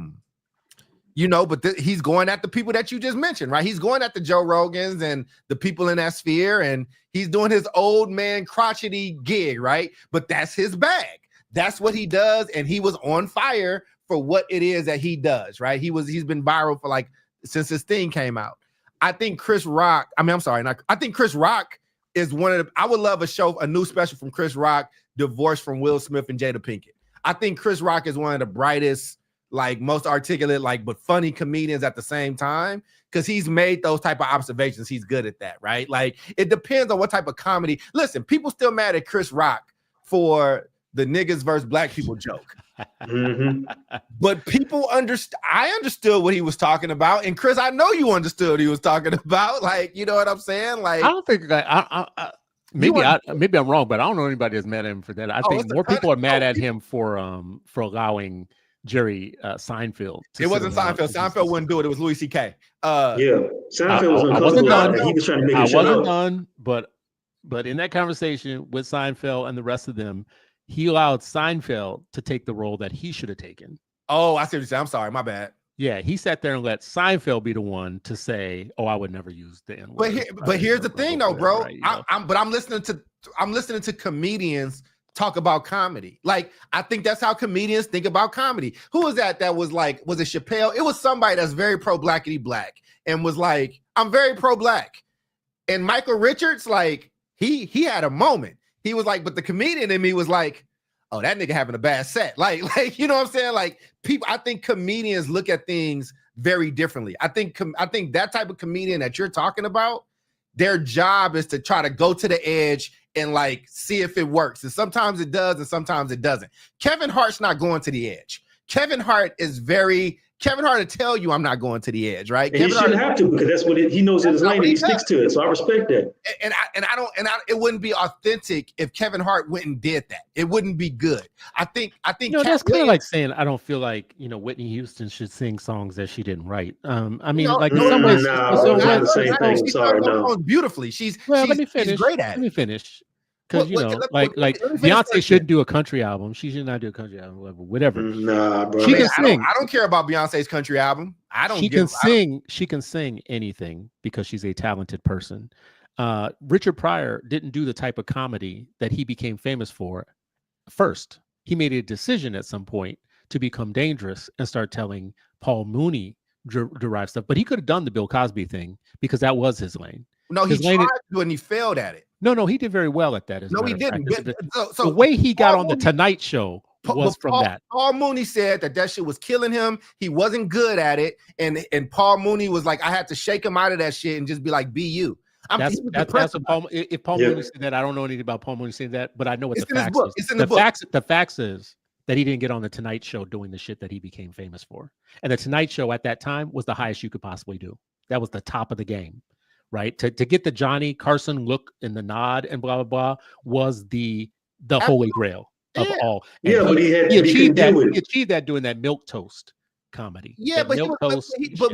he's going at the people that you just mentioned, right? He's going at the Joe Rogans and the people in that sphere, and he's doing his old man crotchety gig, right? But that's his bag. That's what he does. And he was on fire for what it is that he does, right? He's been viral for like, since this thing came out. I think Chris Rock, I think Chris Rock is one of the, I would love a new special from Chris Rock, divorced from Will Smith and Jada Pinkett. I think Chris Rock is one of the brightest, like most articulate, like, but funny comedians at the same time, because he's made those type of observations. He's good at that, right? Like, it depends on what type of comedy. Listen, people still mad at Chris Rock for the niggas versus black people joke. Mm-hmm. But people I understood what he was talking about, and Chris, I know you understood what he was talking about. Like, you know what I'm saying? Like, I don't think that maybe I'm wrong, but I don't know anybody that's mad at him for that. I think more people are mad at him for allowing Jerry Seinfeld. It wasn't Seinfeld. Seinfeld wouldn't do it. It was Louis C.K. Seinfeld was uncomfortable. He was trying to make it shut up. Done, but in that conversation with Seinfeld and the rest of them, he allowed Seinfeld to take the role that he should have taken. Oh, I see what you're saying. I'm sorry, my bad. Yeah, he sat there and let Seinfeld be the one to say, "Oh, I would never use the N-word." But here's the thing, though, bro. I'm listening to comedians talk about comedy. Like, I think that's how comedians think about comedy. Who was that? That was like, was it Chappelle? It was somebody that's very pro-blackity black and was like, I'm very pro-black. And Michael Richards, like, he had a moment. He was like, but the comedian in me was like, oh, that nigga having a bad set. Like, you know what I'm saying? Like, I think comedians look at things very differently. I think that type of comedian that you're talking about, their job is to try to go to the edge and like see if it works. And sometimes it does, and sometimes it doesn't. Kevin Hart's not going to the edge. Kevin Hart will tell you I'm not going to the edge, right? And he shouldn't have to, because that's what he knows in his lane, and he sticks to it. So I respect that. And it wouldn't be authentic if Kevin Hart went and did that. It wouldn't be good. I think that's kind of like saying I don't feel like Whitney Houston should sing songs that she didn't write. I mean, like in some ways, beautifully. She's let me finish. She's great at it. Let me finish. Because like Beyonce shouldn't do a country album. She should not do a country album, whatever. Nah, bro. She can sing. I don't care about Beyonce's country album. She can sing anything because she's a talented person. Richard Pryor didn't do the type of comedy that he became famous for. First, he made a decision at some point to become dangerous and start telling Paul Mooney derived stuff. But he could have done the Bill Cosby thing because that was his lane. No, he tried to and he failed at it. No, he did very well at that. No, he didn't. So the way he got on the Tonight Show was from that. Paul Mooney said that shit was killing him. He wasn't good at it, and Paul Mooney was like, I had to shake him out of that shit and just be like, be you. That's what Paul. If Paul Mooney said that, I don't know anything about Paul Mooney saying that, but I know what the facts is. It's in the book. The facts is that he didn't get on the Tonight Show doing the shit that he became famous for, and the Tonight Show at that time was the highest you could possibly do. That was the top of the game. Right, to get the Johnny Carson look and the nod and blah blah blah was the holy grail of all. And but he achieved that. He achieved that doing that milquetoast comedy. Yeah, but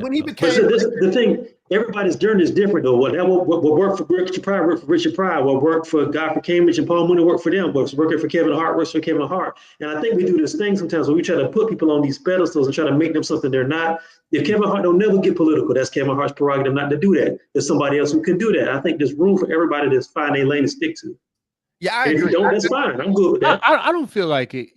when he became the thing, everybody's journey is different though. What worked for Richard Pryor worked for Richard Pryor. What worked for Godfrey Cambridge and Paul Mooney worked for them. What's working for Kevin Hart works for Kevin Hart. And I think we do this thing sometimes where we try to put people on these pedestals and try to make them something they're not. If Kevin Hart don't never get political, that's Kevin Hart's prerogative not to do that. There's somebody else who can do that. I think there's room for everybody to find a lane to stick to. Yeah, I agree. If you don't, that's fine. I'm good with that. I don't feel like it.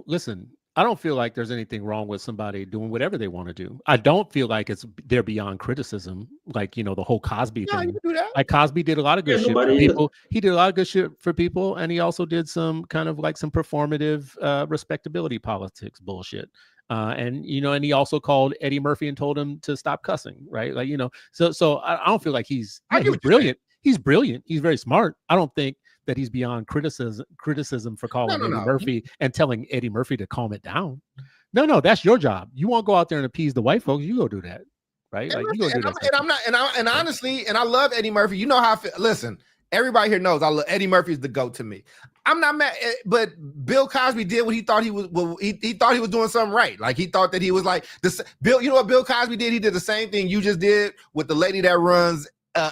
Listen, I don't feel like there's anything wrong with somebody doing whatever they want to do. I don't feel like they're beyond criticism. Like, the whole Cosby No, you thing. can do that. Like Cosby did a lot of good shit for nobody is. people. He did a lot of good shit for people, and he also did some kind of like some performative respectability politics bullshit. And he also called Eddie Murphy and told him to stop cussing, right? Like, so I don't feel like he's brilliant. He's brilliant. He's very smart. I don't think that he's beyond criticism for calling Eddie Murphy and telling Eddie Murphy to calm it down. No, that's your job. You want to go out there and appease the white folks, you go do that, right? Like, you go do that. And honestly, I love Eddie Murphy. You know how I feel. Listen, everybody here knows I love Eddie Murphy is the GOAT to me. I'm not mad, but Bill Cosby did what he thought he was. Well, he thought he was doing something right. Like he thought that he was like this. Bill, you know what Bill Cosby did? He did the same thing you just did with the lady that runs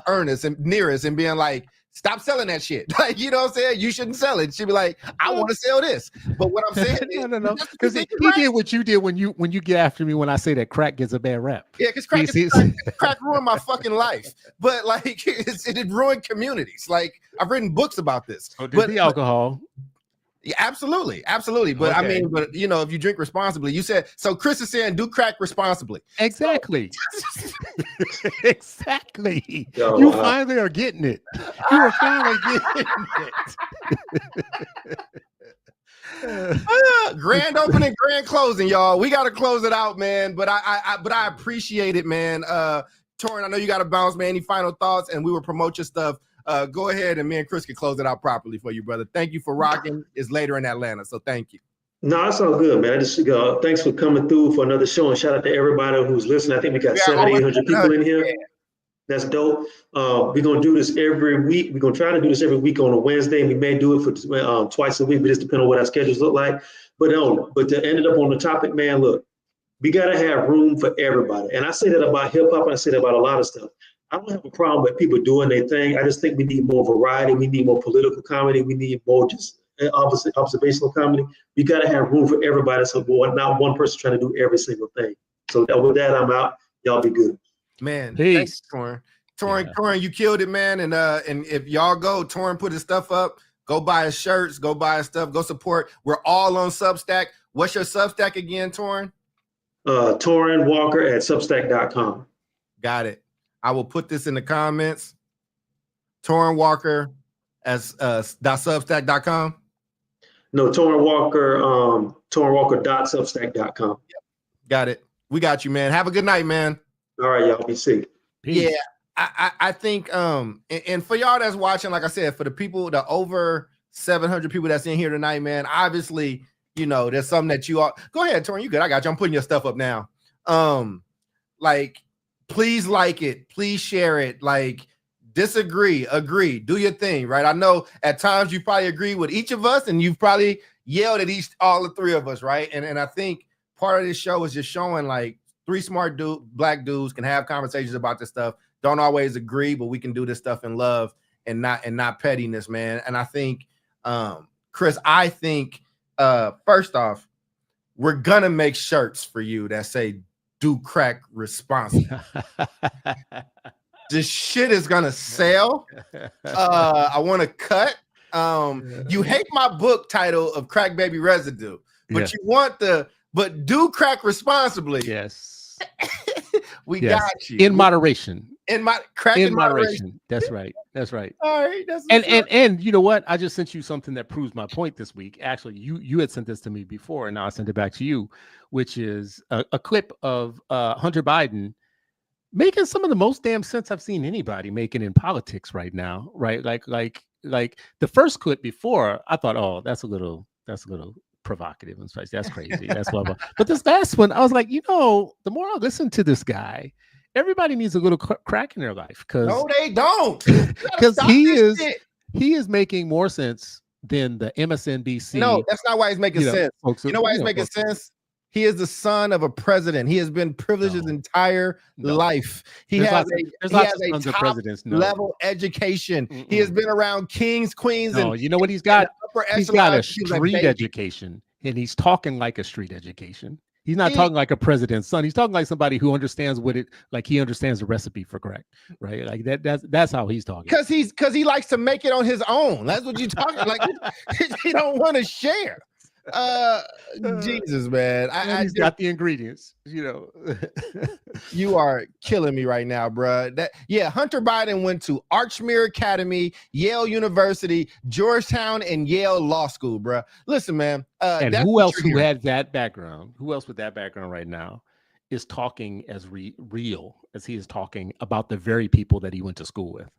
Ernest and Nearest and being like, stop selling that shit. Like, you know what I'm saying? You shouldn't sell it. She'd be like, I want to sell this. But what I'm saying is, no. Because he did what you did when you get after me when I say that crack gets a bad rap. Yeah, because crack ruined my fucking life. But like, it ruined communities. Like, I've written books about this. Oh, but the alcohol. Yeah, absolutely. But okay. I mean, but if you drink responsibly, you said so. Chris is saying do crack responsibly. Exactly. Exactly. You finally are getting it. You are finally getting it. Grand opening, grand closing, y'all. We got to close it out, man. But I appreciate it, man. Torin, I know you got to bounce, man. Any final thoughts? And we will promote your stuff. Go ahead, and me and Chris can close it out properly for you, brother. Thank you for rocking. It's later in Atlanta, so thank you. No, it's all good, man. I just thanks for coming through for another show, and shout out to everybody who's listening. I think we got 700-800 people in here. Yeah. That's dope. We're gonna do this every week. We're gonna try to do this every week on a Wednesday. We may do it for twice a week, but just depending on what our schedules look like. But to end it up on the topic, man, look, we gotta have room for everybody. And I say that about hip hop, and I say that about a lot of stuff. I don't have a problem with people doing their thing. I just think we need more variety. We need more political comedy. We need more just observational comedy. We got to have room for everybody. So not one person trying to do every single thing. So with that, I'm out. Y'all be good. Man, peace. Thanks, Torin, you killed it, man. And if y'all go, Torin put his stuff up. Go buy his shirts. Go buy his stuff. Go support. We're all on Substack. What's your Substack again, Torin? Torin Walker at Substack.com. Got it. I will put this in the comments. Torin Walker as .substack.com. No, Torin Walker, TorinWalker.substack.com. Yep. Got it. We got you, man. Have a good night, man. All right, y'all. Be safe. Yeah, I think and for y'all that's watching, like I said, for the over 700 people that's in here tonight, man, obviously, there's something that you all go ahead, Torin. You good? I got you. I'm putting your stuff up now. Please like it. Please share it. Like, disagree, agree, do your thing, right? I know at times you probably agree with each of us, and you've probably yelled at all the three of us, right? And I think part of this show is just showing like three smart black dudes can have conversations about this stuff. Don't always agree, but we can do this stuff in love and not pettiness, man. And I think, Chris, first off, we're gonna make shirts for you that say do crack responsibly. This shit is gonna sell. I want to cut. You hate my book title of Crack Baby Residue, but you want but do crack responsibly. Yes. We got you. In moderation. In moderation. That's right. All right. And you know what? I just sent you something that proves my point this week. Actually, you had sent this to me before, and now I sent it back to you, which is a clip of Hunter Biden making some of the most damn sense I've seen anybody making in politics right now. Right? Like the first clip before, I thought, oh, that's a little provocative and spicy. That's crazy. That's blah blah. But this last one, I was like, the more I listen to this guy, everybody needs a little crack in their life. No, they don't. Because he is making more sense than the MSNBC. No, that's not why he's making sense. You know why he's making sense? He is the son of a president. He has been privileged his entire life. He has a top level education. He has been around kings, queens, and you know what he's got? He's got a street education, and he's talking like a street education. He's not talking like a president's son. He's talking like somebody who understands he understands the recipe for crack, right? Like that's how he's talking. Because he likes to make it on his own. That's what you're talking like. He don't want to share. Jesus, man. He's got the ingredients, You are killing me right now, bro. Hunter Biden went to Archmere Academy, Yale University, Georgetown, and Yale Law School, bro. Listen, man. And who else who had that background? Who else with that background right now is talking as real as he is talking about the very people that he went to school with?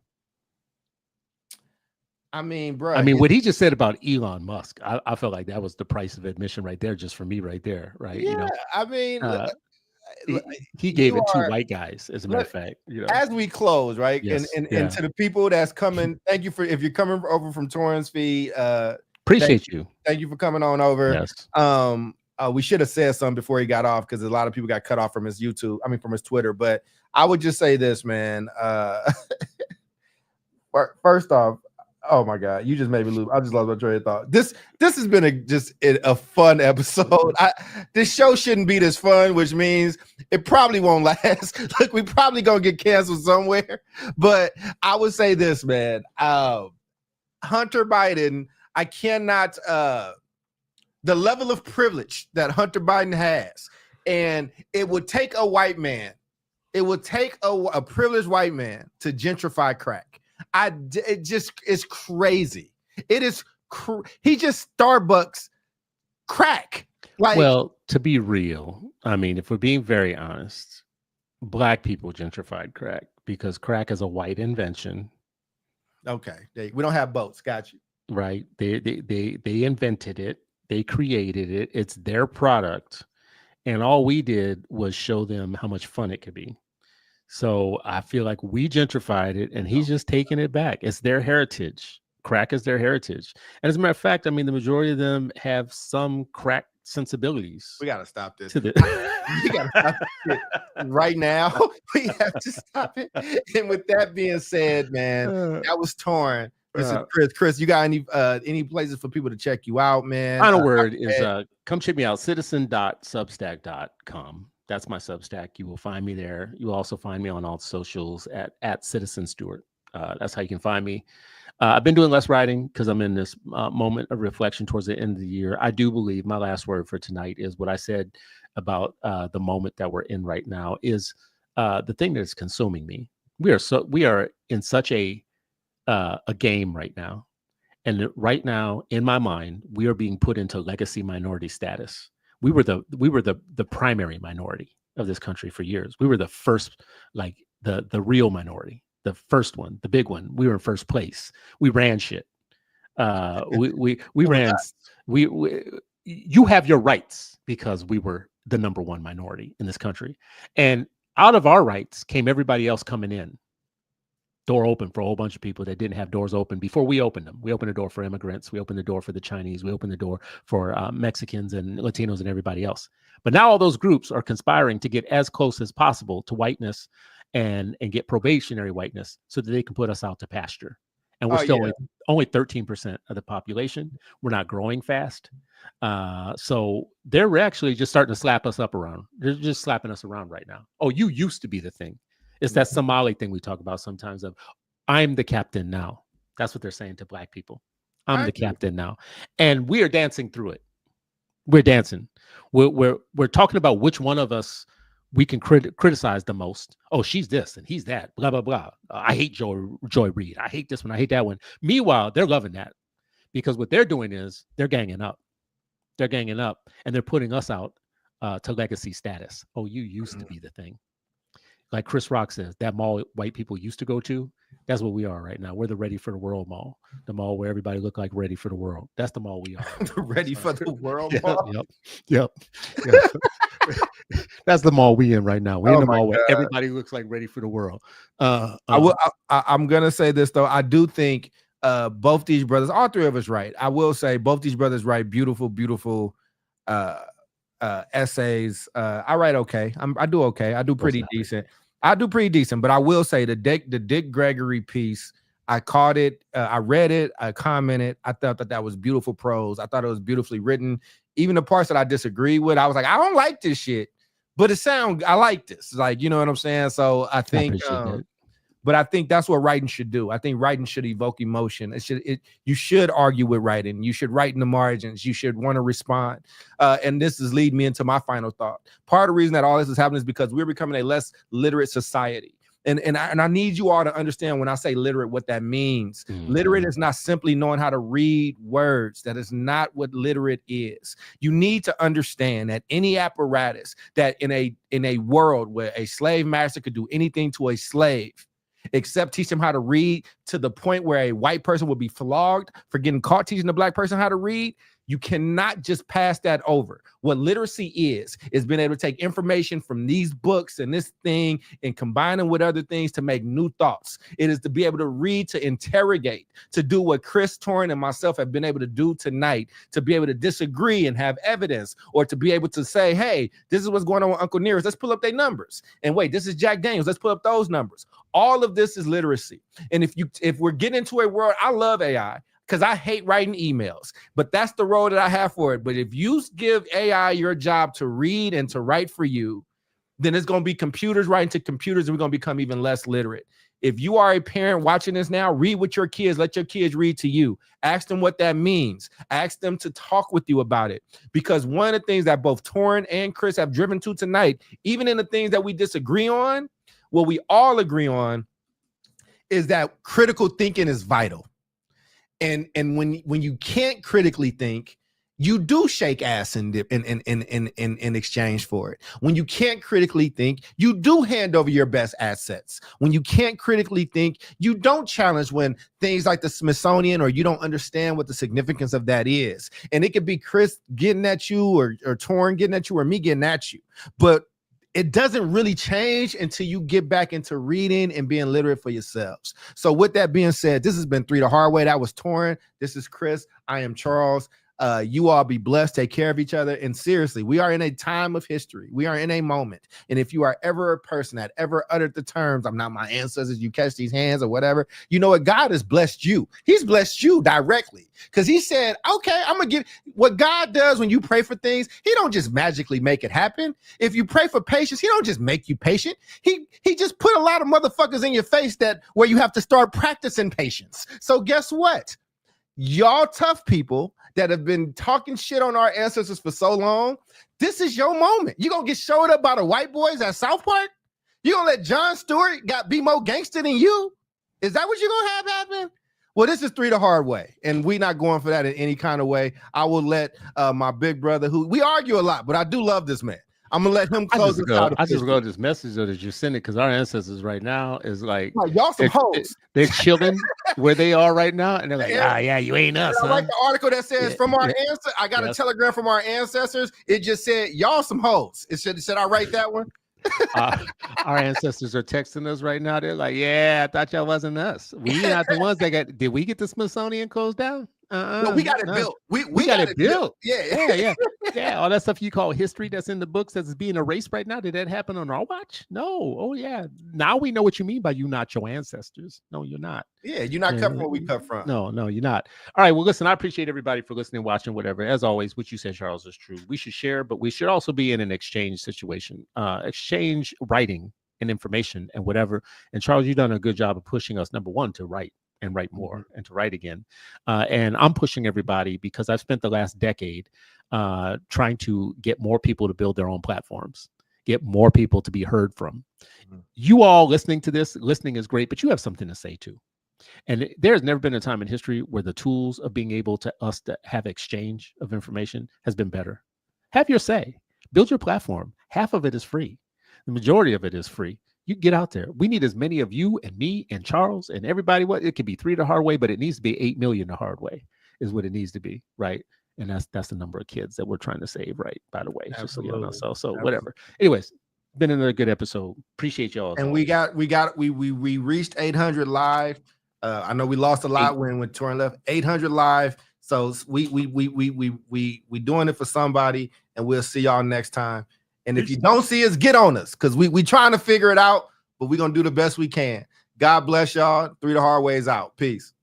I mean, bro. What he just said about Elon Musk, I felt like that was the price of admission right there, just for me, right there, right? Yeah, he gave it to white guys, as a matter of fact. As we close, right? Yes, and to the people that's coming, thank you if you're coming over from Torrance feed. Appreciate you. Thank you for coming on over. Yes. We should have said something before he got off because a lot of people got cut off from his from his Twitter. But I would just say this, man. First off, oh my God, you just made me lose. I just lost my train of thought. This has been a fun episode. This show shouldn't be this fun, which means it probably won't last. Look, we probably gonna get canceled somewhere. But I would say this, man. Hunter Biden, I cannot the level of privilege that Hunter Biden has, and it would take a white man, it would take a privileged white man to gentrify crack. It just is crazy. It is he just Starbucks crack. Well, to be real, if we're being very honest, black people gentrified crack because crack is a white invention. Okay, we don't have boats. Got you. Right? They invented it. They created it. It's their product, and all we did was show them how much fun it could be. So I feel like we gentrified it, and he's just taking it back. It's their heritage. Crack is their heritage. And as a matter of fact, the majority of them have some crack sensibilities. We got to stop this. We got to stop it right now. We have to stop it. And with that being said, man, that was Torn. This is Chris. Chris, you got any places for people to check you out, man? Final word is come check me out, citizen.substack.com. That's my Substack. You will find me there. You will also find me on all socials at Citizen Stewart. That's how you can find me. I've been doing less writing because I'm in this moment of reflection towards the end of the year. I do believe my last word for tonight is what I said about the moment that we're in right now is the thing that is consuming me. We are in such a game right now. And right now, in my mind, we are being put into legacy minority status. We were the primary minority of this country for years. We were the first, like the real minority, the first one, the big one. We were in first place. We ran shit. We ran. You have your rights because we were the number one minority in this country, and out of our rights came everybody else coming in. Door open for a whole bunch of people that didn't have doors open before we opened them. We opened the door for immigrants. We opened the door for the Chinese. We opened the door for Mexicans and Latinos and everybody else. But now all those groups are conspiring to get as close as possible to whiteness and get probationary whiteness so that they can put us out to pasture. And we're still only 13% of the population. We're not growing fast. So they're actually just starting to slap us up around. They're just slapping us around right now. Oh, you used to be the thing. It's that Somali thing we talk about sometimes of, I'm the captain now. That's what they're saying to black people. I'm the captain now. And we are dancing through it. We're dancing. We're talking about which one of us we can criticize the most. Oh, she's this and he's that, blah, blah, blah. I hate Joy Reid. I hate this one. I hate that one. Meanwhile, they're loving that because what they're doing is they're ganging up. They're ganging up and they're putting us out to legacy status. Oh, you used to be the thing. Like Chris Rock says, that mall white people used to go to, that's what we are right now. We're the Ready for the World mall. The mall where everybody look like ready for the world. That's the mall we are. The Ready for the World mall? Yep. That's the mall we in right now. We're in the mall where everybody looks like ready for the world. I'm going to say this, though. I do think both these brothers, all three of us right. I will say both these brothers write beautiful, beautiful essays. I write okay. I do okay. I do pretty decent. But I will say the Dick Gregory piece, I caught it. I read it. I commented. I thought that was beautiful prose. I thought it was beautifully written. Even the parts that I disagree with, I was like, I don't like this shit, but I like this. Like, you know what I'm saying? So I think, But I think that's what writing should do. I think writing should evoke emotion. You should argue with writing. You should write in the margins. You should want to respond. And this is leading me into my final thought. Part of the reason that all this is happening is because we're becoming a less literate society. And I need you all to understand when I say literate, what that means. Literate is not simply knowing how to read words. That is not what literate is. You need to understand that any apparatus that in a world where a slave master could do anything to a slave, except teach them how to read, to the point where a white person would be flogged for getting caught teaching a black person how to read. You cannot just pass that over. What literacy is being able to take information from these books and this thing and combine them with other things to make new thoughts. It is to be able to read, to interrogate, to do what Chris, Torrin, and myself have been able to do tonight, to be able to disagree and have evidence, or to be able to say, hey, this is what's going on with Uncle Nearest. Let's pull up their numbers. And wait, this is Jack Daniels. Let's pull up those numbers. All of this is literacy. And if we're getting into a world, I love AI, because I hate writing emails, but that's the role that I have for it. But if you give AI your job to read and to write for you, then it's going to be computers writing to computers, and we're going to become even less literate. If you are a parent watching this now, read with your kids. Let your kids read to you. Ask them what that means. Ask them to talk with you about it. Because one of the things that both Torrin and Chris have driven to tonight, even in the things that we disagree on, what we all agree on is that critical thinking is vital. And when you can't critically think, you do shake ass in exchange for it. When you can't critically think, you do hand over your best assets. When you can't critically think, you don't challenge when things like the Smithsonian, or you don't understand what the significance of that is. And it could be Chris getting at you, or Torrin getting at you, or me getting at you. But it doesn't really change until you get back into reading and being literate for yourselves. So with that being said, this has been 3 the Hard Way. That was Torrin. This is Chris. I am Charles. You all be blessed. Take care of each other. And seriously, we are in a time of history. We are in a moment. And if you are ever a person that ever uttered the terms, I'm not my ancestors, you catch these hands or whatever, you know what? God has blessed you. He's blessed you directly, because he said, okay, I'm going to give what God does when you pray for things. He don't just magically make it happen. If you pray for patience, he don't just make you patient. He just put a lot of motherfuckers in your face where you have to start practicing patience. So guess what? Y'all tough people that have been talking shit on our ancestors for so long, this is your moment. You're going to get showed up by the white boys at South Park? You're going to let Jon Stewart be more gangster than you? Is that what you're going to have happen? Well, this is 3 the Hard Way, and we're not going for that in any kind of way. I will let my big brother, who we argue a lot, but I do love this man. I'm gonna let him close this out. I just wrote this message though that you sent it, because our ancestors right now is like, y'all some hoes. They're chilling where they are right now, and they're like, yeah, you ain't us. I like the article that says from our ancestors. I got a telegram from our ancestors. It just said, y'all some hoes. It said I write that one. Our ancestors are texting us right now. They're like, yeah, I thought y'all wasn't us. We not the ones that did we get the Smithsonian closed down? No, we got it built. We got it built. Yeah. All that stuff you call history that's in the books that's being erased right now. Did that happen on our watch? No. Oh yeah. Now we know what you mean by you not your ancestors. No, you're not. Yeah, you're not cut from where we cut from. No, you're not. All right. Well, listen, I appreciate everybody for listening, watching, whatever. As always, what you said, Charles, is true. We should share, but we should also be in an exchange situation, exchange writing and information and whatever. And Charles, you've done a good job of pushing us, number one, to write and write more and to write again. And I'm pushing everybody because I've spent the last decade trying to get more people to build their own platforms, get more people to be heard from. You all listening to this, listening is great, but you have something to say too. And there's never been a time in history where the tools of being able to have exchange of information has been better. Have your say, build your platform. Half of it is free. The majority of it is free. You get out there. We need as many of you and me and Charles and everybody. What it could be 3 the Hard Way, but it needs to be 8 million the hard way is what it needs to be, right? And that's the number of kids that we're trying to save, right? By the way, Absolutely. Just so you know, so whatever. Anyways, been another good episode. Appreciate y'all. And we reached 800 live. I know we lost a lot when Torrin left. 800 live. So we doing it for somebody, and we'll see y'all next time. And if you don't see us, get on us, because we trying to figure it out, but we're going to do the best we can. God bless y'all. 3 the Hard Ways out. Peace.